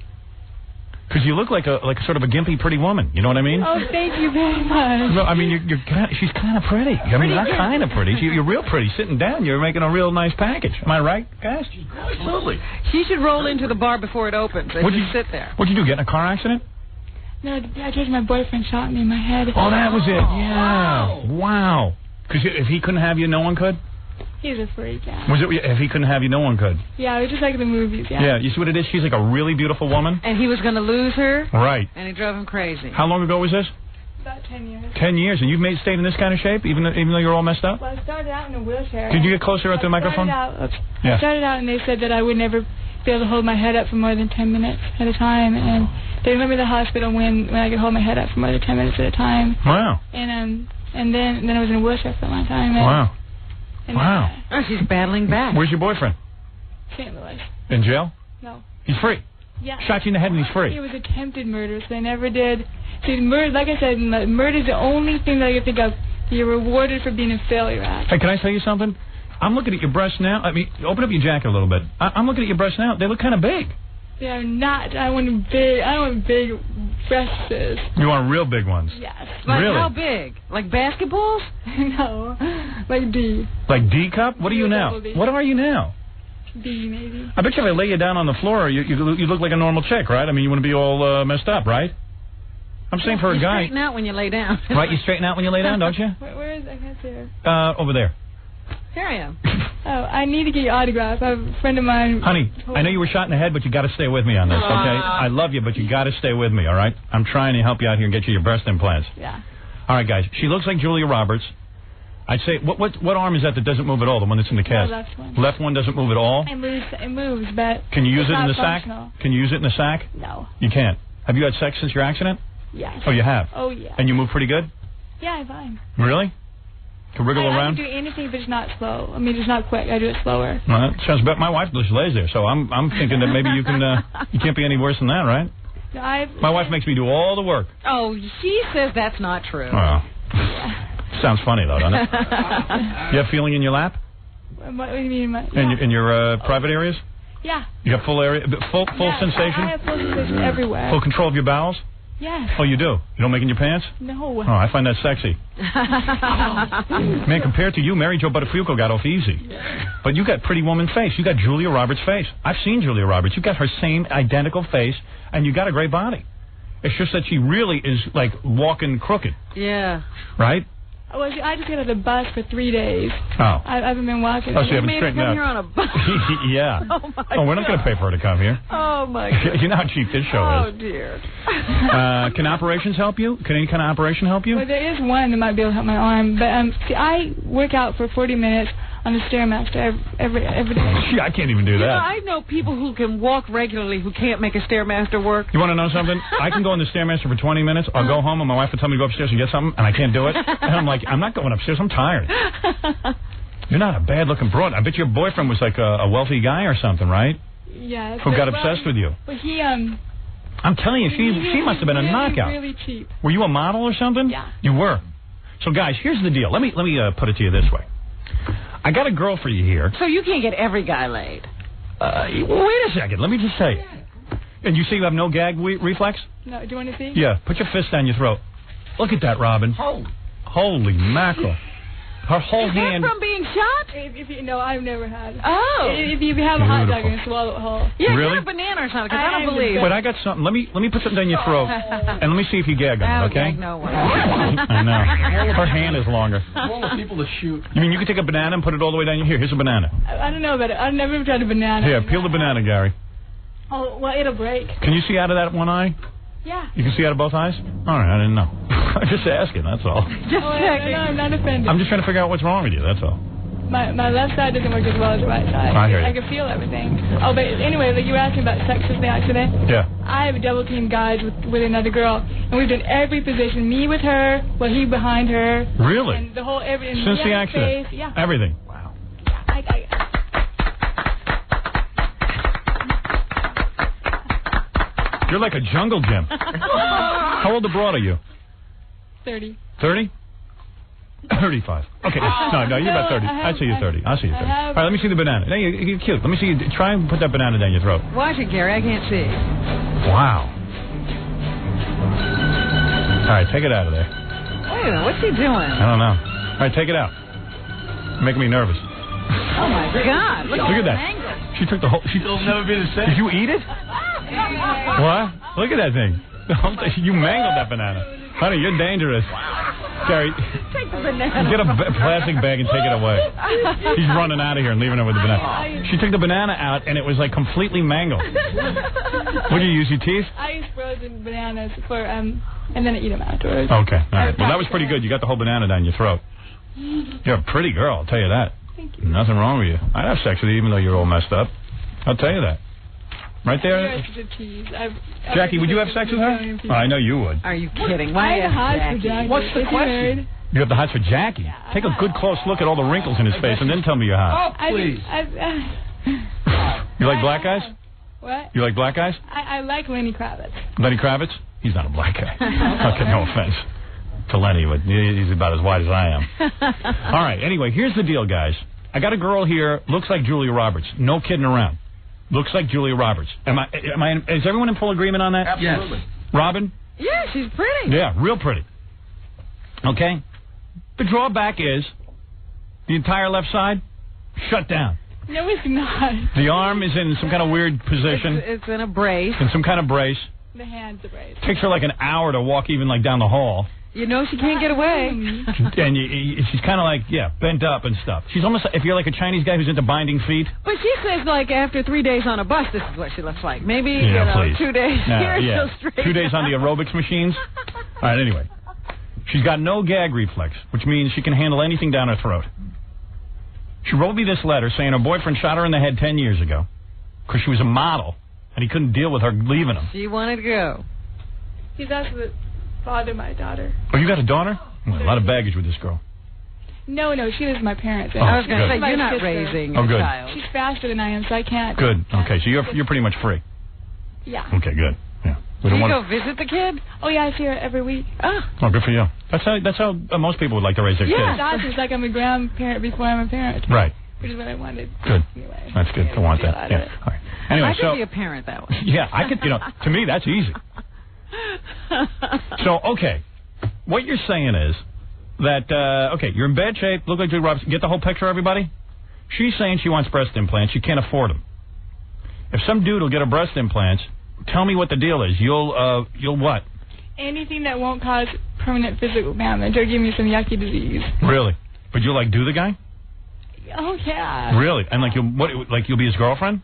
Because you look like a sort of a gimpy, pretty woman. You know what I mean? Oh, thank you very much. No, I mean, she's kind of pretty. I mean, not kind of pretty. You're real pretty. Sitting down, you're making a real nice package. Am I right, guys? Absolutely. She should roll into the bar before it opens. And just sit there. What'd you do, get in a car accident? No, I told you my boyfriend shot me in my head. Oh, that was it. Yeah. Wow. Because if he couldn't have you, no one could? He's a freak, yeah. Was it if he couldn't have you, no one could? Yeah, it was just like the movies, yeah. Yeah, you see what it is? She's like a really beautiful woman. And he was going to lose her. Right. And he drove him crazy. How long ago was this? About 10 years. 10 years, and you've stayed in this kind of shape, even though you're all messed up? Well, I started out in a wheelchair. Did you get closer to the microphone? I started out, and they said that I would never be able to hold my head up for more than 10 minutes at a time, and they let me to the hospital when I could hold my head up for more than 10 minutes at a time. Wow. And then I was in a wheelchair for a long time. Wow. Wow. Oh, she's battling back. Where's your boyfriend? St. Louis. In jail? No. He's free? Yeah. Shot you in the head and he's free? It was attempted murder, so they never did. See, murder, like I said, murder is the only thing that I can think of you're rewarded for being a failure at. Hey, can I tell you something? I'm looking at your breasts now. I mean, open up your jacket a little bit. I'm looking at your breasts now. They look kind of big. They are not. I want big breasts. You want real big ones? Yes. Like really? How big? Like basketballs? No. Like D. Like D cup? What are you now? D. What are you now? D, maybe. I bet you if I lay you down on the floor, you look like a normal chick, right? I mean, you wouldn't be all messed up, right? I'm saying for a guy. You straighten out when you lay down. Right, you straighten out when you lay down, don't you? Where is I can't see her. Over there. Here I am. Oh, I need to get your autograph. I have a friend of mine. Honey, I know you were shot in the head, but you got to stay with me on this, okay? I love you, but you got to stay with me, all right? I'm trying to help you out here and get you your breast implants. Yeah. All right, guys. She looks like Julia Roberts. I'd say, what arm is that doesn't move at all? The one that's in the cast. No, left one. Left one doesn't move at all. It moves, but can you use it in the functional. sack? Can you use it in the sack? No. You can't. Have you had sex since your accident? Yes. Oh, you have. Oh yeah. And you move pretty good? Yeah, I'm fine. Really? Can wriggle around? I can do anything, but it's not slow. I mean, it's not quick. I do it slower. Well, that sounds better. My wife just lays there, so I'm thinking that maybe you can. You can't be any worse than that, right? No, my wife makes me do all the work. Oh, she says that's not true. Well, sounds funny though, doesn't it? You have feeling in your lap? What do you mean? In your private areas? Yeah. You have full area, full sensation? I have full sensation everywhere. Full control of your bowels? Yes. Oh, you do? You don't make in your pants? No. Oh, I find that sexy. Man, compared to you, Mary Jo Buttafuoco got off easy. But you got pretty woman face. You got Julia Roberts' face. I've seen Julia Roberts. You got her same identical face, and you got a great body. It's just that she really is, like, walking crooked. Yeah. Right? Well, I just got on the bus for 3 days. Oh. I haven't been walking. Oh, so you haven't straightened out. Here on a bus. Yeah. Oh, we're not going to pay for her to come here. Oh, my God. You know how cheap this show is. Oh, dear. Can operations help you? Can any kind of operation help you? Well, there is one that might be able to help my arm. But, see, I work out for 40 minutes on the Stairmaster every day. Gee, I can't even do that. You know, I know people who can walk regularly who can't make a Stairmaster work. You want to know something? I can go on the Stairmaster for 20 minutes. I'll go home and my wife will tell me to go upstairs and get something, and I can't do it. And I'm like, I'm not going upstairs. I'm tired. You're not a bad-looking broad. I bet your boyfriend was like a wealthy guy or something, right? Yeah. Who got obsessed with you? Well, he, I'm telling you, she must have been a knockout. Really cheap. Were you a model or something? Yeah. You were. So, guys, here's the deal. Let me put it to you this way. I got a girl for you here. So you can't get every guy laid. Wait a second. Let me just say. And you say you have no gag reflex? No. Do you want to see? Yeah. Put your fist down your throat. Look at that, Robin. Holy mackerel. Her whole hand. From being shot? No, I've never had. Oh. If you have a hot dog and swallow it whole. Yeah, really? get a banana or something, because I don't believe it. But I got something. Let me put something down your throat, and let me see if you gag on it, okay? No one. I know. Her hand is longer. All the people to shoot. You mean you could take a banana and put it all the way down your here? Here's a banana. I don't know about it. I've never tried a banana. Here, peel the banana, Gary. Oh, well, it'll break. Can you see out of that one eye? Yeah. You can see out of both eyes? All right, I didn't know. I'm just asking, that's all. Just checking. No, I'm not offended. I'm just trying to figure out what's wrong with you, that's all. My left side doesn't work as well as the right side. I hear you. I can feel everything. Oh, but anyway, like you were asking about sex since the accident. Yeah. I have a double team guys with another girl, and we've done every position. Me with her, well, he behind her. Really? And the whole everything. Since the accident? Face, yeah. Everything. Wow. You're like a jungle gym. How old a broad are you? 30. 30? 35. Okay. No, you're about 30. I see you 30. I see you 30. All right, let me see the banana. No, you're cute. Let me see you. Try and put that banana down your throat. Watch it, Gary. I can't see. Wow. All right, take it out of there. Wait a minute. What's he doing? I don't know. All right, take it out. You're making me nervous. Oh, my God. Look at that. She took the whole... It'll never be the same. Did you eat it? What? Look at that thing. You mangled that banana. Honey, you're dangerous. Gary, take the banana. Get a plastic bag and take it away. He's running out of here and leaving her with the banana. She took the banana out, and it was, like, completely mangled. What do you use, your teeth? I use frozen bananas for, and then I eat them afterwards. Okay, all right. Well, that was pretty good. You got the whole banana down your throat. You're a pretty girl, I'll tell you that. Thank you. Nothing wrong with you. I'd have sex with you even though you're all messed up. I'll tell you that. Right there. Jackie, would you have sex with her? Oh, I know you would. Are you kidding? Why I have the hots for Jackie. What's the question? You have the hots for Jackie? Yeah. Take a good close look at all the wrinkles in his face and then tell me you're hot. Oh, please. You like black guys? What? You like black guys? I like Lenny Kravitz. Lenny Kravitz? He's not a black guy. Okay, no offense to Lenny, but he's about as white as I am. All right, anyway, here's the deal, guys. I got a girl here, looks like Julia Roberts. No kidding around. Looks like Julia Roberts. Is everyone in full agreement on that? Absolutely. Yes. Robin? Yeah, she's pretty. Yeah, real pretty. Okay? The drawback is the entire left side shut down. No, it's not. The arm is in some kind of weird position. It's in a brace. In some kind of brace. The hand's a brace. Takes her like an hour to walk even like down the hall. You know she can't get away. And she's kind of like, bent up and stuff. She's almost, if you're like a Chinese guy who's into binding feet. But she says, like, after 3 days on a bus, this is what she looks like. Maybe, please. 2 days here, she'll straighten 2 days on the aerobics machines. All right, anyway. She's got no gag reflex, which means she can handle anything down her throat. She wrote me this letter saying her boyfriend shot her in the head 10 years ago because she was a model, and he couldn't deal with her leaving him. She wanted to go. He's also the father of my daughter. Oh, you got a daughter? Well, a lot of baggage with this girl. No, she lives with my parents. Oh, I was going to say, you're not raising a child. She's faster than I am, so I can't. Good. Okay, so you're pretty much free. Yeah. Okay, good. Yeah. Do you go visit the kid? Oh, yeah, I see her every week. Oh, good for you. That's how most people would like to raise their kids. Yeah, it's like I'm a grandparent before I'm a parent. Right. Which is what I wanted. Good. Anyway. That's good. I want that. Yeah. All right. Anyway, I could be a parent that way. Yeah, I could. To me, that's easy. So, okay, what you're saying is that you're in bad shape. Look like Julia Roberts. Get the whole picture, everybody. She's saying she wants breast implants. She can't afford them. If some dude will get her breast implants, tell me what the deal is. You'll what? Anything that won't cause permanent physical damage or give me some yucky disease. Really? But you'll do the guy? Oh yeah. Really? And you'll be his girlfriend?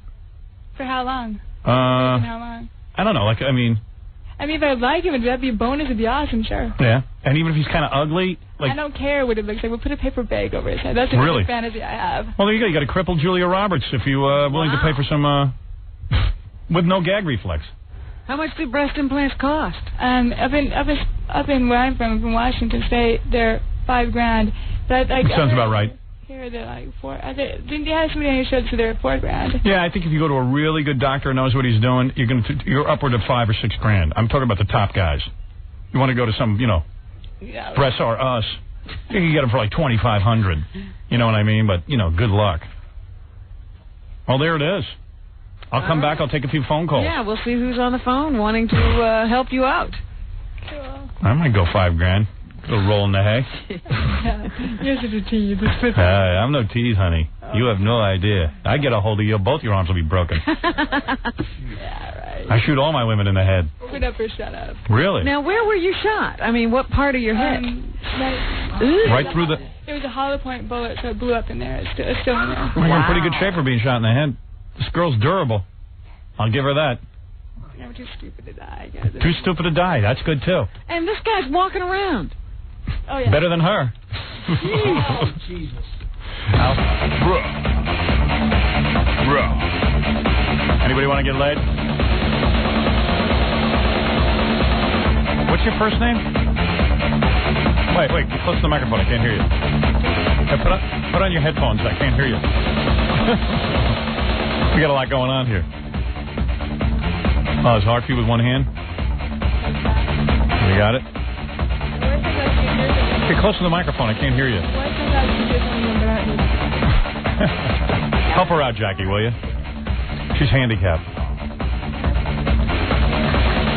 For how long? For how long? I don't know. If I like him, that'd be a bonus. It'd be awesome, sure. Yeah. And even if he's kind of ugly, I don't care what it looks like. We'll put a paper bag over his head. That's a really fantasy I have. Well, there you go. You got to cripple Julia Roberts if you willing to pay for some with no gag reflex. How much do breast implants cost? Up in where I'm from Washington State, they're $5,000. But sounds about right. Here they're like $4,000. Didn't you have somebody on your show that said they're $4,000? Yeah, I think if you go to a really good doctor who knows what he's doing, you're upward of $5,000 or $6,000. I'm talking about the top guys. You want to go to some, Breasts Are Us. You can get them for like $2,500. You know what I mean? But good luck. Well, there it is. I'll come back. I'll take a few phone calls. Yeah, we'll see who's on the phone wanting to help you out. Cool. I might go $5,000. A roll in the hay. You're such a tease. I'm no tease, honey. Oh. You have no idea. I get a hold of you, both your arms will be broken. Yeah, right. I shoot all my women in the head. Put up or shut up. Really? Now, where were you shot? What part of your head? Right through the... It was a hollow point bullet, so it blew up in there. It's still in there. You're in pretty good shape for being shot in the head. This girl's durable. I'll give her that. I'm too stupid to die. Too stupid to die. That's good, too. And this guy's walking around. Oh, yeah. Better than her. Oh, Jesus. Bro. Anybody want to get laid? What's your first name? Wait, get close to the microphone. I can't hear you. Hey, put on your headphones. I can't hear you. We got a lot going on here. Oh, it's hard for you with one hand? You got it? Get close to the microphone. I can't hear you. Help her out, Jackie, will you? She's handicapped.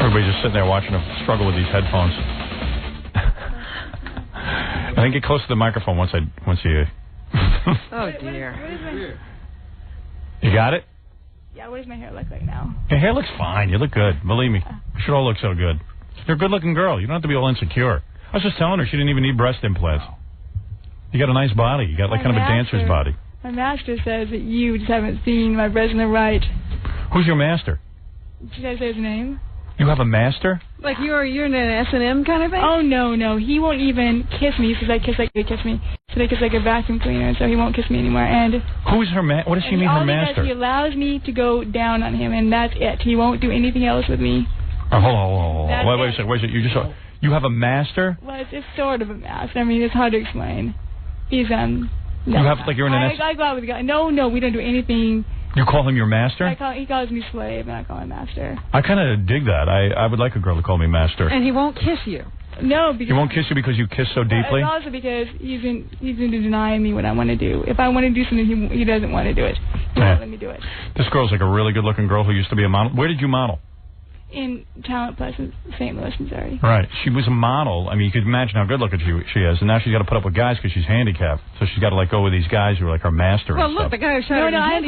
Everybody's just sitting there watching her struggle with these headphones. I think get close to the microphone once you... Oh, dear. You got it? Yeah, what does my hair look like now? Your hair looks fine. You look good. Believe me. You should all look so good. You're a good-looking girl. You don't have to be all insecure. I was just telling her she didn't even need breast implants. You got a nice body. You got like kind of a dancer's body. My master says that you just haven't seen my breast in the right. Who's your master? Should I say his name? You have a master? Like you're in an S&M kind of thing? Oh, no. He won't even kiss me. He says I kiss like you kiss me. He says I kiss like a vacuum cleaner, so he won't kiss me anymore. And who's her what does she mean, her master? He allows me to go down on him, and that's it. He won't do anything else with me. Oh, hold on. Wait a second. You have a master? Well, it's sort of a master. I mean, it's hard to explain. He's No, you have like you're in an I go out with the guy. No, we don't do anything. You call him your master? He calls me slave, and I call him master. I kind of dig that. I would like a girl to call me master. And he won't kiss you. No, because he won't kiss you because you kiss so deeply. It's also because he's into denying me what I want to do. If I want to do something, he doesn't want to do it. He won't let me do it. This girl's like a really good-looking girl who used to be a model. Where did you model? In Talent Plus in St. Louis, Missouri. Right. She was a model. I mean, you could imagine how good looking she is. And now she's got to put up with guys because she's handicapped. So she's got to let go with these guys who are like her master and stuff. Well, look, the guy who shot I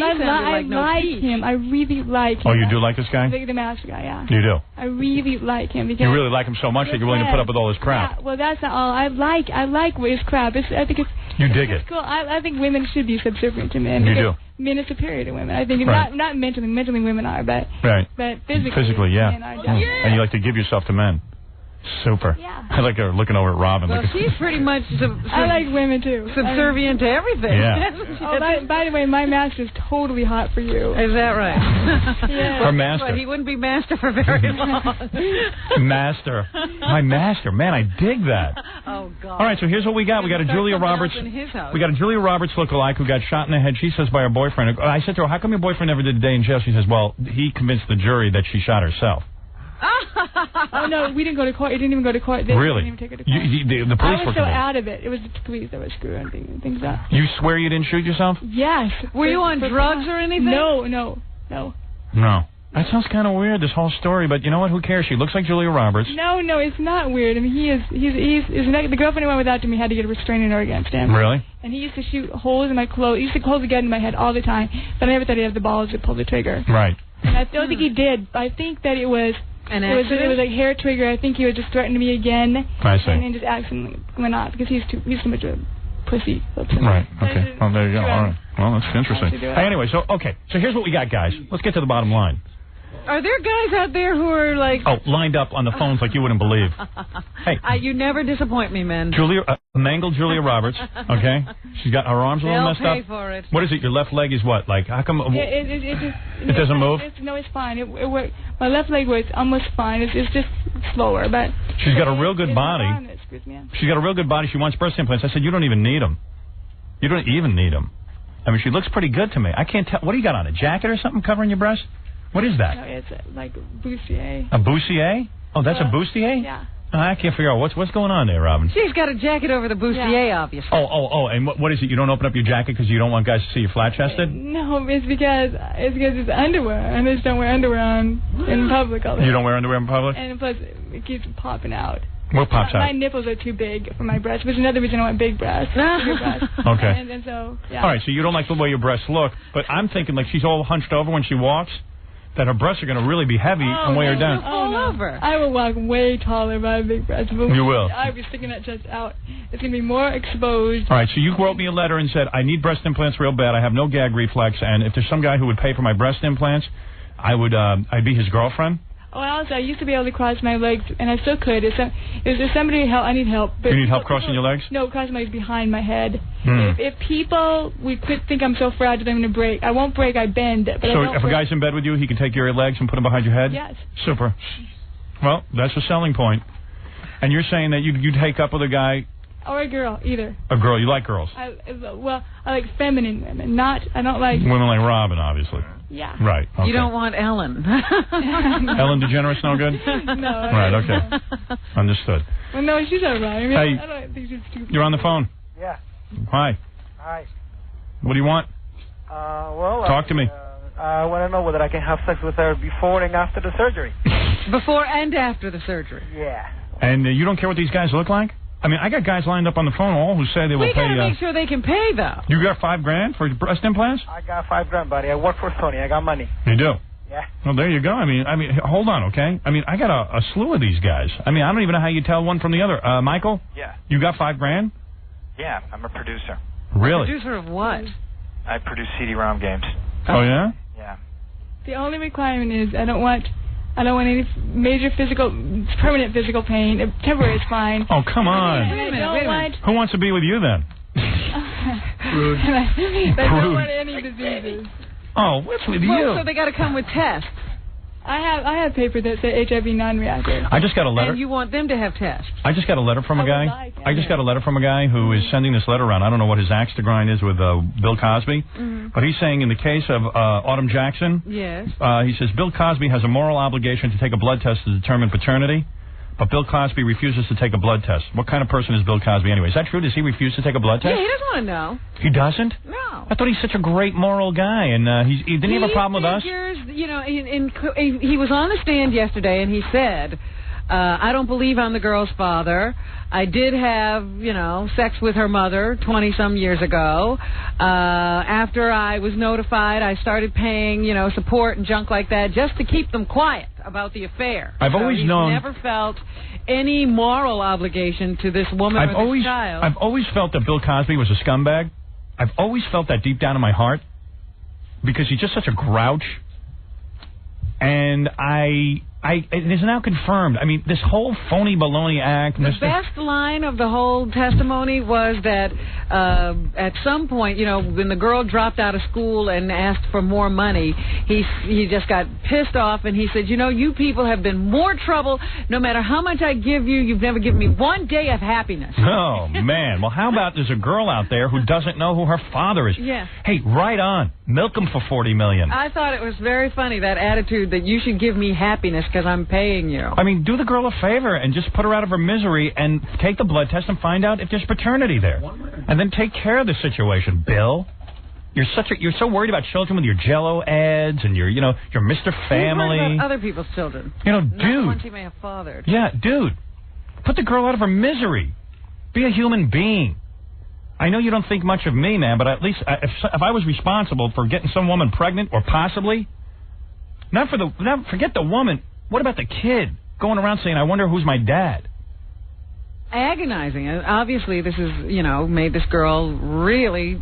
like him. I really like him. Oh, you do like this guy? The master guy, yeah. You do? I really like him. Because you really like him so much that you're willing to put up with all his crap? Yeah, well, that's not all. I like his crap. I think it's... You dig it? Cool. I think women should be subservient to men. You do? Men are superior to women. I think not mentally. Mentally, women are, but physically, yeah. Men are and you like to give yourself to men. Super. Yeah. I like her looking over at Robin. Well, she's pretty much I like women too. Subservient to everything. Yeah. By the way, my master's totally hot for you. Is that right? Yeah. Her master. But he wouldn't be master for very long. Master. My master. Man, I dig that. Oh God. All right, so here's what we got. We got a Julia Roberts. We got a Julia Roberts lookalike who got shot in the head. She says by her boyfriend. I said to her, "How come your boyfriend never did a day in jail?" She says, "Well, he convinced the jury that she shot herself." Oh, no, we didn't go to court. It didn't even go to court. They really? didn't even take her to court. The police I was so out of it. It was the police that were screwing things up. You swear you didn't shoot yourself? Yes. Were you on drugs or anything? No. No. That sounds kind of weird, this whole story, but you know what? Who cares? She looks like Julia Roberts. No, it's not weird. I mean, the girlfriend who went without to me had to get a restraining order against him. Really? And he used to shoot holes in my clothes. He used to hold the gun in my head all the time, but I never thought he'd have the balls to pull the trigger. Right. And I don't think he did. I think that it was... It was a hair trigger. I think he was just threatening me again. I see. And then just accidentally went off because he's too much of a pussy. Right. Okay. Well, there you go. All right. Well, that's interesting. Hey, anyway, so here's what we got, guys. Let's get to the bottom line. Are there guys out there who are like... Oh, lined up on the phones like you wouldn't believe. Hey. You never disappoint me, men. Mangled Julia Roberts, okay? She's got her arms a little messed up. They'll pay for it. What is it? Your left leg is what? Like, how come... It doesn't move? No, it's fine. My left leg was almost fine. It's just slower, but... She's got a real good body. She's got a real good body. She wants breast implants. I said, you don't even need them. You don't even need them. I mean, she looks pretty good to me. I can't tell. What do you got on? A jacket or something covering your breast? What is that? No, it's like a bustier. A bustier? Oh, that's a bustier? Yeah. I can't figure out what's going on there, Robin. She's got a jacket over the bustier, obviously. Oh, and what is it? You don't open up your jacket because you don't want guys to see you flat-chested? No, it's because it's underwear, and I just don't wear underwear in public all the time. You don't wear underwear in public? And plus, it keeps popping out. What pops out? My nipples are too big for my breasts, which is another reason I want big breasts. Okay. And so, yeah. All right, so you don't like the way your breasts look, but I'm thinking like she's all hunched over when she walks, that her breasts are going to really be heavy and weigh her down. All over. I will walk way taller by big breasts. You will. I'll be sticking that chest out. It's going to be more exposed. All right, so you wrote me a letter and said, I need breast implants real bad. I have no gag reflex, and if there's some guy who would pay for my breast implants, I'd be his girlfriend. Oh, also, I used to be able to cross my legs, and I still could. Is there somebody help? I need help. You need help crossing your legs? No, crossing my legs behind my head. If people could think I'm so fragile I'm going to break, I won't break, I bend. But so if a guy's in bed with you, he can take your legs and put them behind your head? Yes. Super. Well, that's a selling point. And you're saying that you'd take up with a guy Or a girl, either. A girl. You like girls? I like feminine women. I don't like... Women like Robin, obviously. Yeah. Right. Okay. You don't want Ellen. Ellen DeGeneres no good? No. Right, okay. Understood. Well, no, she's all right. I mean, Hey, I don't think she's stupid. You're on the phone. Yeah. Hi. Hi. What do you want? Talk to me. I want to know whether I can have sex with her before and after the surgery. Before and after the surgery. Yeah. And you don't care what these guys look like? I mean, I got guys lined up on the phone all who say they will We pay... gotta make sure they can pay, though. You got $5,000 for breast implants? I got $5,000, buddy. I work for Sony. I got money. You do? Yeah. Well, there you go. I mean, hold on, okay? I mean, I got a slew of these guys. I mean, I don't even know how you tell one from the other. Michael? Yeah. You got $5,000? Yeah, I'm a producer. Really? Producer of what? I produce CD-ROM games. Oh, yeah? Yeah. The only requirement is I don't want any major permanent physical pain. Temporary is fine. Oh, come on. Wait a minute. Who wants to be with you then? Rude. I don't want any diseases. Oh, what's with you? Well, so they got to come with tests. I have paper that says HIV non-reactive. I just got a letter. And you want them to have tests. I just got a letter from a guy. I just got a letter from a guy who is sending this letter around. I don't know what his axe to grind is with Bill Cosby, but he's saying in the case of Autumn Jackson, yes, he says Bill Cosby has a moral obligation to take a blood test to determine paternity, but Bill Cosby refuses to take a blood test. What kind of person is Bill Cosby anyway? Is that true? Does he refuse to take a blood test? Yeah, he doesn't want to know. He doesn't? No. I thought he's such a great moral guy, and he didn't have a problem with us? You know, he was on the stand yesterday, and he said, I don't believe I'm the girl's father. I did have, sex with her mother 20-some years ago. After I was notified, I started paying, support and junk like that just to keep them quiet about the affair. I've always known... never felt any moral obligation to this woman or this child. I've always felt that Bill Cosby was a scumbag. I've always felt that deep down in my heart because he's just such a grouch. And it is now confirmed. I mean, this whole phony baloney act. The best line of the whole testimony was that at some point, when the girl dropped out of school and asked for more money, he just got pissed off and he said, you people have been more trouble. No matter how much I give you, you've never given me one day of happiness. Oh, man. Well, how about there's a girl out there who doesn't know who her father is? Yeah. Hey, right on. Milk him for $40 million. I thought it was very funny, that attitude that you should give me happiness because I'm paying you. I mean, do the girl a favor and just put her out of her misery and take the blood test and find out if there's paternity there. And then take care of the situation, Bill. You're so worried about children with your Jell-O ads and your Mr. Family. You're worried about other people's children. Dude. Not ones you may have fathered. Yeah, dude. Put the girl out of her misery. Be a human being. I know you don't think much of me, man, but at least if I was responsible for getting some woman pregnant, or possibly, forget the woman. What about the kid going around saying, I wonder who's my dad? Agonizing. Obviously, this has, made this girl really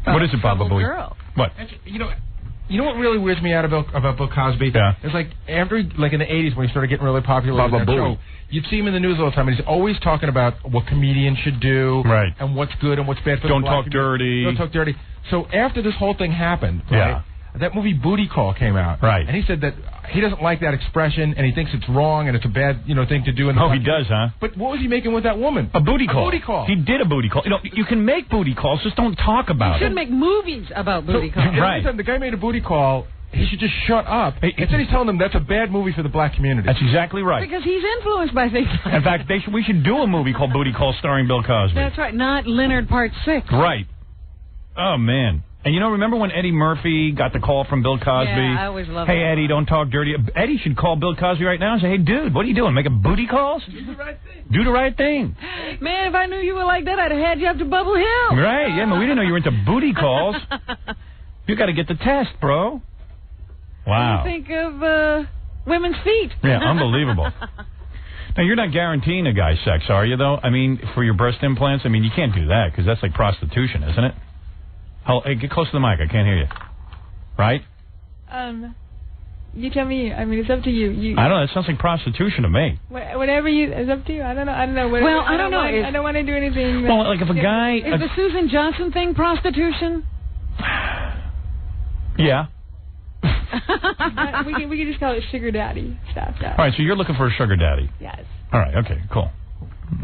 what is it, Baba Booey? Girl. What? You know what really weirds me out about Bill Cosby? Yeah. It's like after, like in the 80s when he started getting really popular on that show, you'd see him in the news all the time, and he's always talking about what comedians should do, right, and what's good and what's bad for the black community. Don't talk dirty. So after this whole thing happened, right, that movie Booty Call came out, right, and he said that he doesn't like that expression, and he thinks it's wrong, and it's a bad, thing to do. In the he does, huh? But what was he making with that woman? A booty call. A booty call. He did a booty call. You can make booty calls, just don't talk about it. You should make movies about booty calls. Right. Every time the guy made a booty call, he should just shut up. Instead, he's telling them that's a bad movie for the black community. That's exactly right. Because he's influenced by things like In fact, we should do a movie called Booty Call starring Bill Cosby. That's right, not Leonard Part 6. Right. Oh, man. And remember when Eddie Murphy got the call from Bill Cosby? Yeah, I always love Hey, that. Eddie, don't talk dirty. Eddie should call Bill Cosby right now and say, hey, dude, what are you doing? Making booty calls? Do the right thing. Do the right thing. Man, if I knew you were like that, I'd have had you up to Bubble Hill. Right, yeah, but we didn't know you were into booty calls. You got to get the test, bro. Wow. What do you think of women's feet? Yeah, unbelievable. Now, you're not guaranteeing a guy sex, are you, though? I mean, for your breast implants? I mean, you can't do that, because that's like prostitution, isn't it? Hey, get close to the mic. I can't hear you. Right? You tell me. I mean, it's up to you. I don't know. That sounds like prostitution to me. Whatever it's up to you. I don't know. Well, I don't know. I don't want to do anything. Well, like if a guy... Is the Susan Johnson thing prostitution? Yeah. we can just call it sugar daddy stuff. All right, so you're looking for a sugar daddy. Yes. All right, okay, cool.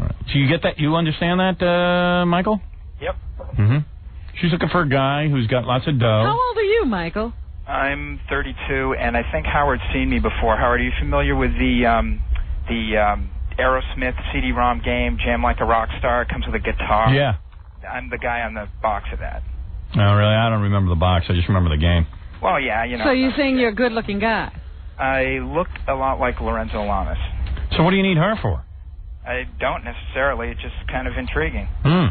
All right. So you get that? You understand that, Michael? Yep. Mm-hmm. She's looking for a guy who's got lots of dough. How old are you, Michael? I'm 32, and I think Howard's seen me before. Howard, are you familiar with the Aerosmith CD-ROM game, Jam Like a Rock Star? It comes with a guitar. Yeah. I'm the guy on the box of that. Oh, really? I don't remember the box. I just remember the game. Well, yeah, you know. So you're saying you're a good-looking guy? I look a lot like Lorenzo Lamas. So what do you need her for? I don't necessarily. It's just kind of intriguing. Hmm.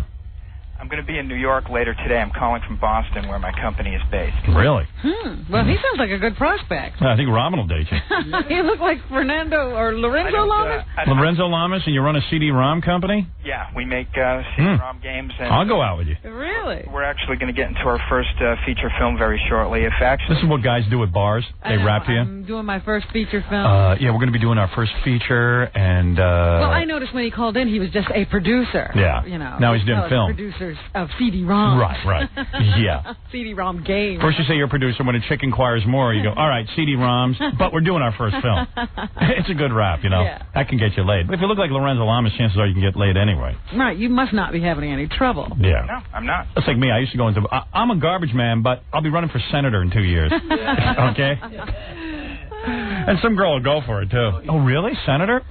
I'm going to be in New York later today. I'm calling from Boston, where my company is based. Really? Well, he sounds like a good prospect. I think Robin will date you. You look like Fernando or Lorenzo Lamas? Lorenzo Lamas, and you run a CD-ROM company? Yeah, we make CD-ROM games. And I'll go out with you. Really? We're actually going to get into our first feature film very shortly. This is what guys do at bars. They rap to you. I'm doing my first feature film. Yeah, we're going to be doing our first feature, and... well, I noticed when he called in, he was just a producer. Yeah. You know. Now he's doing film. Producers of CD-ROM. Right. Yeah. CD-ROM games. First you say you're a producer. When a chick inquires more, you go, all right, CD-ROMs, but we're doing our first film. It's a good rap, you know. Yeah. That can get you laid. But if you look like Lorenzo Lamas, chances are you can get laid anyway. Right. You must not be having any trouble. Yeah. No, I'm not. That's like me. I used to go into... I'm a garbage man, but I'll be running for senator in 2 years. Okay? And some girl will go for it, too. Oh, really? Senator?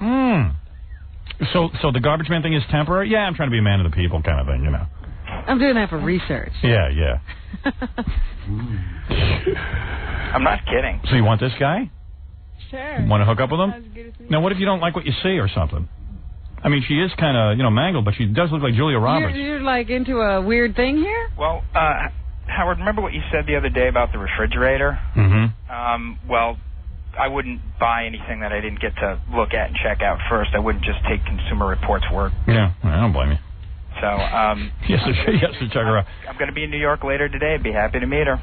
So the garbage man thing is temporary? Yeah, I'm trying to be a man of the people kind of thing, you know. I'm doing that for research. Yeah. I'm not kidding. So you want this guy? Sure. You want to hook up with him? Now, what if you don't like what you see or something? I mean, she is kind of, mangled, but she does look like Julia Roberts. You're like into a weird thing here? Well, Howard, remember what you said the other day about the refrigerator? Mm-hmm. Well, I wouldn't buy anything that I didn't get to look at and check out first. I wouldn't just take Consumer Reports' word. Yeah, I don't blame you. So, yes, to check her out. I'm going to be in New York later today. I'd be happy to meet her.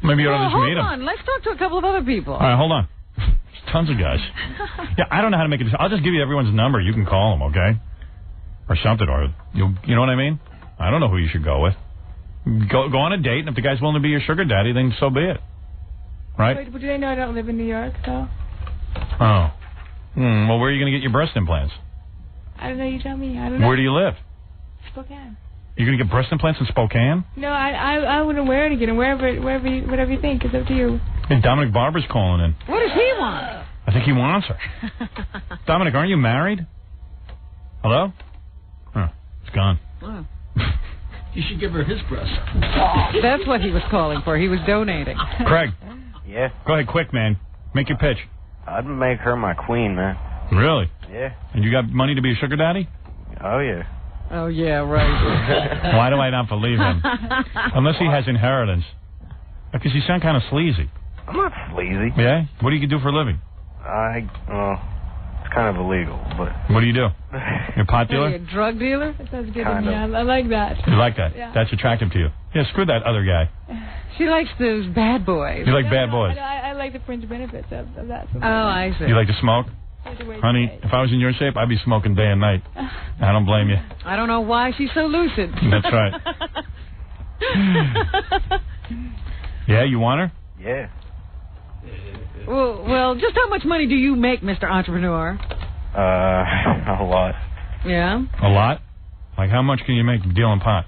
Maybe you ought to just meet him. Hold on. Let's talk to a couple of other people. All right, hold on. There's tons of guys. Yeah, I don't know how to make it. I'll just give you everyone's number. You can call them, okay? Or something, or you know what I mean? I don't know who you should go with. Go on a date, and if the guy's willing to be your sugar daddy, then so be it. Right? Wait, but do they know I don't live in New York, though? Oh. Well, where are you going to get your breast implants? I don't know. You tell me. I don't know. Where do you live? Spokane. You're going to get breast implants in Spokane? No, I wouldn't wear it again. Whatever you think. It's up to you. And Dominic Barber's calling in. What does he want? I think he wants her. Dominic, aren't you married? Hello? Oh, it's gone. Oh. You should give her his breast. That's what he was calling for. He was donating. Craig. Yeah? Go ahead, quick, man. Make your pitch. I'd make her my queen, man. Really? Yeah. And you got money to be a sugar daddy? Oh, yeah. Oh, yeah, right. Why do I not believe him? Unless he has inheritance. Because you sound kind of sleazy. I'm not sleazy. Yeah? What do you do for a living? It's kind of illegal, but... What do you do? You're a pot dealer? Are you a drug dealer? That sounds good Kind to me. of. I like that. You like that? Yeah. That's attractive to you. Yeah, screw that other guy. She likes those bad boys. You like bad boys? I like the fringe benefits of that. Oh, I see. You like to smoke? Honey, if I was in your shape, I'd be smoking day and night. I don't blame you. I don't know why she's so lucid. That's right. Yeah, you want her? Yeah. Well, just how much money do you make, Mr. Entrepreneur? A lot. Yeah? A lot? Like how much can you make dealing pot?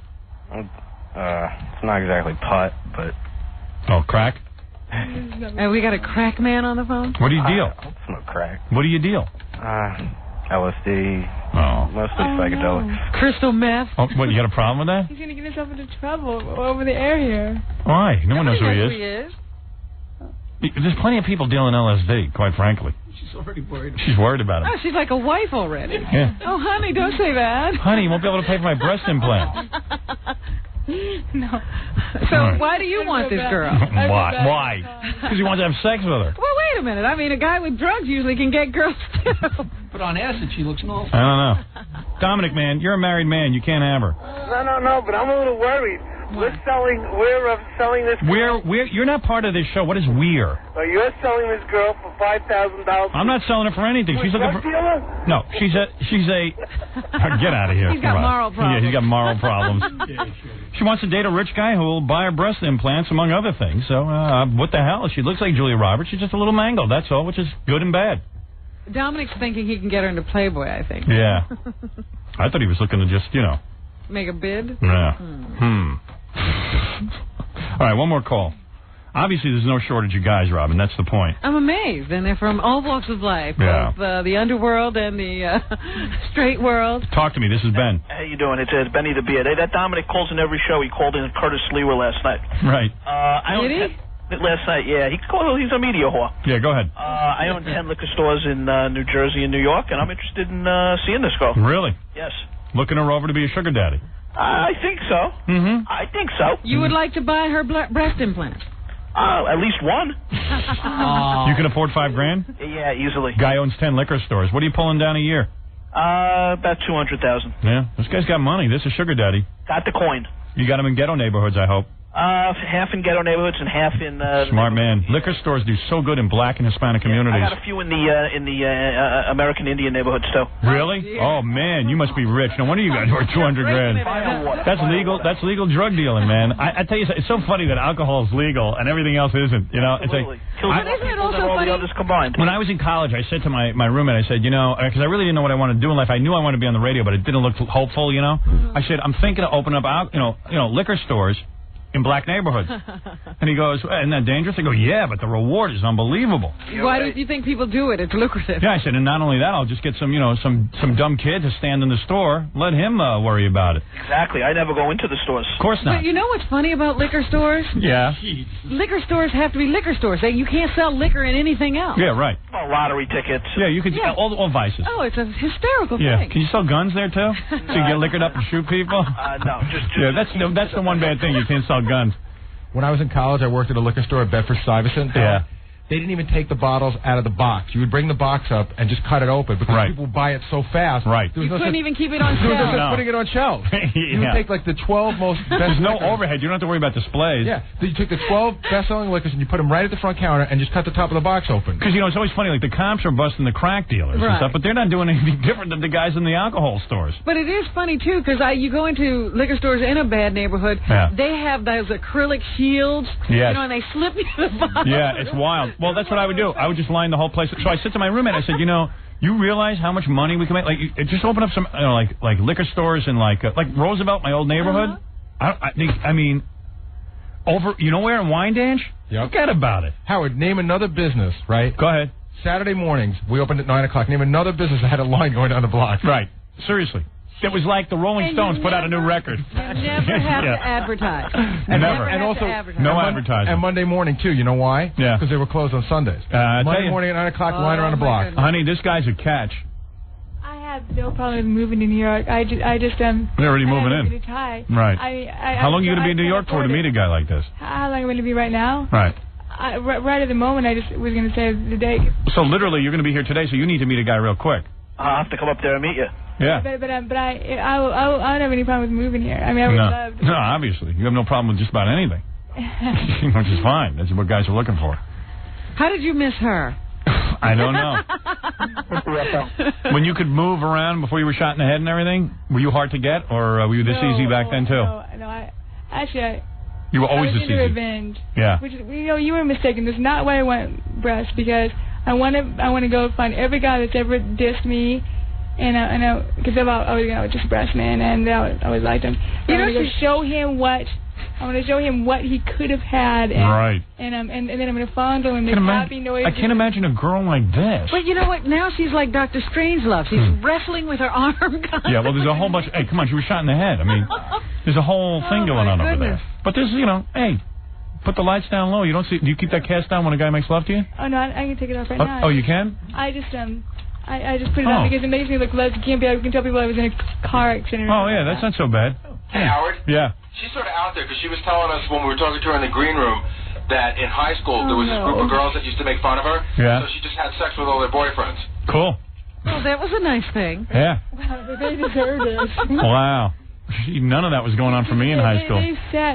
It's not exactly pot, but... Oh, crack? And we got a crack man on the phone? What do you deal? I don't smoke crack. What do you deal? LSD. Oh. Mostly psychedelics. No. Crystal meth? Oh, what, you got a problem with that? He's going to get himself into trouble over the air here. Why? No one knows who Nobody he is. He is. There's plenty of people dealing LSD, quite frankly. She's already worried. She's worried about him. Oh, she's like a wife already. Yeah. Oh, honey, don't say that. Honey, you won't be able to pay for my breast implant. No. So why do you want this girl? Why? Because he wants to have sex with her. Well, wait a minute. I mean, a guy with drugs usually can get girls, too. But on acid, she looks normal. I don't know. Dominic, man, you're a married man. You can't have her. No, but I'm a little worried. We're selling this girl. You're not part of this show. What is we're? You're selling this girl for $5,000. I'm not selling her for anything. She's looking for... Dealer? No, she's a... Get out of here. He's got moral problems. Yeah, he's got moral problems. She wants to date a rich guy who will buy her breast implants, among other things. So, what the hell? She looks like Julia Roberts. She's just a little mangled, that's all, which is good and bad. Dominic's thinking he can get her into Playboy, I think. Yeah. I thought he was looking to just, make a bid? Yeah. All right, one more call. Obviously, there's no shortage of guys, Robin. That's the point. I'm amazed. And they're from all walks of life. Yeah. Both the underworld and the straight world. Talk to me. This is Ben. How you doing? It's Benny the Beard. Hey, that Dominic calls in every show. He called in Curtis Lewer last night. Right. Did he? Last night, yeah. He's a media whore. Yeah, go ahead. I own 10 liquor stores in New Jersey and New York, and I'm interested in seeing this girl. Really? Yes. Looking her over to be a sugar daddy? I think so. Mm-hmm. I think so. You would like to buy her breast implants? At least one. You can afford $5,000? Yeah, easily. Guy owns 10 liquor stores. What are you pulling down a year? About 200,000. Yeah, this guy's got money. This is sugar daddy. Got the coin. You got him in ghetto neighborhoods, I hope. Half in ghetto neighborhoods and half in. Smart man. Liquor stores do so good in black and Hispanic communities. I got a few in the American Indian neighborhoods too. Really? Oh man, you must be rich. No wonder you got over $200,000. That's legal. That's legal drug dealing, man. I tell you, it's so funny that alcohol is legal and everything else isn't. You know, Absolutely. it's like. Isn't it also funny? All the others combined. When I was in college, I said to my roommate, I said, because I really didn't know what I wanted to do in life. I knew I wanted to be on the radio, but it didn't look hopeful. I said, I'm thinking of opening up, liquor stores in black neighborhoods. And he goes, isn't that dangerous? I go, yeah, but the reward is unbelievable. Why don't you think people do it? It's lucrative. Yeah, I said, and not only that, I'll just get some dumb kid to stand in the store. Let him worry about it. Exactly. I never go into the stores. Of course not. But you know what's funny about liquor stores? Yeah. Liquor stores have to be liquor stores. You can't sell liquor in anything else. Yeah, right. Oh, lottery tickets. Yeah, you could all vices. Oh, it's a hysterical yeah. thing. Can you sell guns there too? So you get liquored up and shoot people? No, just that's the one bad thing. You can't sell guns. When I was in college, I worked at a liquor store at Bedford-Stuyvesant. Yeah. They didn't even take the bottles out of the box. You would bring the box up and just cut it open because people buy it so fast. Right. You couldn't even keep it on shelves. shelves. No. Putting it on shelves. You would take like the 12 most best There's no liquors. overhead. You don't have to worry about displays. Yeah. You took the 12 best-selling liquors and you put them right at the front counter and just cut the top of the box open. Because, it's always funny, like the cops are busting the crack dealers and stuff, but they're not doing anything different than the guys in the alcohol stores. But it is funny, too, because you go into liquor stores in a bad neighborhood, they have those acrylic shields, yes. And they slip you the bottle. Yeah, it's wild. Well, that's what I would do. I would just line the whole place. So I said to my roommate, I said, you realize how much money we can make? Like, just open up some, like liquor stores in like Roosevelt, my old neighborhood. I mean, over, where in Wyandanch? Yep. Forget about it. Howard, name another business, right? Go ahead. Saturday mornings, we opened at 9 o'clock. Name another business that had a line going down the block. Right. Seriously. It was like the Rolling Stones put out a new record. You never have to advertise. Never. And also, no advertising. And Monday morning, too. You know why? Yeah. Because they were closed on Sundays. Monday morning at 9 o'clock, line around the block. Goodness. Honey, this guy's a catch. I have no problem with moving to New York. I just You're already moving in. Right. How long are you going to be in New York for to meet a guy like this? How long am I going to be right now? Right. Right at the moment, I just was going to say the day. So literally, you're going to be here today, so you need to meet a guy real quick. I'll have to come up there and meet you. Yeah. But I don't have any problem with moving here. I mean, I would love to. No, obviously. You have no problem with just about anything. Which is fine. That's what guys are looking for. How did you miss her? I don't know. When you could move around before you were shot in the head and everything, were you hard to get, or were you this easy back then, too? No, you were always I was this into easy. revenge. Yeah. Which, you were mistaken. That's not why I want breasts, because I want to go find every guy that's ever dissed me, and because I was just breast man, and I always liked him. I want to show him what he could have had, and, right? And then I'm going to fondle him, make happy noises. I can't imagine a girl like this. But you know what? Now she's like Dr. Strangelove. She's wrestling with her arm. Yeah, well, there's a whole bunch. Hey, come on, she was shot in the head. I mean, there's a whole thing going on over there. But there's, hey. Put the lights down low. Do you keep that cast down when a guy makes love to you? Oh no, I can take it off right now. Oh, you can? I just put it on because it makes me look less. You can tell people I was in a car accident. Oh yeah, that's not so bad. Hey Howard. Yeah. She's sort of out there because she was telling us when we were talking to her in the green room that in high school there was this group of girls that used to make fun of her. Yeah. So she just had sex with all their boyfriends. Cool. Well, that was a nice thing. Yeah. Wow, they deserved it. Wow. None of that was going on for me in high school.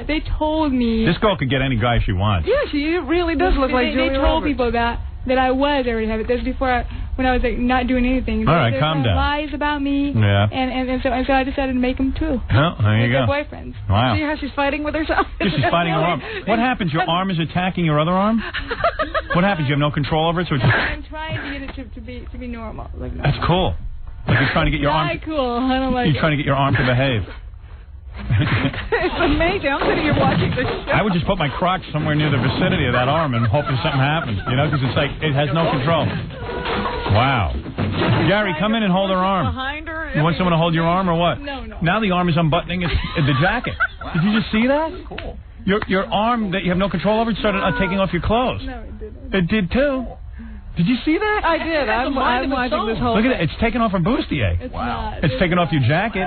They told me. This girl could get any guy she wants. Yeah, she really does look like Julia They told Roberts. people that I was already having it. That's before when I was not doing anything. All right, calm down. Lies about me. Yeah. And so I decided to make them too. Oh, there you go. Their boyfriends. Wow. See how she's fighting with herself? She's fighting her arm. What happens? Your arm is attacking your other arm? What happens? You have no control over it? So it's I'm trying to get it to be normal. Like That's cool. Like you're trying to get your arm. Cool. I don't like. You're trying to get your arm to behave. It's amazing. I'm sitting here watching the show. I would just put my crotch somewhere near the vicinity of that arm and hope that something happens, you know, because it's like it has no control. Wow. Gary, come in and hold her arm. Behind her. You want someone to hold your arm or what? No. Now the arm is unbuttoning the jacket. Wow. Did you just see that? Cool. Your arm that you have no control over started taking off your clothes. No, it didn't. It did too. Did you see that? I did. I'm watching this whole Look at it. It's taking off her bustier. It's not. It's taking off your jacket.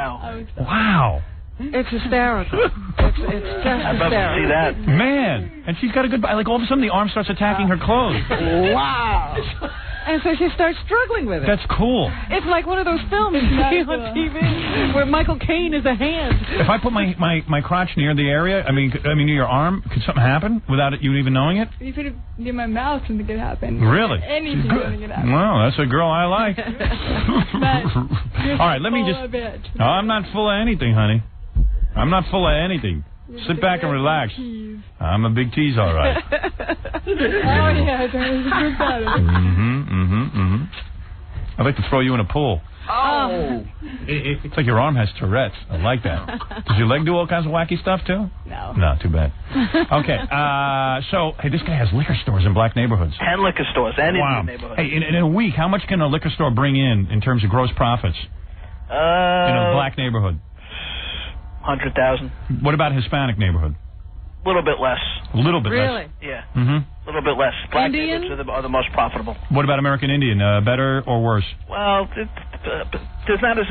Wow. It's hysterical. It's just hysterical. I'd love to see that. Man. And she's got a good... Like, all of a sudden, the arm starts attacking her clothes. Wow. And so she starts struggling with it. That's cool. It's like one of those films you see on TV where Michael Caine is a hand. If I put my crotch near the area, I mean near your arm, could something happen without you even knowing it? You put it near my mouth, something could happen. Really? Anything could happen. Well, that's a girl I like. All right, let me just... No, I'm not full of anything, honey. I'm not full of anything. Sit back and relax. I'm a big tease, all right. I'd like to throw you in a pool. Oh. It's like your arm has Tourette's. I like that. Does your leg do all kinds of wacky stuff, too? No. No, too bad. Okay, so, hey, this guy has liquor stores in black neighborhoods. 10 liquor stores and wow. Indian neighborhoods. Hey, in a week, how much can a liquor store bring in terms of gross profits? In a black neighborhood? 100,000. What about Hispanic neighborhood? A little bit less. A little bit less? Really? Yeah. Mm-hmm. A little bit less. Black neighborhoods are the most profitable. What about American Indian? Better or worse? Well, there's not as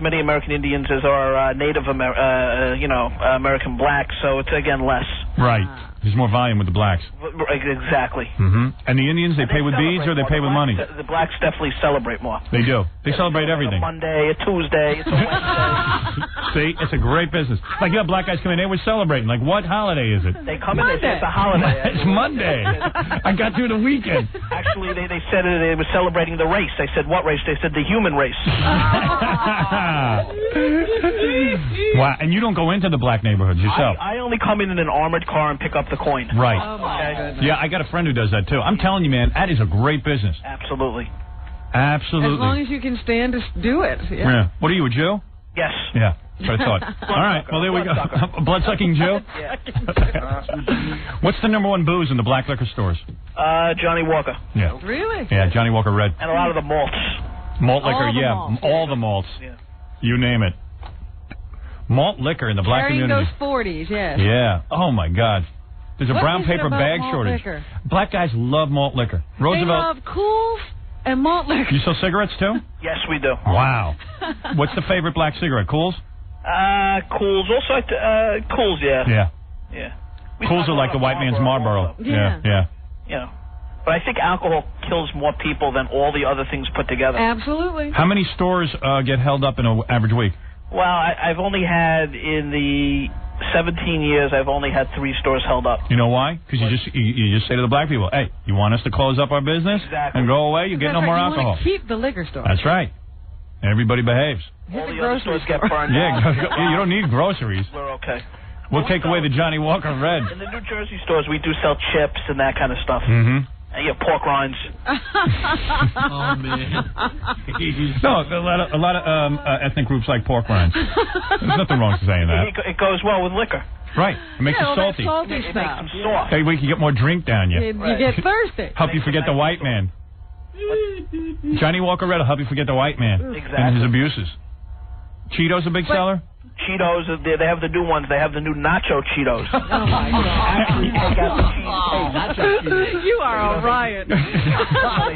many American Indians as are Native American blacks, so it's again less. Right. There's more volume with the blacks. Exactly. Mm-hmm. And the Indians, they pay with beads or they pay with money? The blacks definitely celebrate more. They do. They celebrate everything. A Monday, a Tuesday, it's a Wednesday. See, it's a great business. Like, you have black guys come in, they were celebrating. Like, what holiday is it? They come in, they say it's a holiday. It's Monday. I got through the weekend. Actually, they said they were celebrating the race. I said, what race? They said the human race. Wow, and you don't go into the black neighborhoods yourself? I only come in an armored car and pick up the coin. Right. Oh, my goodness. Yeah, I got a friend who does that, too. I'm telling you, man, that is a great business. Absolutely. Absolutely. As long as you can stand to do it. Yeah. What are you, a Jew? Yes. Yeah, that's what I thought. All right, well, there we go. A blood-sucking Jew? Yeah. What's the number one booze in the black liquor stores? Johnny Walker. Yeah. Really? Yeah, Johnny Walker Red. And a lot of the malts. Malt liquor, All the yeah. malts. All the malts. Yeah. You name it. Malt liquor in the black Carrying community. those 40s, yes. Yeah. Oh, my God. There's a What brown is it paper about bag malt shortage. liquor? Black guys love malt liquor. Roosevelt. They love Cools and malt liquor. You sell cigarettes, too? Yes, we do. Wow. What's the favorite black cigarette? Cools? Cools. Also, Cools, yeah. Yeah. Yeah. Cools are like the white man's Marlboro. Yeah. Yeah. Yeah. But I think alcohol kills more people than all the other things put together. Absolutely. How many stores get held up in an average week? Well, I've only had, in the 17 years, I've only had 3 stores held up. You know why? Because you just say to the black people, hey, you want us to close up our business Exactly. and go away? You get no more You alcohol. want to keep the liquor store. That's right. Everybody behaves. All the other stores get burned Yeah, out. you don't need groceries. We're okay. We'll take away the Johnny Walker Red. In the New Jersey stores, we do sell chips and that kind of stuff. Mm-hmm. And you have pork rinds. Oh, man. No, a lot of ethnic groups like pork rinds. There's nothing wrong with saying that. It goes well with liquor. Right. It makes it salty. Salty It makes stuff. them soft. That way you can get more drink down you. You get thirsty. Help you forget the white man. Johnny Walker Red will help you forget the white man and his Exactly. abuses. Cheetos a big seller? Cheetos, they have the new ones. They have the new nacho Cheetos. Oh, my God. Actually take out the cheese. You are a riot. They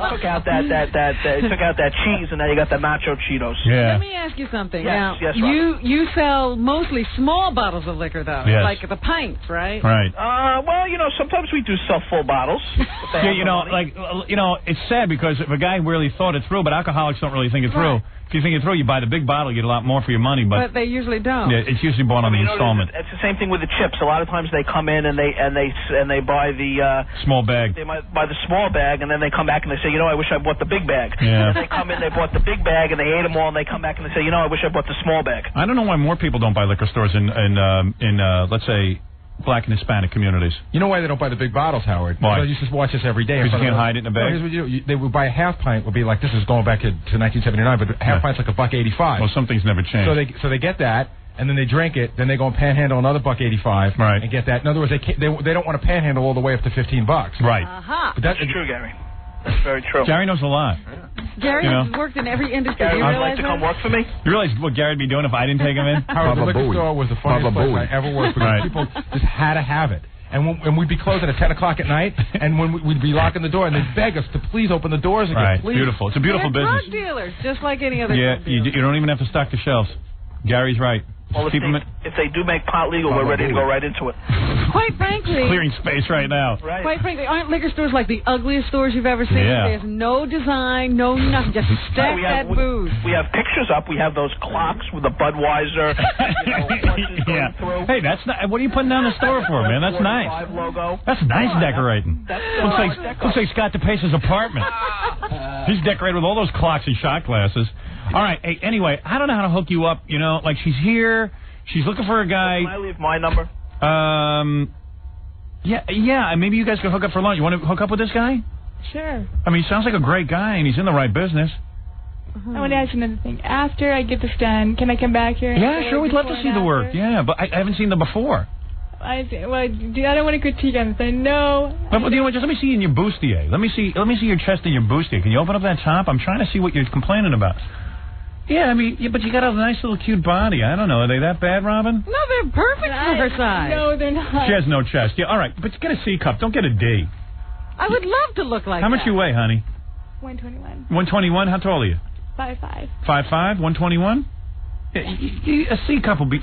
took out that cheese, and now you got the nacho Cheetos. Yeah. Let me ask you something. Yes, now, yes, you sell mostly small bottles of liquor, though. Yes. Like the pints, right? Right. Well, sometimes we do sell full bottles. Yeah, it's sad because if a guy really thought it through, but alcoholics don't really think it through. Right. If you think it through, you buy the big bottle, you get a lot more for your money, But they usually don't. yeah, it's usually bought on the installment. It's the same thing with the chips. A lot of times they come in and they buy the Small bag. They might buy the small bag, and then they come back and they say, I wish I bought the big bag. Yeah. And they come in, they bought the big bag, and they ate them all, and they come back and they say, I wish I bought the small bag. I don't know why more people don't buy liquor stores in let's say, Black and Hispanic communities. You know why they don't buy the big bottles, Howard? Why? They used to watch this every day. Because you can't hide it in a bag? No, here's what you do. They would buy a half pint, would be like, this is going back to 1979, but a half pint's like $1.85. Well, something's never changed. So they get that, and then they drink it, then they go and panhandle another $1.85 and get that. In other words, they don't want to panhandle all the way up to $15. Right. But that's true, Gary. That's very true. Gary knows a lot. Gary has worked in every industry. Gary, Do you would realize like to come work for me? You realize what Gary'd be doing if I didn't take him in? Howard, the liquor store was the funniest place I ever worked because people just had to have it. And we'd be closing at 10 o'clock at night, and when we'd be locking the door, and they'd beg us to please open the doors again. Right, please. beautiful. It's a beautiful They're business. drug dealers, just like any other Yeah, drug dealer. you don't even have to stock the shelves. Gary's right. Well, if they do make pot legal, we're ready to go right into it. Quite frankly, clearing space right now. Right. Quite frankly, aren't liquor stores like the ugliest stores you've ever seen? Yeah. There's no design, no nothing, just stack that booze. We have pictures up. We have those clocks with the Budweiser. Yeah. Hey, that's not. What are you putting down the store for, man? That's nice. Logo. That's nice decorating. Looks like Scott DePace's apartment. He's decorated with all those clocks and shot glasses. All right. Hey, anyway, I don't know how to hook you up. You know, like she's here. She's looking for a guy. Can I leave my number? Yeah. Maybe you guys can hook up for lunch. You want to hook up with this guy? Sure. I mean, he sounds like a great guy, and he's in the right business. I want to ask you another thing. After I get this done, can I come back here? Yeah, sure. We'd love to see the work. Yeah, but I haven't seen them before. I don't want to critique on this. I know. But you know what? Just let me see you in your bustier. Let me see your chest and your bustier. Can you open up that top? I'm trying to see what you're complaining about. Yeah, I mean, but you got a nice little cute body. I don't know. Are they that bad, Robin? No, they're perfect for her size. No, they're not. She has no chest. Yeah, all right. But get a C cup. Don't get a D. I would love to look like that. How much you weigh, honey? 121. 121? How tall are you? 5'5". 5'5"? 121? A C cup will be...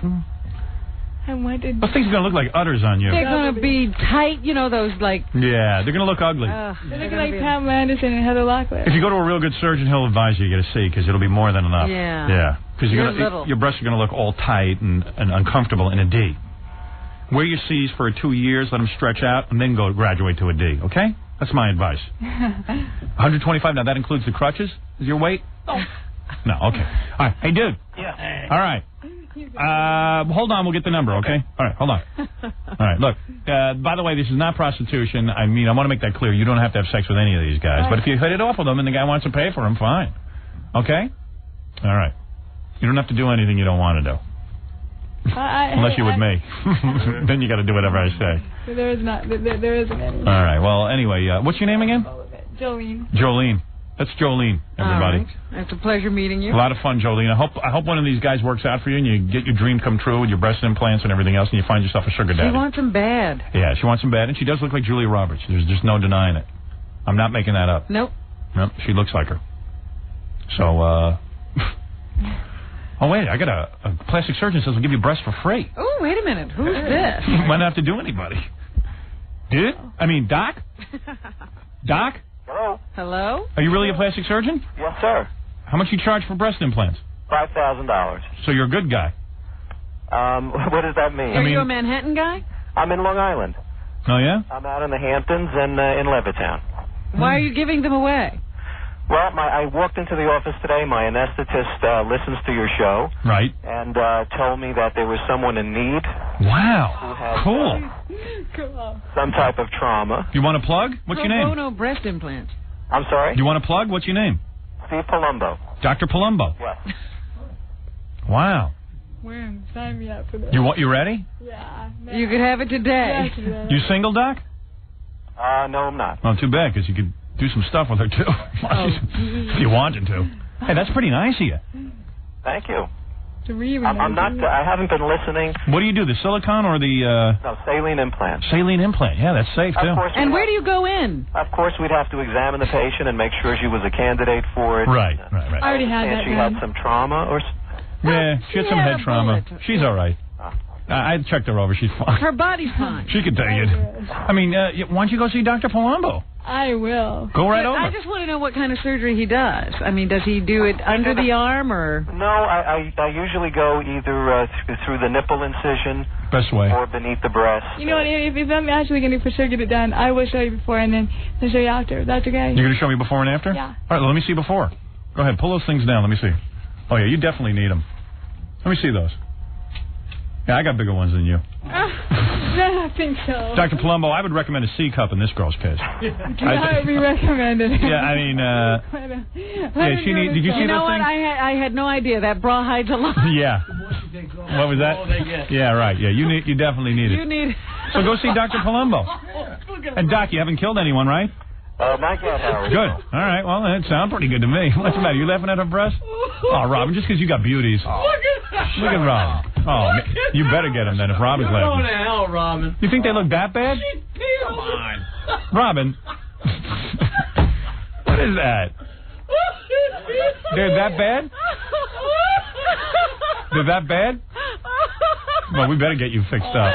I wanted... Those things are going to look like udders on you. They're going to be tight, you know, those like... Yeah, they're going to look ugly. They look like Pam Anderson and Heather Locklear. If you go to a real good surgeon, he'll advise you to get a C because it'll be more than enough. Yeah. Yeah. Because little. your breasts are going to look all tight and uncomfortable in a D. Wear your C's for 2 years, let them stretch out, and then go graduate to a D, okay? That's my advice. 125, now that includes the crutches? Is your weight? No, okay. All right. Hey, dude. Yeah. All right. Hold on, we'll get the number, okay? All right, hold on. All right, look, by the way, this is not prostitution. I mean, I want to make that clear. You don't have to have sex with any of these guys. But if you hit it off with them and the guy wants to pay for them, fine. Okay? All right. You don't have to do anything you don't want to do. Unless you're with me. Then you got to do whatever I say. There isn't any. All right, well, anyway, what's your name again? Jolene. Jolene. That's Jolene, everybody. All right. It's a pleasure meeting you. A lot of fun, Jolene. I hope one of these guys works out for you and you get your dream come true with your breast implants and everything else and you find yourself a sugar daddy. She wants him bad. Yeah, she wants him bad, and she does look like Julia Roberts. There's just no denying it. I'm not making that up. Nope. Nope, she looks like her. So, oh, wait, I got a plastic surgeon says we'll give you breasts for free. Oh, wait a minute. Who's this? You might not have to do anybody. Dude? I mean, Doc? Doc? Hello? Hello? Are you really a plastic surgeon? Yes, sir. How much you charge for breast implants? $5,000. So you're a good guy. What does that mean? Are you a Manhattan guy? I'm in Long Island. Oh, yeah? I'm out in the Hamptons and in Levittown. Why are you giving them away? Well, I walked into the office today. My anesthetist listens to your show. Right. And told me that there was someone in need. Wow. Who had, cool. Some type of trauma. You want a plug? What's your name? Pro bono breast implants. I'm sorry? You want a plug? What's your name? Steve Palumbo. Dr. Palumbo. Yes. Wow. When? Sign me up for this. You ready? Yeah. You could have it today. You single, Doc? No, I'm not. Oh, too bad, because you could do some stuff with her, too. If you wanted to. Hey, that's pretty nice of you. Thank you. I'm not. I haven't been listening. What do you do, the silicone or the... No, saline implant. Saline implant. Yeah, that's safe, too. And where do you go in? Of course, we'd have to examine the patient and make sure she was a candidate for it. Right. I already had that. She had some trauma or... Yeah, she had some head trauma. She's all right. I checked her over. She's fine. Her body's fine. She can take it. I mean, why don't you go see Dr. Palumbo? I will. Go right over. I just want to know what kind of surgery he does. I mean, does he do it under the arm or? No, I usually go either through the nipple incision. Best way. Or beneath the breast. You know what? If I'm actually going to for sure get it done, I will show you before and then I'll show you after. That's okay. You're going to show me before and after? Yeah. All right, let me see before. Go ahead, pull those things down. Let me see. Oh, yeah, you definitely need them. Let me see those. Yeah, I got bigger ones than you. I think so. Dr. Palumbo, I would recommend a C cup in this girl's case. Cannot be recommended. Yeah, I mean, did you see You know those what? things? I had no idea. That bra hides a lot. Yeah. What was that? Yeah, right. Yeah, you definitely need it. You need. So go see Dr. Palumbo. And Doc, you haven't killed anyone, right? Not yet, Howard. Good. All right. Well, that sounds pretty good to me. What's the matter? You laughing at her breast? Oh, Robin, just because you got beauties. Look at Robin. Oh, you better get him then if Robin's You're laughing. going to hell, Robin. You think they look that bad? Come on. Robin. What is that? They're that bad? They're that bad? Well, we better get you fixed up.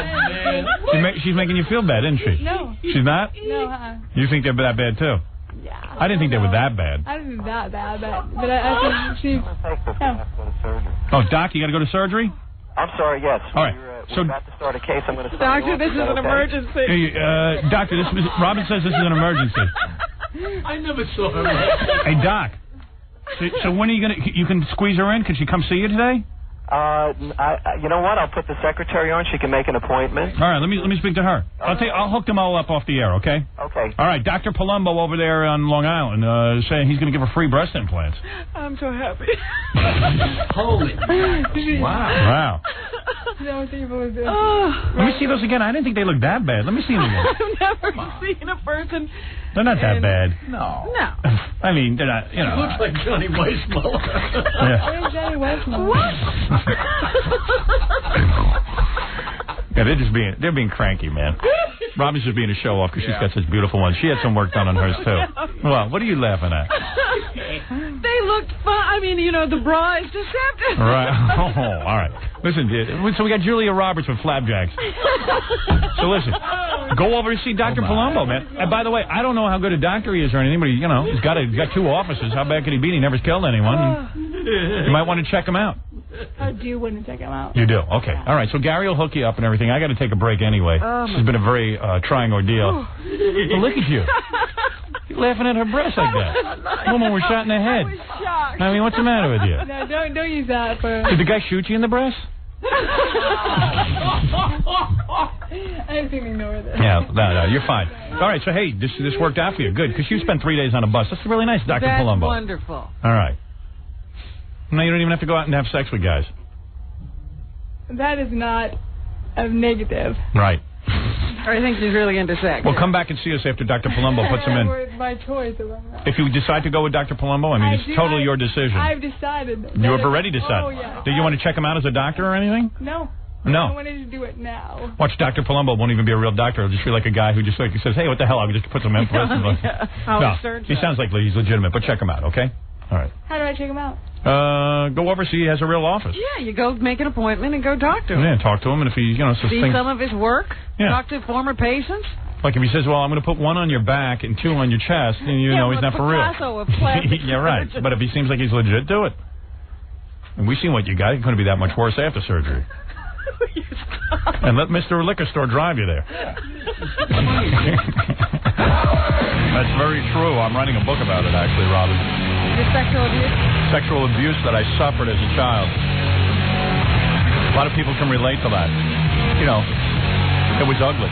She's making you feel bad, isn't she? No. She's not? No, You think they're that bad, too? Yeah. I didn't think they were that bad. I didn't think that bad, but I think she... Oh, Doc, you got to go to surgery? I'm sorry, yes. All right. We're about to start a case. I'm going to start. Doctor, this is an emergency. Hey, Doctor, Robin says this is an emergency. I never saw her. Hey, Doc. So when are you going to... You can squeeze her in? Can she come see you today? You know what? I'll put the secretary on. She can make an appointment. All right, let me speak to her. I'll hook them all up off the air, okay? Okay. All right, Dr. Palumbo over there on Long Island saying he's going to give her free breast implants. I'm so happy. Holy. Wow. No, people would do. Let me see those again. I didn't think they looked that bad. Let me see them again. I've never seen a person. They're not that bad. No. I mean, they're not, you know. He looks like Johnny Weissmuller. Yeah. Where's Johnny Weissmuller? What? Yeah, they're being cranky, man. Robin's just being a show off because she's got such beautiful ones. She had some work done on hers too. Well, what are you laughing at? They looked fun. I mean, you know, the bra is deceptive. Right. Oh, all right. Listen, so we got Julia Roberts with flapjacks. So listen, go over to see Dr. Palumbo, man. And by the way, I don't know how good a doctor he is or anything, but you know, he's got 2 offices. How bad could he be? He never killed anyone. You might want to check him out. I do want to check him out. You do? Okay. All right. So Gary will hook you up and everything. I got to take a break anyway. This has been a very trying ordeal. Well, look at you. You're laughing at her breast like that. Woman was shot in the head. I was shocked. I mean, what's the matter with you? No, don't use that for... Did the guy shoot you in the breast? I can ignore this. Yeah, no, you're fine. All right, so hey, this worked out for you. Good, because you spent 3 days on a bus. That's really nice, Dr. Palumbo. That's wonderful. All right. Now you don't even have to go out and have sex with guys. That is not a negative. Right. I think she's really into sex. Well, come back and see us after Dr. Palumbo puts him in. My choice. If you decide to go with Dr. Palumbo, I mean, it's totally your decision. I've decided. You have already decided. Oh, yeah. Do you want to check him out as a doctor or anything? No. No. I wanted to do it now. Watch, Dr. Palumbo won't even be a real doctor. He'll just be like a guy who just like says, hey, what the hell? I just put some implants. No, he sounds like he's legitimate, but check him out, okay? All right. How do I check him out? Go over, see he has a real office. Yeah, you go make an appointment and go talk to him. Yeah, talk to him, and if he, see some of his work. Yeah. Talk to former patients. Like if he says, well, I'm going to put 1 on your back and 2 on your chest, and you know he's not for real. Of plastic yeah, right. But if he seems like he's legit, do it. And we've seen what you got. It couldn't be that much worse after surgery. And let Mr. Liquor Store drive you there. That's very true. I'm writing a book about it, actually, Robin. Your sexual abuse? Sexual abuse that I suffered as a child. A lot of people can relate to that. You know, it was ugly.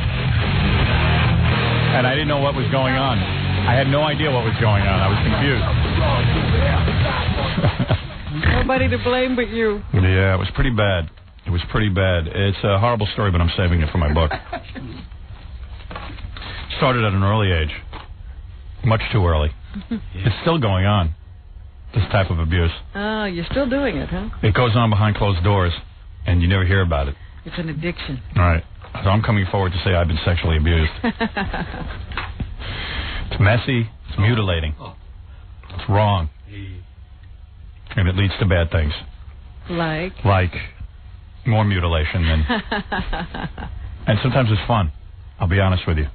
And I didn't know what was going on. I had no idea what was going on. I was confused. Nobody to blame but you. Yeah, it was pretty bad. It was pretty bad. It's a horrible story, but I'm saving it for my book. Started at an early age. Much too early. It's still going on, this type of abuse. Oh, you're still doing it, huh? It goes on behind closed doors, and you never hear about it. It's an addiction. All right. So I'm coming forward to say I've been sexually abused. It's messy. It's mutilating. It's wrong. And it leads to bad things. Like more mutilation than... And sometimes it's fun. I'll be honest with you.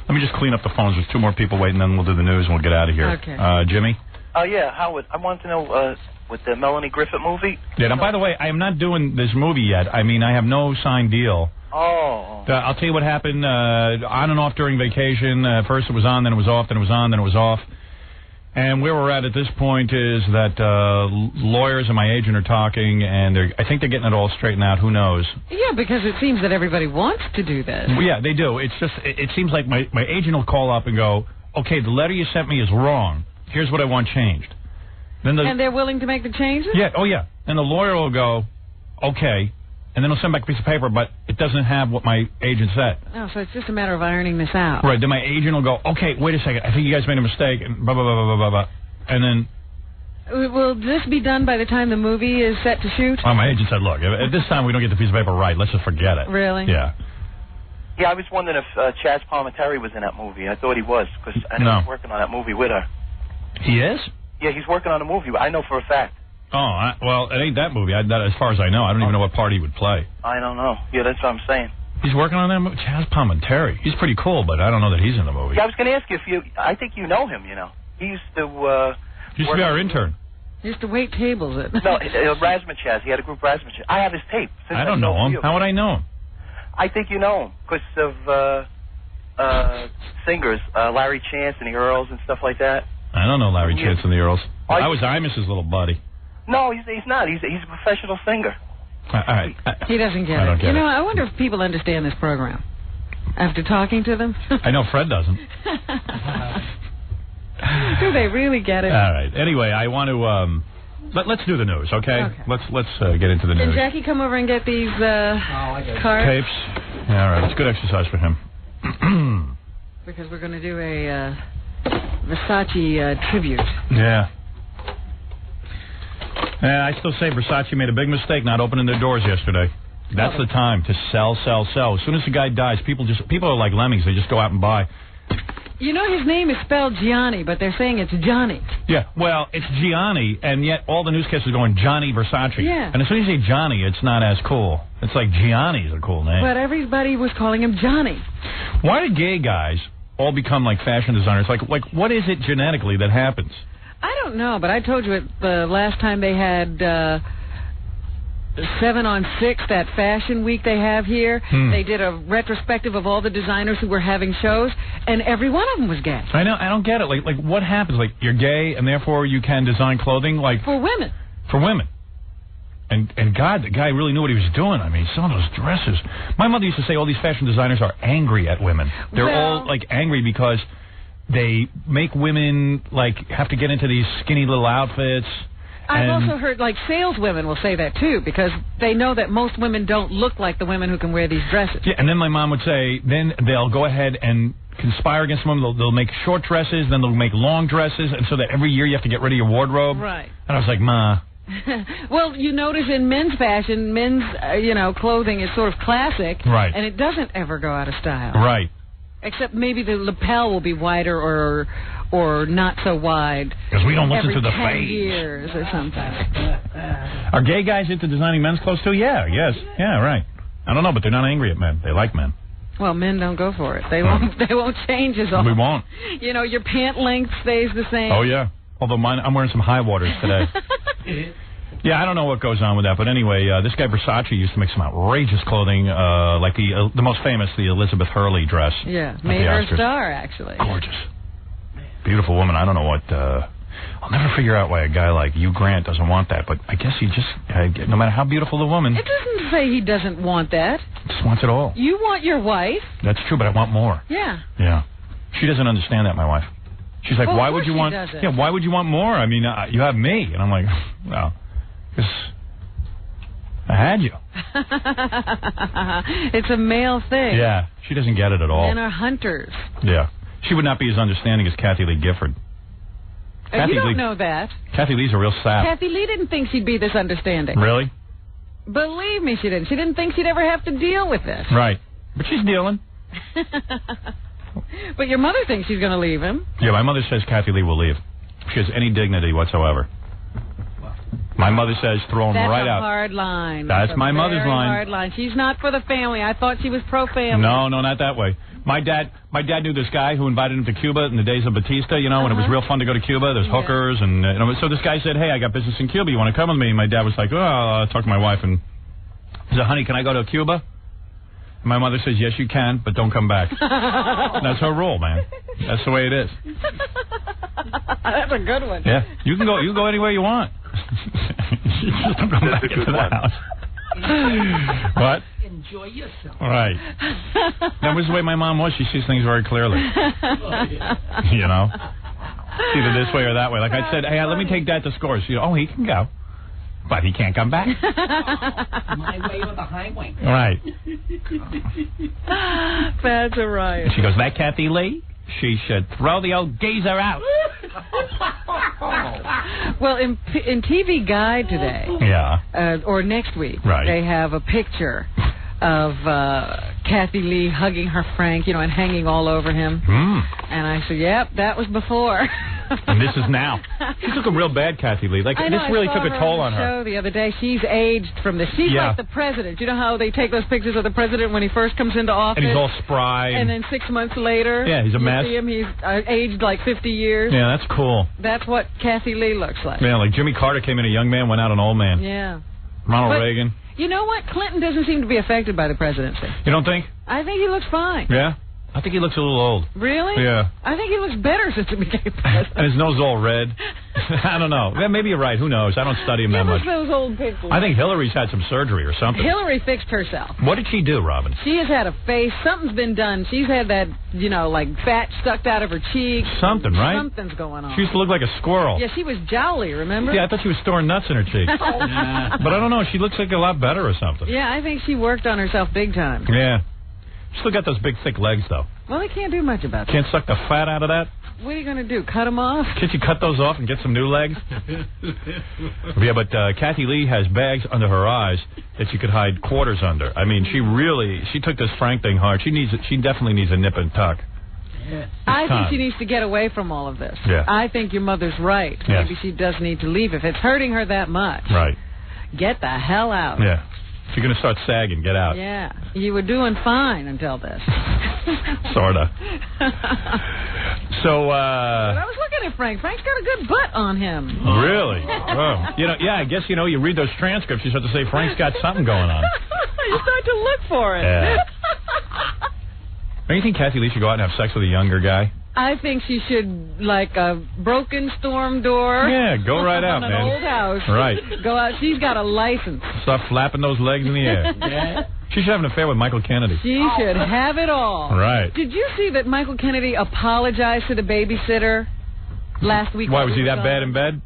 Let me just clean up the phones. There's 2 more people waiting, then we'll do the news and we'll get out of here. Okay. Jimmy? Yeah, Howard, I want to know, with the Melanie Griffith movie... Yeah, now, by the way, I am not doing this movie yet. I mean, I have no signed deal. Oh. I'll tell you what happened on and off during vacation. First it was on, then it was off, then it was on, then it was off. And where we're at this point is that lawyers and my agent are talking, and I think they're getting it all straightened out. Who knows? Yeah, because it seems that everybody wants to do this. Well, yeah, they do. It's just, it seems like my agent will call up and go, okay, the letter you sent me is wrong. Here's what I want changed. Then and they're willing to make the changes? Yeah, oh yeah. And the lawyer will go, okay. And then he'll send back a piece of paper, but it doesn't have what my agent said. Oh, so it's just a matter of ironing this out. Right. Then my agent will go, okay, wait a second. I think you guys made a mistake. And blah, blah, blah, blah, blah, blah. And then... Will this be done by the time the movie is set to shoot? Well, my agent said, look, at this time we don't get the piece of paper right. Let's just forget it. Really? Yeah. Yeah, I was wondering if Chaz Palminteri was in that movie. I thought he was, because I know he's working on that movie with her. He is? Yeah, he's working on a movie. I know for a fact. Oh, well, it ain't that movie. As far as I know, I don't even know what part he would play. I don't know. Yeah, that's what I'm saying. He's working on that movie? Chaz Palminteri. He's pretty cool, but I don't know that he's in the movie. Yeah, I was going to ask you if you... I think you know him, you know. He used to... He used to be our intern. He used to wait tables at... No, Razmachaz. He had a group Razmachaz. I have his tape. I don't know him. How would I know him? I think you know him because of singers, Larry Chance and the Earls and stuff like that. I don't know Larry Chance and the Earls. I was Imus's little buddy. No, he's not. He's a professional singer. All right. He doesn't get it. You know, I wonder if people understand this program after talking to them. I know Fred doesn't. Do they really get it? All right. Anyway, I want to let's do the news, okay? Let's get into the news. Can Jackie come over and get these cards? Tapes. Yeah, all right. It's good exercise for him. Because we're going to do a Versace tribute. Yeah. I still say Versace made a big mistake not opening their doors yesterday. That's the time to sell, sell, sell. As soon as the guy dies, people are like lemmings. They just go out and buy. You know his name is spelled Gianni, but they're saying it's Johnny. Yeah, well, it's Gianni, and yet all the newscasters are going Johnny Versace. Yeah. And as soon as you say Johnny, it's not as cool. It's like Gianni's a cool name. But everybody was calling him Johnny. Why do gay guys all become like fashion designers? Like what is it genetically that happens? I don't know, but I told you the last time they had 7 on 6, that fashion week they have here, they did a retrospective of all the designers who were having shows, and every one of them was gay. I know. I don't get it. Like what happens? Like, you're gay, and therefore you can design clothing? Like for women. For women. And God, the guy really knew what he was doing. I mean, some of those dresses. My mother used to say all these fashion designers are angry at women. They're all, like, angry because they make women, like, have to get into these skinny little outfits. I've also heard, like, saleswomen will say that, too, because they know that most women don't look like the women who can wear these dresses. Yeah, and then my mom would say, then they'll go ahead and conspire against women. They'll make short dresses, then they'll make long dresses, and so that every year you have to get rid of your wardrobe. Right. And I was like, Ma. Well, you notice in men's fashion, men's, clothing is sort of classic. Right. And it doesn't ever go out of style. Right. Except maybe the lapel will be wider or not so wide. Because we don't listen to the every 10 fades. years or something. Are gay guys into designing men's clothes too? Yeah, yes. Yeah, right. I don't know, but they're not angry at men. They like men. Well, men don't go for it. They won't change as all. We won't. You know, your pant length stays the same. Oh, yeah. Although I'm wearing some high waters today. Yeah, I don't know what goes on with that, but anyway, this guy Versace used to make some outrageous clothing, like the most famous, the Elizabeth Hurley dress. Yeah, made her a star, actually. Gorgeous. Beautiful woman. I don't know what... I'll never figure out why a guy like Hugh Grant doesn't want that, but I guess he just... no matter how beautiful the woman... It doesn't say he doesn't want that. He just wants it all. You want your wife. That's true, but I want more. Yeah. Yeah. She doesn't understand that, my wife. She's like, why would you want... Doesn't. Yeah, why would you want more? I mean, you have me. And I'm like, well... Because I had you. It's a male thing. Yeah, she doesn't get it at all. Men are hunters. Yeah. She would not be as understanding as Kathy Lee Gifford. You don't know that. Kathy Lee's a real sap. Kathy Lee didn't think she'd be this understanding. Really? Believe me, she didn't. She didn't think she'd ever have to deal with this. Right. But she's dealing. But your mother thinks she's going to leave him. Yeah, my mother says Kathy Lee will leave. If she has any dignity whatsoever. My mother says throw him right out. That's a hard line. That's my mother's line. Hard line. She's not for the family. I thought she was pro-family. No, not that way. My dad knew this guy who invited him to Cuba in the days of Batista, when it was real fun to go to Cuba. There's hookers, and so this guy said, hey, I got business in Cuba. You want to come with me? And my dad was like, oh, I'll talk to my wife. And he said, honey, can I go to Cuba? My mother says, yes, you can, but don't come back. That's her rule, man. That's the way it is. That's a good one. Yeah, you can go anywhere you want. Just don't come back into the house. What? Enjoy yourself. Right. That was the way my mom was. She sees things very clearly. You know? Either this way or that way. Like I said, hey, let me take Dad to Scores. You know, oh, he can go. But he can't come back. My way or the highway. Right. That's a riot. She goes, that Kathy Lee? She should throw the old geezer out. Well, in TV Guide today, or next week, they have a picture of Kathy Lee hugging her Frank, you know, and hanging all over him. And I said, yep, that was before. And this is now. She's looking real bad, Kathy Lee. Like, this really took a toll on her. Show the other day, she's aged from this. She's like the president. You know how they take those pictures of the president when he first comes into office? And he's all spry. And then 6 months later, he's a mess. You see him, he's aged like 50 years. Yeah, that's cool. That's what Kathy Lee looks like. Yeah, like Jimmy Carter came in a young man, went out an old man. Yeah. Ronald Reagan. You know what? Clinton doesn't seem to be affected by the presidency. You don't think? I think he looks fine. Yeah? I think he looks a little old. Really? Yeah. I think he looks better since he became president. And his nose is all red. I don't know. Yeah, maybe you're right. Who knows? I don't study him that much. Those old pictures. I think Hillary's had some surgery or something. Hillary fixed herself. What did she do, Robin? She has had a face. Something's been done. She's had that, you know, like fat stuck out of her cheeks. Something, right? Something's going on. She used to look like a squirrel. Yeah, she was jowly, remember? Yeah, I thought she was storing nuts in her cheeks. Yeah. But I don't know. She looks like a lot better or something. Yeah, I think she worked on herself big time. Yeah. Still got those big, thick legs, though. Well, they can't do much about that. Can't suck the fat out of that? What are you going to do, cut them off? Can't you cut those off and get some new legs? Yeah, but Kathy Lee has bags under her eyes that she could hide quarters under. I mean, she took this Frank thing hard. She definitely needs a nip and tuck. I think she needs to get away from all of this. Yeah. I think your mother's right. Yes. Maybe she does need to leave. If it's hurting her that much, right? Get the hell out. Yeah. If you're going to start sagging, get out. Yeah. You were doing fine until this. Sort of. So, But I was looking at Frank. Frank's got a good butt on him. Really? Oh. You know, yeah, I guess, you know, you read those transcripts, you start to say Frank's got something going on. You start to look for it. Yeah. Don't you think Kathy Lee should go out and have sex with a younger guy? I think she should, like a broken storm door. Yeah, go right out, on man. an old house. Right. Go out. She's got a license. Start flapping those legs in the air. Yeah. She should have an affair with Michael Kennedy. She should have it all. Right. Did you see that Michael Kennedy apologized to the babysitter last week? Why, was he that bad in bed?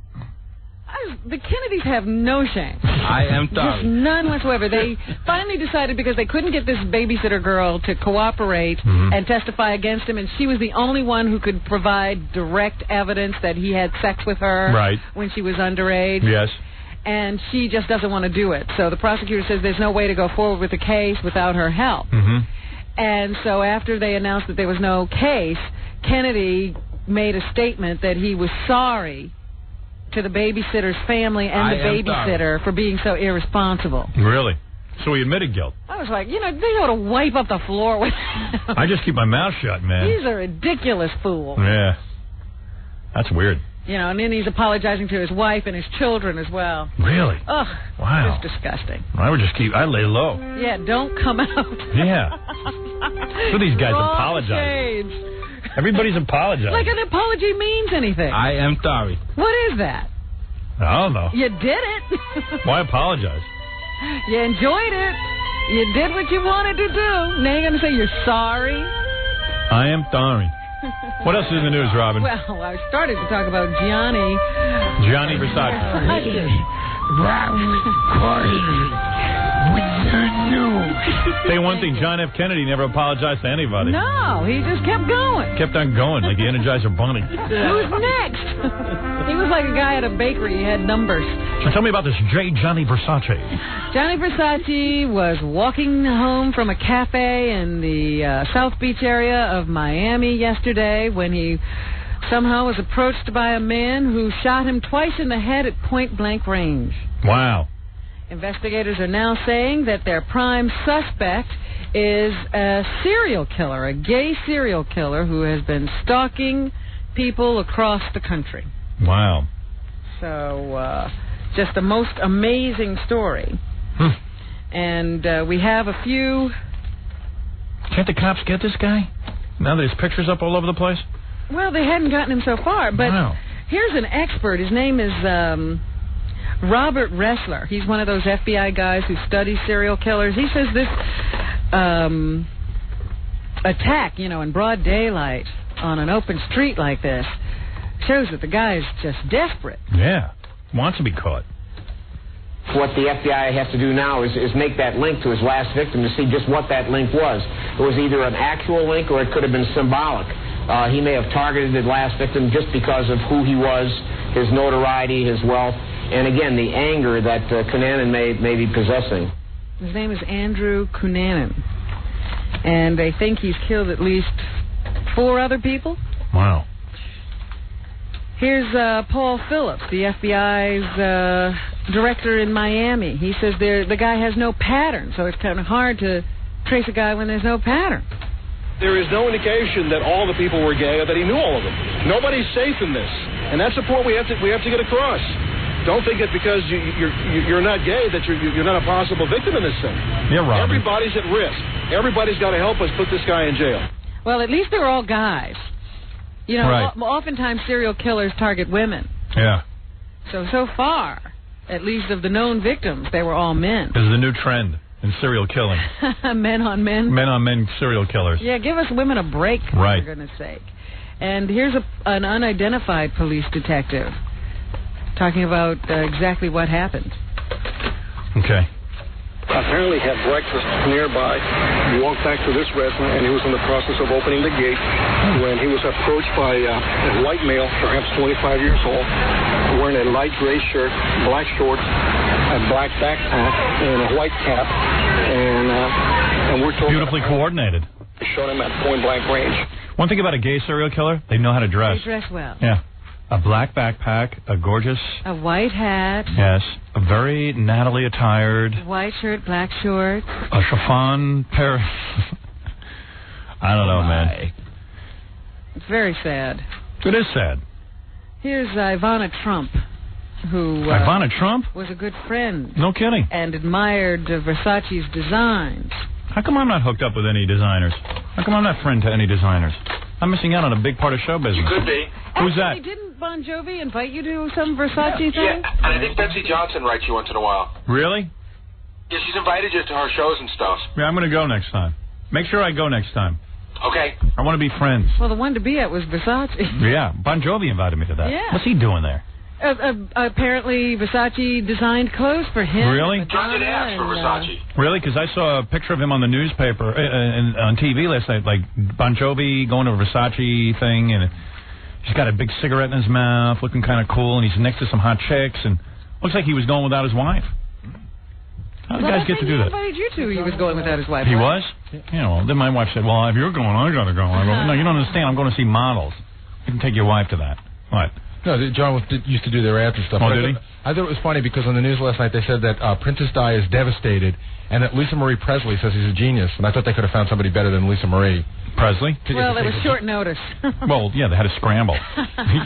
The Kennedys have no shame. I am sorry. Just none whatsoever. They finally decided, because they couldn't get this babysitter girl to cooperate and testify against him, and she was the only one who could provide direct evidence that he had sex with her when she was underage. Yes. And she just doesn't want to do it. So the prosecutor says there's no way to go forward with the case without her help. And so after they announced that there was no case, Kennedy made a statement that he was sorry to the babysitter's family and the babysitter for being so irresponsible. Really? So he admitted guilt. I was like, you know, they ought to wipe up the floor with him. I just keep my mouth shut, man. He's a ridiculous fool. Yeah. That's weird. You know, and then he's apologizing to his wife and his children as well. Really? Ugh. Wow. It's disgusting. I would just I lay low. Yeah, don't come out. Yeah. So these guys apologize. Everybody's apologizing. Like an apology means anything. I am sorry. What is that? I don't know. You did it. Why apologize? You enjoyed it. You did what you wanted to do. Now you're going to say you're sorry? I am sorry. What else is in the news, Robin? Well, I started to talk about Gianni Versace. Say one thing, John F. Kennedy never apologized to anybody. No, he just kept going. Kept on going like the Energizer Bunny. Who's next? He was like a guy at a bakery. He had numbers. So tell me about this Johnny Versace. Johnny Versace was walking home from a cafe in the South Beach area of Miami yesterday when he somehow was approached by a man who shot him twice in the head at point-blank range. Wow. Investigators are now saying that their prime suspect is a serial killer, a gay serial killer who has been stalking people across the country. Wow. So, just the most amazing story. And we have a few Can't the cops get this guy? Now that his picture's up all over the place? Well, they hadn't gotten him so far, but here's an expert. His name is Robert Ressler. He's one of those FBI guys who studies serial killers. He says this attack, in broad daylight on an open street like this shows that the guy is just desperate. Yeah, wants to be caught. What the FBI has to do now is make that link to his last victim to see just what that link was. It was either an actual link or it could have been symbolic. He may have targeted the last victim just because of who he was, his notoriety, his wealth, and again, the anger that Cunanan may be possessing. His name is Andrew Cunanan, and they think he's killed at least 4 other people. Wow. Here's Paul Phillips, the FBI's director in Miami. He says the guy has no pattern, so it's kind of hard to trace a guy when there's no pattern. There is no indication that all the people were gay or that he knew all of them. Nobody's safe in this, and that's the point we have to get across. Don't think that because you're not gay that you're not a possible victim in this thing. Yeah, Robbie. Everybody's at risk. Everybody's got to help us put this guy in jail. Well, at least they're all guys. Right. Oftentimes serial killers target women. Yeah. So far, at least of the known victims, they were all men. This is the new trend in serial killing. Men on men? Men on men serial killers. Yeah, give us women a break, right, for goodness sake. And here's an unidentified police detective talking about exactly what happened. Okay. Apparently had breakfast nearby. He walked back to this restaurant, and he was in the process of opening the gate when he was approached by a white male, perhaps 25 years old, wearing a light gray shirt, black shorts, a black backpack, and a white cap. And we're told... Beautifully coordinated. Shot him at point-blank range. One thing about a gay serial killer, they know how to dress. They dress well. Yeah. A black backpack, a gorgeous... A white hat. Yes. A very nattily attired... White shirt, black shorts. A chiffon pair... I don't know, man. It's very sad. It is sad. Here's Ivana Trump, who... Ivana Trump? Was a good friend. No kidding. And admired Versace's designs. How come I'm not hooked up with any designers? How come I'm not friend to any designers? I'm missing out on a big part of show business. You could be. Who's that? Didn't Bon Jovi invite you to some Versace thing? Yeah, and I think Betsy Johnson writes you once in a while. Really? Yeah, she's invited you to her shows and stuff. Yeah, I'm going to go next time. Make sure I go next time. Okay. I want to be friends. Well, the one to be at was Versace. Yeah, Bon Jovi invited me to that. Yeah. What's he doing there? Apparently, Versace designed clothes for him. Really? John did ask for Versace. Really? Because I saw a picture of him on the newspaper, on TV last night, like Bon Jovi going to a Versace thing, and he's got a big cigarette in his mouth, looking kind of cool, and he's next to some hot chicks, and looks like he was going without his wife. How do guys get to do that? He invited you to. He was going without his wife. He was? Well, then my wife said, well, if you're going, I got to go. I go, no, you don't understand. I'm going to see models. You can take your wife to that. What? No, John used to do their after stuff. Oh, did he? I thought it was funny because on the news last night they said that Princess Di is devastated and that Lisa Marie Presley says he's a genius. And I thought they could have found somebody better than Lisa Marie. Presley? Well, it was short notice. Well, yeah, they had to scramble.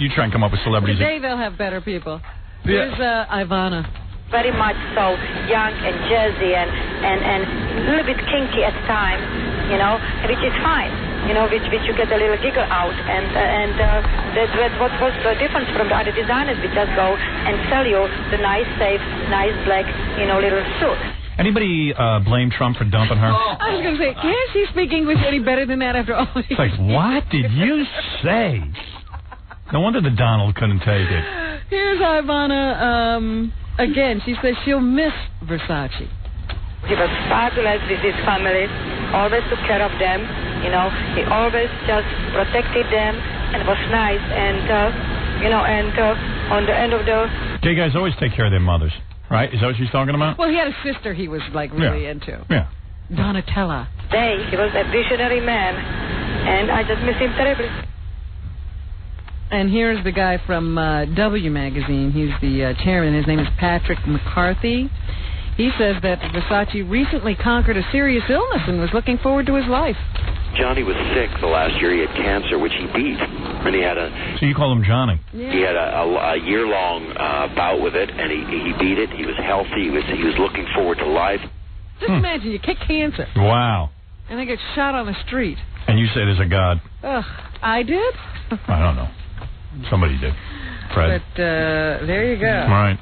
You try and come up with celebrities. Today they'll have better people. Here's Ivana. Very much so young and jazzy and a little bit kinky at times, which is fine, which you get a little giggle out, and that's what was the difference from the other designers. We just go and sell you the nice, safe, nice black, little suit. Anybody blame Trump for dumping her? I was going to say, can't she speak English any better than that after all these It's like, what did you say? No wonder the Donald couldn't take it. Here's Ivana. Again, she says she'll miss Versace. He was fabulous with his family, always took care of them, he always just protected them and was nice, and on the end of the... Gay guys always take care of their mothers, right? Is that what she's talking about? Well, he had a sister he was, really into. Yeah. Donatella. He was a visionary man, and I just miss him terribly. And here's the guy from W Magazine. He's the chairman. His name is Patrick McCarthy. He says that Versace recently conquered a serious illness and was looking forward to his life. Johnny was sick the last year. He had cancer, which he beat. And he had So you call him Johnny? Yeah. He had a year-long bout with it, and he beat it. He was healthy. He was looking forward to life. Just imagine, you kick cancer. Wow. And they get shot on the street. And you say there's a God. Ugh, I did? I don't know. Somebody did. Fred. But there you go. All right.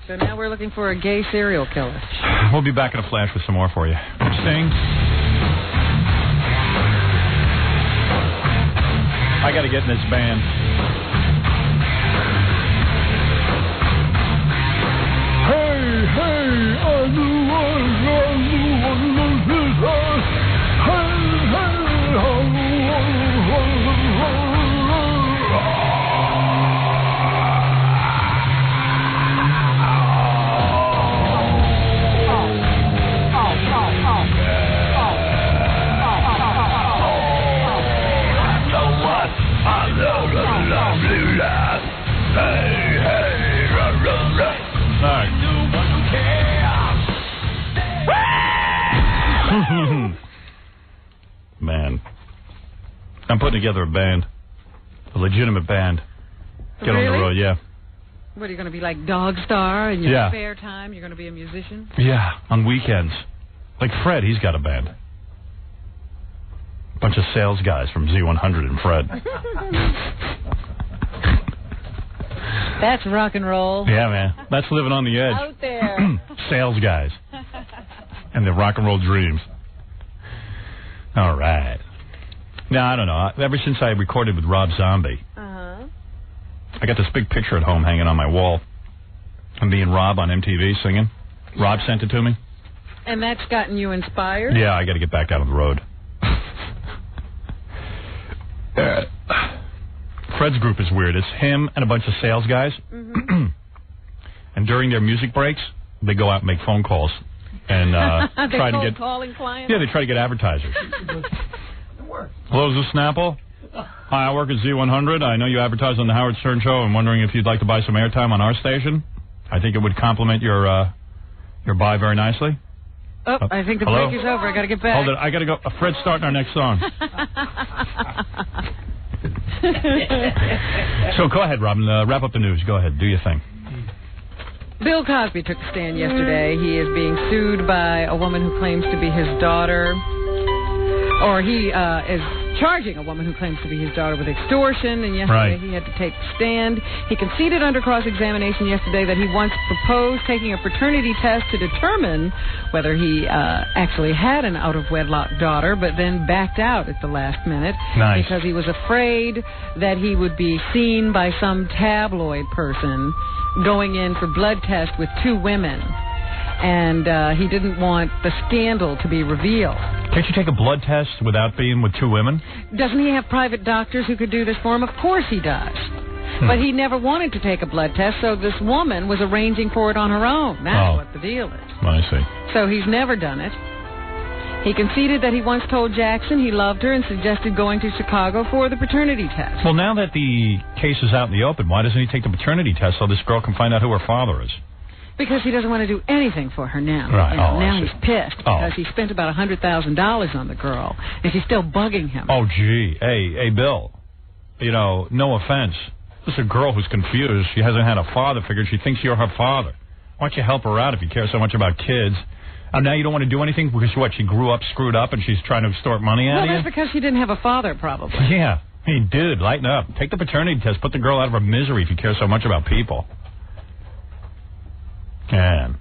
So now we're looking for a gay serial killer. We'll be back in a flash with some more for you. Sting. I got to get in this band. Hey, hey, I knew Man, I'm putting together a band, a legitimate band. Get on the road, yeah. What, are you going to be like Dog Star in your spare time? You're going to be a musician? Yeah, on weekends. Like Fred, he's got a band. Bunch of sales guys from Z100 and Fred. That's rock and roll. Yeah, man. That's living on the edge. Out there. Sales guys. And their rock and roll dreams. All right. Now, I don't know. Ever since I recorded with Rob Zombie, I got this big picture at home hanging on my wall. I'm me and Rob on MTV singing. Rob sent it to me. And that's gotten you inspired? Yeah, I got to get back out on the road. Fred's group is weird. It's him and a bunch of sales guys. And during their music breaks, they go out and make phone calls. And try to get calling clients? Yeah, they try to get advertisers. Hello, is this Snapple? Hi, I work at Z100. I know you advertise on the Howard Stern Show. I'm wondering if you'd like to buy some airtime on our station. I think it would complement your buy very nicely. Oh, I think the break is over. I got to get back. Hold it. I got to go. Fred's starting our next song. So go ahead, Robin. Wrap up the news. Go ahead. Do your thing. Bill Cosby took a stand yesterday. He is being sued by a woman who claims to be his daughter. Or he is charging a woman who claims to be his daughter with extortion. And yesterday he had to take a stand. He conceded under cross-examination yesterday that he once proposed taking a paternity test to determine whether he actually had an out-of-wedlock daughter, but then backed out at the last minute because he was afraid that he would be seen by some tabloid person going in for blood test with two women. And he didn't want the scandal to be revealed. Can't you take a blood test without being with two women? Doesn't he have private doctors who could do this for him? Of course he does. But he never wanted to take a blood test, so this woman was arranging for it on her own. That's what the deal is. I see. So he's never done it. He conceded that he once told Jackson he loved her and suggested going to Chicago for the paternity test. Well, now that the case is out in the open, why doesn't he take the paternity test so this girl can find out who her father is? Because he doesn't want to do anything for her now. Right. Now he's pissed because he spent about $100,000 on the girl, and she's still bugging him. Oh, gee. Hey, Bill. You know, no offense. This is a girl who's confused. She hasn't had a father figure. She thinks you're her father. Why don't you help her out if you care so much about kids? And now you don't want to do anything because, what, she grew up screwed up and she's trying to extort money out of you? Well, that's because she didn't have a father, probably. Yeah. Hey, dude, lighten up. Take the paternity test. Put the girl out of her misery if you care so much about people. And,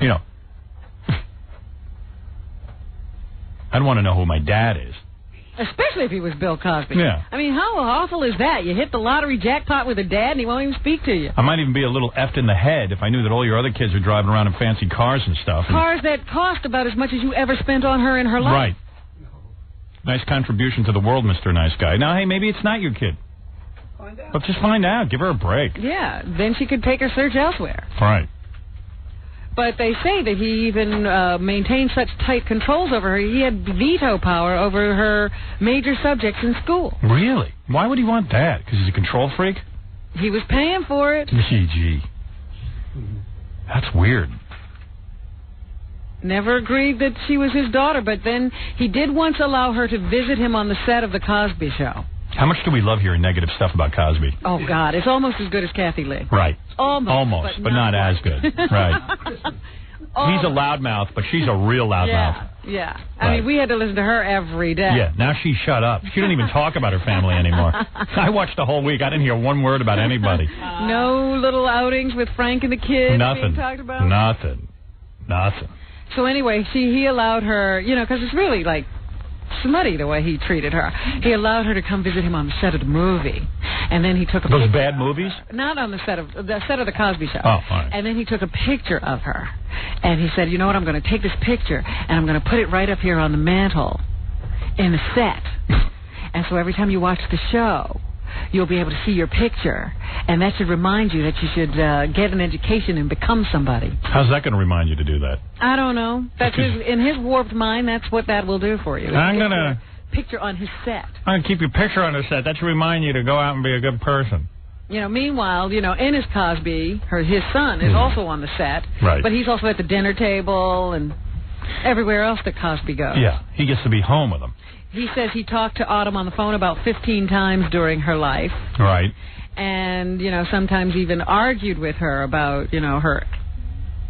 you know, I'd want to know who my dad is. Especially if he was Bill Cosby. Yeah. I mean, how awful is that? You hit the lottery jackpot with a dad and he won't even speak to you. I might even be a little effed in the head if I knew that all your other kids are driving around in fancy cars and stuff. Cars that cost about as much as you ever spent on her in her life. Right. Nice contribution to the world, Mr. Nice Guy. Now, hey, maybe it's not your kid. But just find out. Give her a break. Yeah, then she could take her search elsewhere. Right. But they say that he even maintained such tight controls over her. He had veto power over her major subjects in school. Really? Why would he want that? Because he's a control freak? He was paying for it. Gee. That's weird. Never agreed that she was his daughter, but then he did once allow her to visit him on the set of The Cosby Show. How much do we love hearing negative stuff about Cosby? Oh, God. It's almost as good as Kathy Lee. Right. Almost but not as good. Right. He's a loudmouth, but she's a real loudmouth. Yeah. Yeah. I mean, we had to listen to her every day. Yeah, now she shut up. She didn't even talk about her family anymore. I watched the whole week. I didn't hear one word about anybody. No little outings with Frank and the kids being talked about? Nothing. So anyway, he allowed her, because it's really, like, smutty the way he treated her. He allowed her to come visit him on the set of the movie. And then he took a picture. Those bad movies? Not on the set of the Cosby Show. Oh, all right. And then he took a picture of her. And he said, you know what, I'm going to take this picture and I'm going to put it right up here on the mantle in the set. And so every time you watch the show, you'll be able to see your picture. And that should remind you that you should get an education and become somebody. How's that going to remind you to do that? I don't know. That's in his warped mind, that's what that will do for you. I'm going to... Picture on his set. I'm going to keep your picture on the set. That should remind you to go out and be a good person. Meanwhile, Ennis Cosby, his son, is also on the set. Right. But he's also at the dinner table and everywhere else that Cosby goes. Yeah, he gets to be home with him. He says he talked to Autumn on the phone about 15 times during her life. Right. And, sometimes even argued with her about, her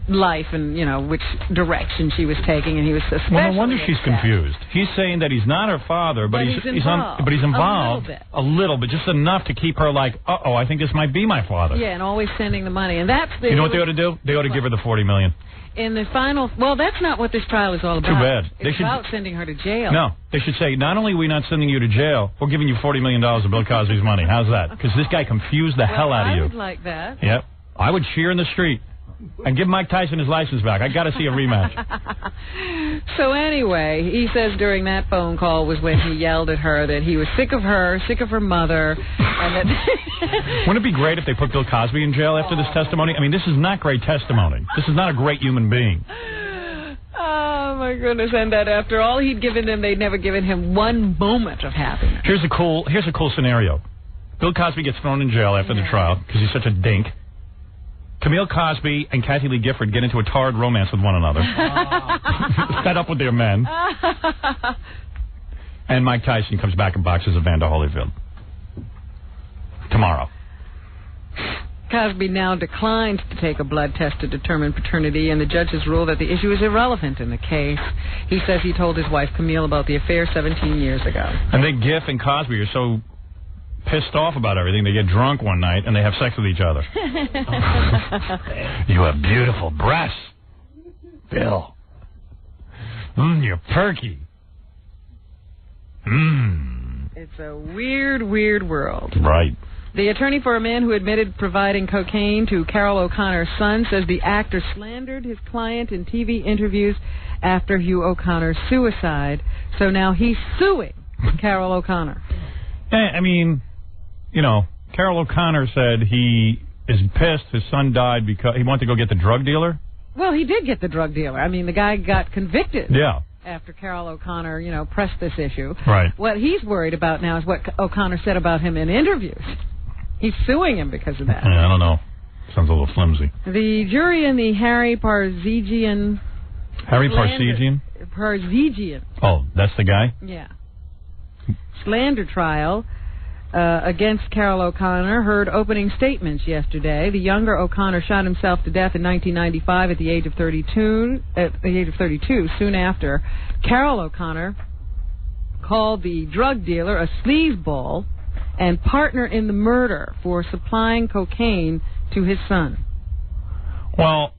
life and, which direction she was taking, and he was suspicious. Well, no wonder she's confused. He's saying that he's not her father, but he's involved. A little bit, just enough to keep her like, uh-oh, I think this might be my father. Yeah, and always sending the money. And that's the... You know what they ought to do? They ought to give her the $40 million. In the final... Well, that's not what this trial is all about. Too bad. It's about sending her to jail. No. They should say, not only are we not sending you to jail, we're giving you $40 million of Bill Cosby's money. How's that? Because this guy confused the hell out of you. I would like that. Yep. I would cheer in the street. And give Mike Tyson his license back. I got to see a rematch. So anyway, he says during that phone call was when he yelled at her that he was sick of her mother, and that... Wouldn't it be great if they put Bill Cosby in jail after this testimony? I mean, this is not great testimony. This is not a great human being. Oh, my goodness. And that after all he'd given them, they'd never given him one moment of happiness. Here's a cool scenario. Bill Cosby gets thrown in jail after the trial because he's such a dink. Camille Cosby and Kathy Lee Gifford get into a tarred romance with one another. Fed up with their men. And Mike Tyson comes back and boxes Evander Holyfield. Tomorrow. Cosby now declined to take a blood test to determine paternity, and the judges ruled that the issue is irrelevant in the case. He says he told his wife Camille about the affair 17 years ago. And then Giff and Cosby are so pissed off about everything. They get drunk one night and they have sex with each other. You have beautiful breasts, Bill. You're perky. It's a weird, weird world. Right. The attorney for a man who admitted providing cocaine to Carol O'Connor's son says the actor slandered his client in TV interviews after Hugh O'Connor's suicide. So now he's suing Carol O'Connor. I mean, Carol O'Connor said he is pissed his son died because he wanted to go get the drug dealer. Well, he did get the drug dealer. I mean, the guy got convicted. Yeah. After Carol O'Connor, pressed this issue. Right. What he's worried about now is what O'Connor said about him in interviews. He's suing him because of that. Yeah, I don't know. Sounds a little flimsy. The jury in the Harry Parzigian... Parzigian. Oh, that's the guy? Yeah. Slander trial against Carol O'Connor heard opening statements yesterday. The younger O'Connor shot himself to death in 1995 at the age of 32. Soon after, Carol O'Connor called the drug dealer a sleazeball and partner in the murder for supplying cocaine to his son. Well,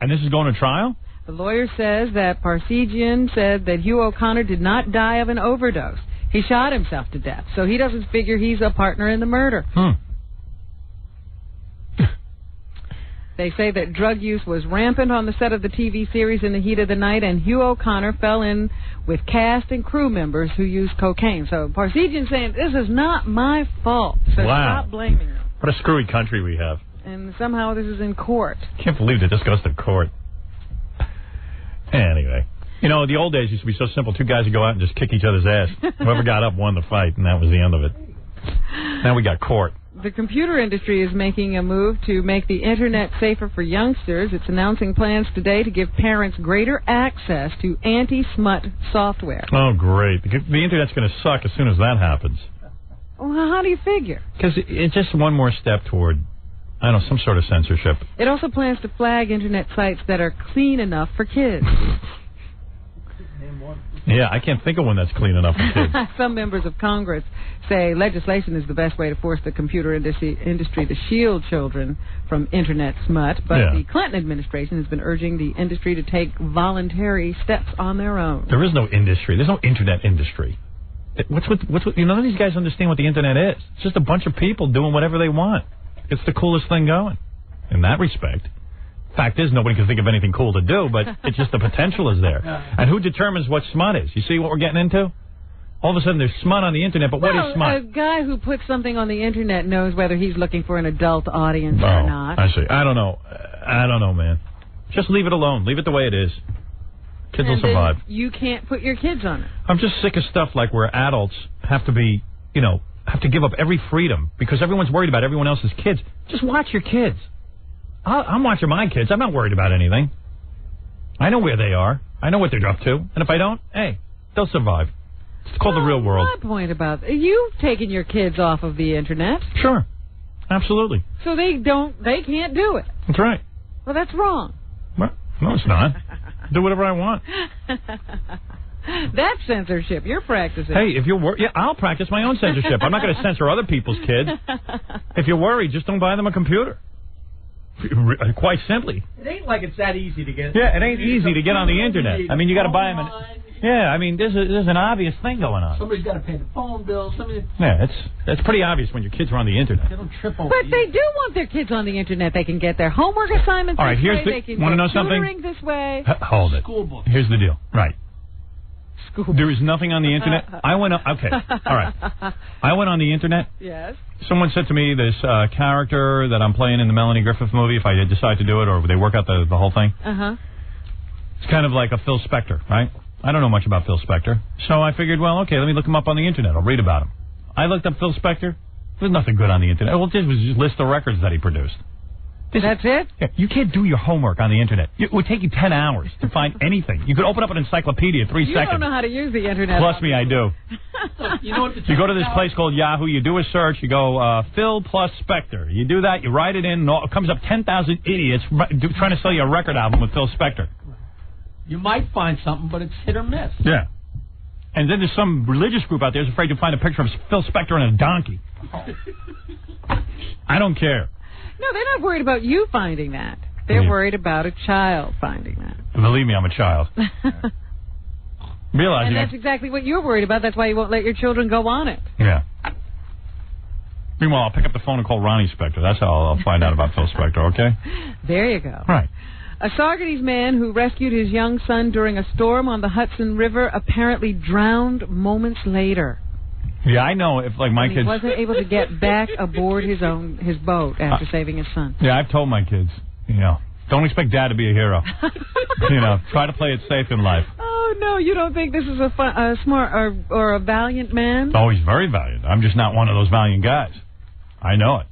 and this is going to trial? The lawyer says that Parzigian said that Hugh O'Connor did not die of an overdose. He shot himself to death, so he doesn't figure he's a partner in the murder. They say that drug use was rampant on the set of the TV series In the Heat of the Night, and Hugh O'Connor fell in with cast and crew members who used cocaine. So Parzigian's saying, this is not my fault, so stop blaming me. What a screwy country we have. And somehow this is in court. Can't believe that this goes to court. Anyway. The old days used to be so simple. Two guys would go out and just kick each other's ass. Whoever got up won the fight, and that was the end of it. Now we got court. The computer industry is making a move to make the Internet safer for youngsters. It's announcing plans today to give parents greater access to anti-smut software. Oh, great. The Internet's going to suck as soon as that happens. Well, how do you figure? Because it's just one more step toward, I don't know, some sort of censorship. It also plans to flag Internet sites that are clean enough for kids. Yeah, I can't think of one that's clean enough for kids. Some members of Congress say legislation is the best way to force the computer industry to shield children from Internet smut, but the Clinton administration has been urging the industry to take voluntary steps on their own. There is no industry. There's no Internet industry. What's with none of these guys understand what the Internet is. It's just a bunch of people doing whatever they want. It's the coolest thing going in that respect. Fact is, nobody can think of anything cool to do, but it's just the potential is there. And who determines what smut is? You see what we're getting into? All of a sudden, there's smut on the Internet, but what is smut? A guy who puts something on the Internet knows whether he's looking for an adult audience or not. I see. I don't know. I don't know, man. Just leave it alone. Leave it the way it is. Kids will survive. You can't put your kids on it. I'm just sick of stuff like where adults have to be, have to give up every freedom because everyone's worried about everyone else's kids. Just watch your kids. I'm watching my kids. I'm not worried about anything. I know where they are. I know what they're up to. And if I don't, hey, they'll survive. It's called the real world. My point about you taking your kids off of the Internet. Sure. Absolutely. So they can't do it. That's right. Well, that's wrong. Well, no, it's not. Do whatever I want. That's censorship. You're practicing. Hey, if you're worried, I'll practice my own censorship. I'm not going to censor other people's kids. If you're worried, just don't buy them a computer. Quite simply. It ain't like it's that easy to get. Yeah, it ain't easy to get on the Internet. I mean, you got to buy them. Yeah, I mean, there's an obvious thing going on. Somebody's got to pay the phone bill. Yeah, it's pretty obvious when your kids are on the Internet. They don't trip over. But they do want their kids on the Internet. They can get their homework assignments. All right, this way. They can want to know get something? tutoring this way. Hold it. School book. Here's the deal. Right. School. There is nothing on the Internet. I went on. Okay. All right. I went on the Internet. Yes. Someone said to me this character that I'm playing in the Melanie Griffith movie, if I decide to do it, or they work out the whole thing. It's kind of like a Phil Spector, right? I don't know much about Phil Spector. So I figured, well, okay, let me look him up on the Internet. I'll read about him. I looked up Phil Spector. There's nothing good on the Internet. All it did was just list the records that he produced. That's it? Yeah, you can't do your homework on the Internet. It would take you 10 hours to find anything. You could open up an encyclopedia in 3 seconds. You don't know how to use the Internet. Plus me, I do. You know what you go to this place called Yahoo, you do a search, you go Phil plus Spector. You do that, you write it in, and it comes up 10,000 idiots trying to sell you a record album with Phil Spector. You might find something, but it's hit or miss. Yeah. And then there's some religious group out there who's afraid to find a picture of Phil Spector and a donkey. I don't care. No, they're not worried about you finding that. They're worried about a child finding that. Believe me, I'm a child. Realizing and that's exactly what you're worried about. That's why you won't let your children go on it. Yeah. Meanwhile, I'll pick up the phone and call Ronnie Spector. That's how I'll find out about Phil Spector, okay? There you go. Right. A Saugerties man who rescued his young son during a storm on the Hudson River apparently drowned moments later. Yeah, I know. If like my kids, he wasn't able to get back aboard his boat after saving his son. Yeah, I've told my kids, don't expect Dad to be a hero. Try to play it safe in life. Oh no, you don't think this is a smart or a valiant man? Oh, he's very valiant. I'm just not one of those valiant guys. I know it.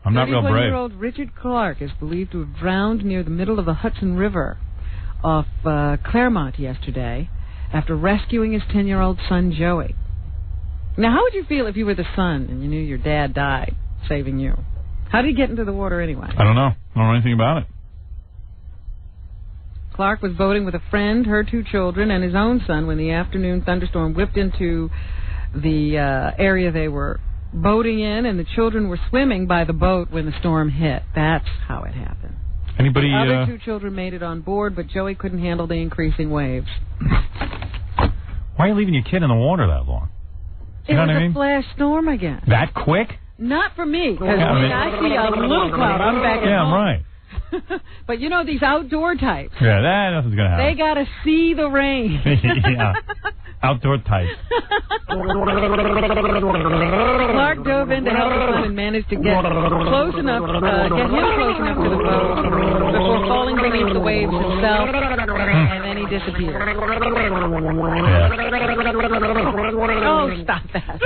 I'm not real brave. 31-year-old Richard Clark is believed to have drowned near the middle of the Hudson River off Claremont yesterday after rescuing his 10-year-old son Joey. Now, how would you feel if you were the son and you knew your dad died saving you? How did he get into the water anyway? I don't know. I don't know anything about it. Clark was boating with a friend, her 2 children, and his own son when the afternoon thunderstorm whipped into the area they were boating in, and the children were swimming by the boat when the storm hit. That's how it happened. Anybody? The other 2 children made it on board, but Joey couldn't handle the increasing waves. Why are you leaving your kid in the water that long? It was a flash storm again. That quick? Not for me, because I see a little cloud. I'm back at home. Yeah, I'm right. But these outdoor types. Yeah, nothing's going to happen. They got to see the rain. Yeah. Outdoor types. Clark dove in to help his son and managed to get him close enough to the boat before falling beneath the waves himself, and then he disappeared. Oh, stop that.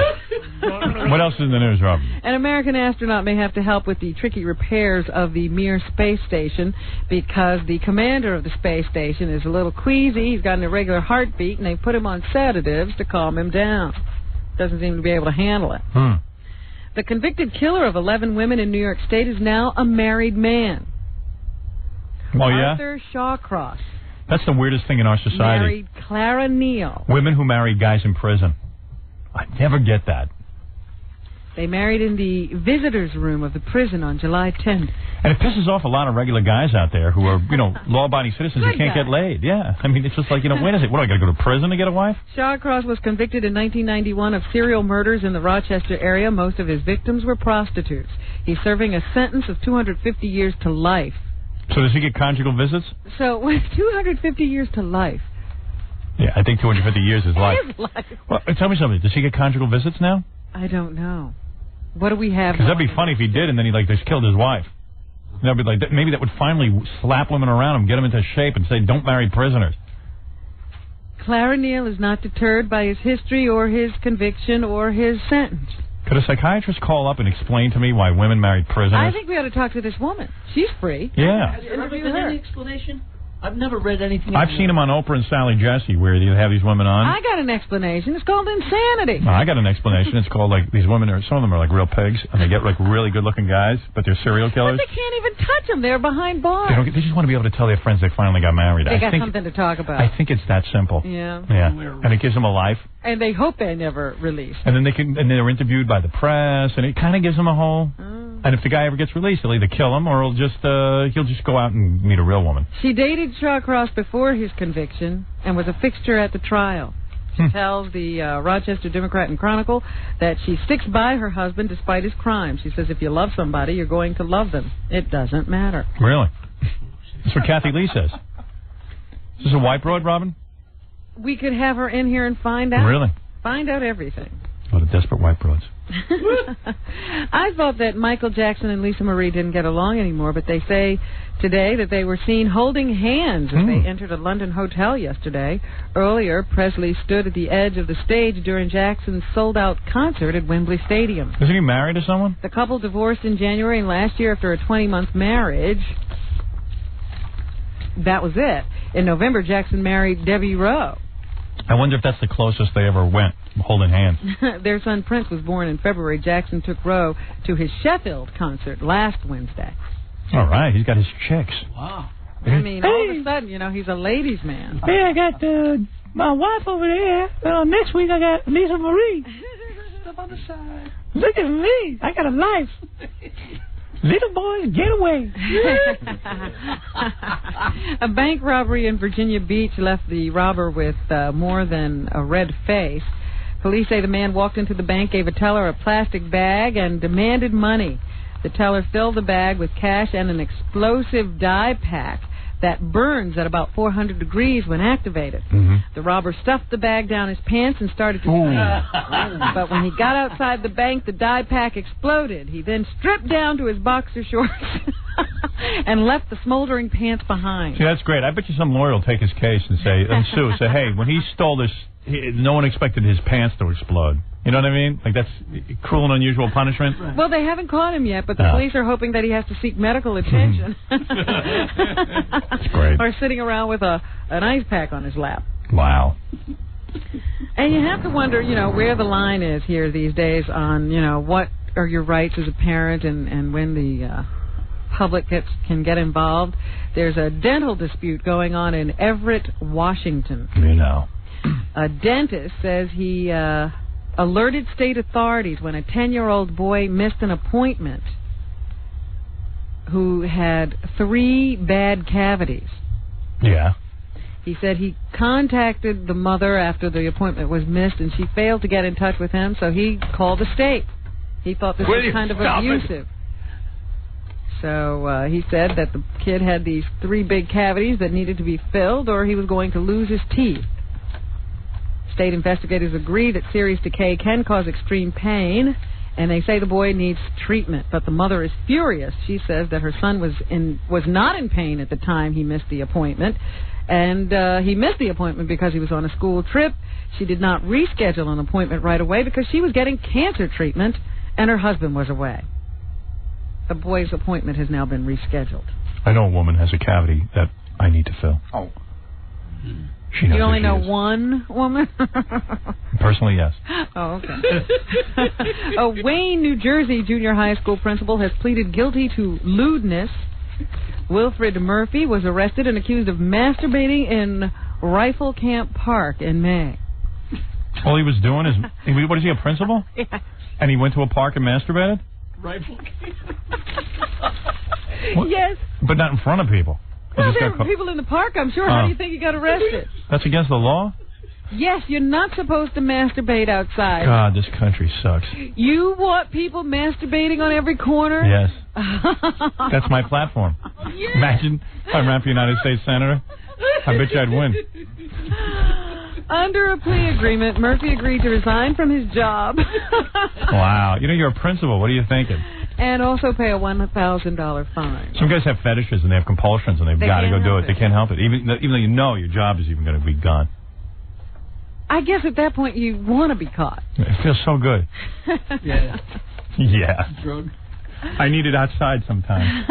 What else is in the news, Rob? An American astronaut may have to help with the tricky repairs of the Mir space station because the commander of the space station is a little queasy. He's got an irregular heartbeat, and they put him on sedatives to calm him down. Doesn't seem to be able to handle it. The convicted killer of 11 women in New York State is now a married man. Oh, yeah? Arthur Shawcross That's the weirdest thing in our society. Married Clara Neal. Women who marry guys in prison. I never get that. They married in the visitors' room of the prison on July 10th. And it pisses off a lot of regular guys out there who are, law-abiding citizens who can't get laid. Yeah. I mean, it's just like, wait a second. What, I got to go to prison to get a wife? Shawcross was convicted in 1991 of serial murders in the Rochester area. Most of his victims were prostitutes. He's serving a sentence of 250 years to life. So does he get conjugal visits? So with 250 years to life. Yeah, I think 250 years is life. Well, tell me something. Does he get conjugal visits now? I don't know. What do we have? Because that'd be funny if he did, and then he just killed his wife. That'd be like maybe that would finally slap women around him, get them into shape, and say, "Don't marry prisoners." Clara Neal is not deterred by his history or his conviction or his sentence. Could a psychiatrist call up and explain to me why women marry prisoners? I think we ought to talk to this woman. She's free. Yeah. Has there ever been any explanation? I've never read anything. I've seen him on Oprah and Sally Jesse, where they have these women on. I got an explanation. It's called insanity. I got an explanation. It's called, these women some of them are like real pigs, and they get, really good-looking guys, but they're serial killers. But they can't even touch them. They're behind bars. They just want to be able to tell their friends they finally got married. They got something to talk about. I think it's that simple. Yeah. Yeah. And it gives them a life. And they hope they're never released. And then they're interviewed by the press, and it kind of gives them a whole... And if the guy ever gets released, they'll either kill him or he'll just go out and meet a real woman. She dated Shawcross before his conviction and was a fixture at the trial. She tells the Rochester Democrat and Chronicle that she sticks by her husband despite his crimes. She says if you love somebody, you're going to love them. It doesn't matter. Really? That's what Kathy Lee says. Is this a white broad, Robin? We could have her in here and find out. Really? Find out everything. A lot of desperate white broads. I thought that Michael Jackson and Lisa Marie didn't get along anymore, but they say today that they were seen holding hands as they entered a London hotel yesterday. Earlier, Presley stood at the edge of the stage during Jackson's sold-out concert at Wembley Stadium. Isn't he married to someone? The couple divorced in January, and last year, after a 20-month marriage, that was it. In November, Jackson married Debbie Rowe. I wonder if that's the closest they ever went, holding hands. Their son Prince was born in February. Jackson took Rowe to his Sheffield concert last Wednesday. All right, he's got his chicks. Wow. I mean, all of a sudden, he's a ladies' man. Hey, I got my wife over there. Next week I got Lisa Marie. Step on the side. Look at me. I got a life. Little boys, get away. A bank robbery in Virginia Beach left the robber with more than a red face. Police say the man walked into the bank, gave a teller a plastic bag, and demanded money. The teller filled the bag with cash and an explosive dye pack that burns at about 400 degrees when activated. The robber stuffed the bag down his pants and started to scream. But when he got outside the bank, the dye pack exploded. He then stripped down to his boxer shorts and left the smoldering pants behind. See, that's great. I bet you some lawyer will take his case and sue. Say, hey, when he stole this, no one expected his pants to explode. You know what I mean? Like, that's cruel and unusual punishment. Well, they haven't caught him yet, but the police are hoping that he has to seek medical attention. That's great. Or sitting around with an ice pack on his lap. Wow. And you have to wonder, where the line is here these days on, what are your rights as a parent and when the public can get involved. There's a dental dispute going on in Everett, Washington. A dentist says he alerted state authorities when a 10-year-old boy missed an appointment who had 3 bad cavities. Yeah. He said he contacted the mother after the appointment was missed, and she failed to get in touch with him, so he called the state. He thought this was kind of abusive. So he said that the kid had these 3 big cavities that needed to be filled, or he was going to lose his teeth. State investigators agree that serious decay can cause extreme pain, and they say the boy needs treatment. But the mother is furious. She says that her son was not in pain at the time he missed the appointment, and he missed the appointment because he was on a school trip. She did not reschedule an appointment right away because she was getting cancer treatment, and her husband was away. The boy's appointment has now been rescheduled. I know a woman has a cavity that I need to fill. Oh. You only know one woman? Personally, yes. Oh, okay. A Wayne, New Jersey junior high school principal has pleaded guilty to lewdness Wilfred Murphy was arrested and accused of masturbating in Rifle Camp Park in May. All he was doing is, what is he, a principal? Yeah. And he went to a park and masturbated? Rifle Camp. Yes. But not in front of people. Well, there were people in the park, I'm sure. How do you think he got arrested? That's against the law? Yes, you're not supposed to masturbate outside. God, this country sucks. You want people masturbating on every corner? Yes. That's my platform. Yes. Imagine if I ran for United States Senator. I bet you I'd win. Under a plea agreement, Murphy agreed to resign from his job. Wow. You know, you're a principal. What are you thinking? And also pay a $1,000 fine. Some guys have fetishes and they have compulsions and they've got to go do it. They can't help it. Even though you know your job is even going to be gone. I guess at that point you want to be caught. It feels so good. Yeah. Yeah. Drug. I need it outside sometimes.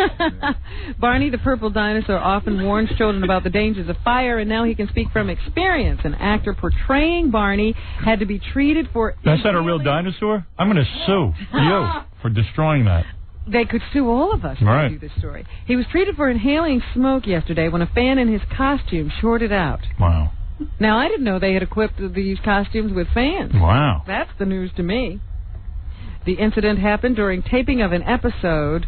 Barney the Purple Dinosaur often warns children about the dangers of fire, and now he can speak from experience. An actor portraying Barney had to be treated for... That's not a real dinosaur? I'm going to sue you for destroying that. They could sue all of us if we do this story. He was treated for inhaling smoke yesterday when a fan in his costume shorted out. Wow. Now, I didn't know they had equipped these costumes with fans. Wow. That's the news to me. The incident happened during taping of an episode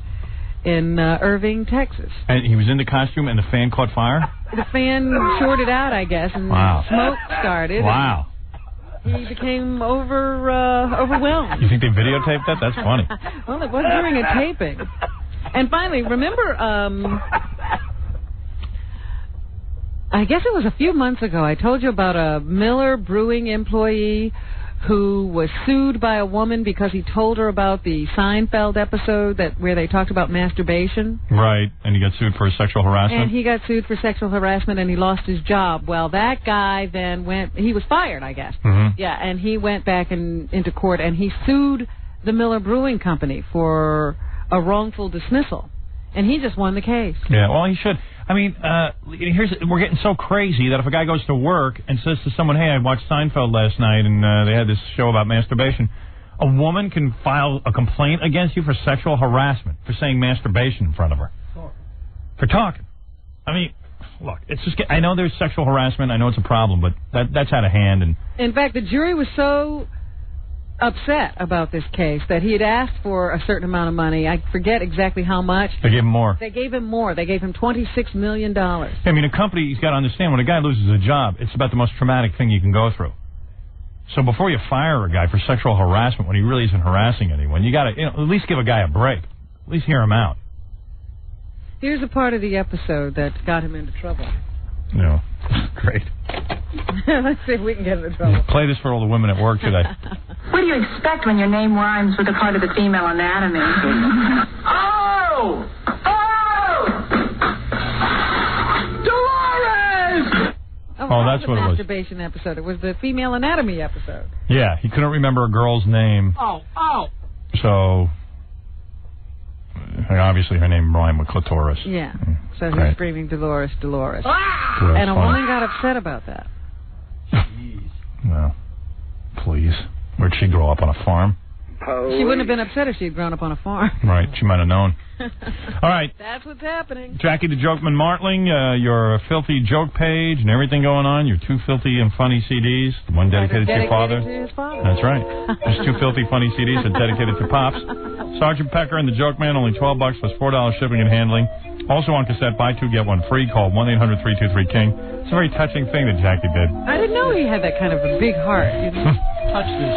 in Irving, Texas. And he was in the costume and the fan caught fire? The fan shorted out, I guess, and smoke started. Wow. He became overwhelmed. You think they videotaped that? That's funny. Well, it was during a taping. And finally, remember... I guess it was a few months ago, I told you about a Miller Brewing employee who was sued by a woman because he told her about the Seinfeld episode where they talked about masturbation. Right, and he got sued for sexual harassment. And he got sued for sexual harassment, and he lost his job. Well, that guy then he was fired, I guess. Mm-hmm. Yeah, and he went back into court, and he sued the Miller Brewing Company for a wrongful dismissal. And he just won the case. Yeah, well, he should. I mean, we're getting so crazy that if a guy goes to work and says to someone, hey, I watched Seinfeld last night and they had this show about masturbation, a woman can file a complaint against you for sexual harassment, for saying masturbation in front of her. For talking. I mean, look, it's just, I know there's sexual harassment, I know it's a problem, but that's out of hand. And in fact, the jury was so upset about this case that he had asked for a certain amount of money. I forget exactly how much. They gave him more. They gave him more. They gave him $26 million. I mean, a company's got to understand, when a guy loses a job, it's about the most traumatic thing you can go through. So before you fire a guy for sexual harassment when he really isn't harassing anyone, you got to at least give a guy a break. At least hear him out. Here's a part of the episode that got him into trouble. No. Great. Let's see if we can get into trouble. Play this for all the women at work today. What do you expect when your name rhymes with a part of the female anatomy? Oh! Dolores! Oh, that's what it was. The masturbation episode. It was the female anatomy episode. Yeah, he couldn't remember a girl's name. Oh. So, obviously her name rhymed with clitoris. Yeah. So he was screaming, Dolores, Dolores. Ah! And a woman got upset about that. Jeez. Well, please. Where'd she grow up, on a farm? She wouldn't have been upset if she had grown up on a farm. Right, she might have known. All right. That's what's happening. Jackie the Jokeman Martling, your filthy joke page and everything going on, your two filthy and funny CDs, the one dedicated to your father. To his father. That's right. There's two filthy funny CDs that are dedicated to Pops. Sergeant Pecker and the Joke Man, only $12 plus $4 shipping and handling. Also on cassette, buy two, get one free. Call 1-800-323-KING. It's a very touching thing that Jackie did. I didn't know he had that kind of a big heart. You know? Touch this.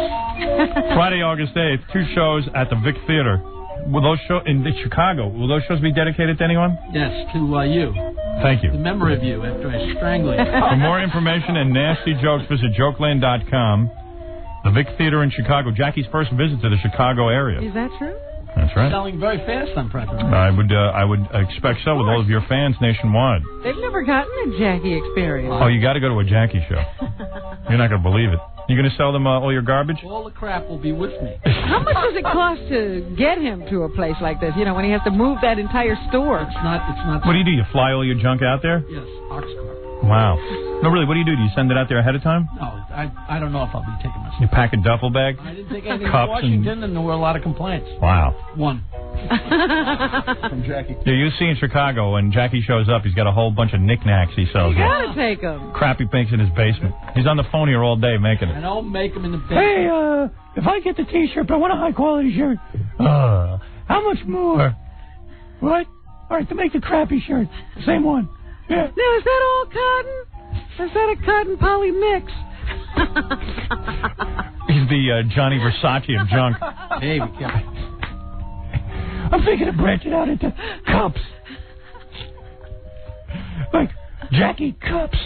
Friday, August 8th, 2 shows at the Vic Theater. Will those shows in Chicago? Will those shows be dedicated to anyone? Yes, to you. Thank you. The memory of you after I strangle you. For more information and nasty jokes, visit jokeland.com. The Vic Theater in Chicago. Jackie's first visit to the Chicago area. Is that true? That's right. Selling very fast on President. I would expect so with all of your fans nationwide. They've never gotten a Jackie experience. Oh, you got to go to a Jackie show. You're not going to believe it. You going to sell them all your garbage? All the crap will be with me. How much does it cost to get him to a place like this? You know, when he has to move that entire store. It's not. What do? You fly all your junk out there? Yes, ox cart. Wow. No, really, what do? Do you send it out there ahead of time? No, I don't know if I'll be taking my stuff. You pack a duffel bag? I didn't take anything to Washington, and there were a lot of complaints. Wow. One. From Jackie. Yeah, you see in Chicago, when Jackie shows up, he's got a whole bunch of knickknacks he sells. You gotta take them. Crap he makes in his basement. He's on the phone here all day making it. I don't make them in the basement. Hey, if I get the T-shirt, but I want a high-quality shirt. How much more? What? All right, to make the crappy shirt. Same one. Yeah. Now, is that all cotton? Or is that a cotton poly mix? He's the Johnny Versace of junk. Hey, be careful. I'm thinking of branching out into cups. Like Jackie Cups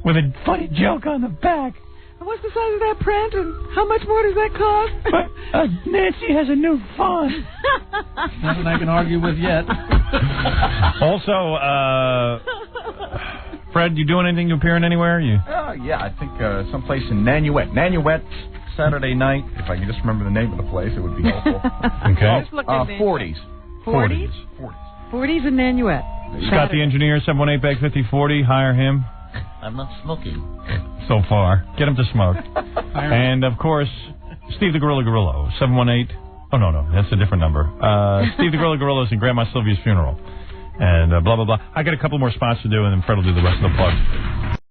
with a funny joke on the back. What's the size of that print, and how much more does that cost? But, Nancy has a new font. Nothing I can argue with yet. Also, Fred, you doing anything? You appearing anywhere? Yeah, I think someplace in Nanuet. Nanuet, Saturday night. If I can just remember the name of the place, it would be helpful. Okay. 40s. 40s? 40s in Nanuet. Scott the engineer, 718-BAG-5040. Hire him. I'm not smoking. So far. Get him to smoke. And, of course, Steve the Gorilla Gorillo, 718. Oh, no, that's a different number. Steve the Gorilla Gorillo's in Grandma Sylvia's funeral. And blah, blah, blah. I got a couple more spots to do, and then Fred will do the rest of the plugs.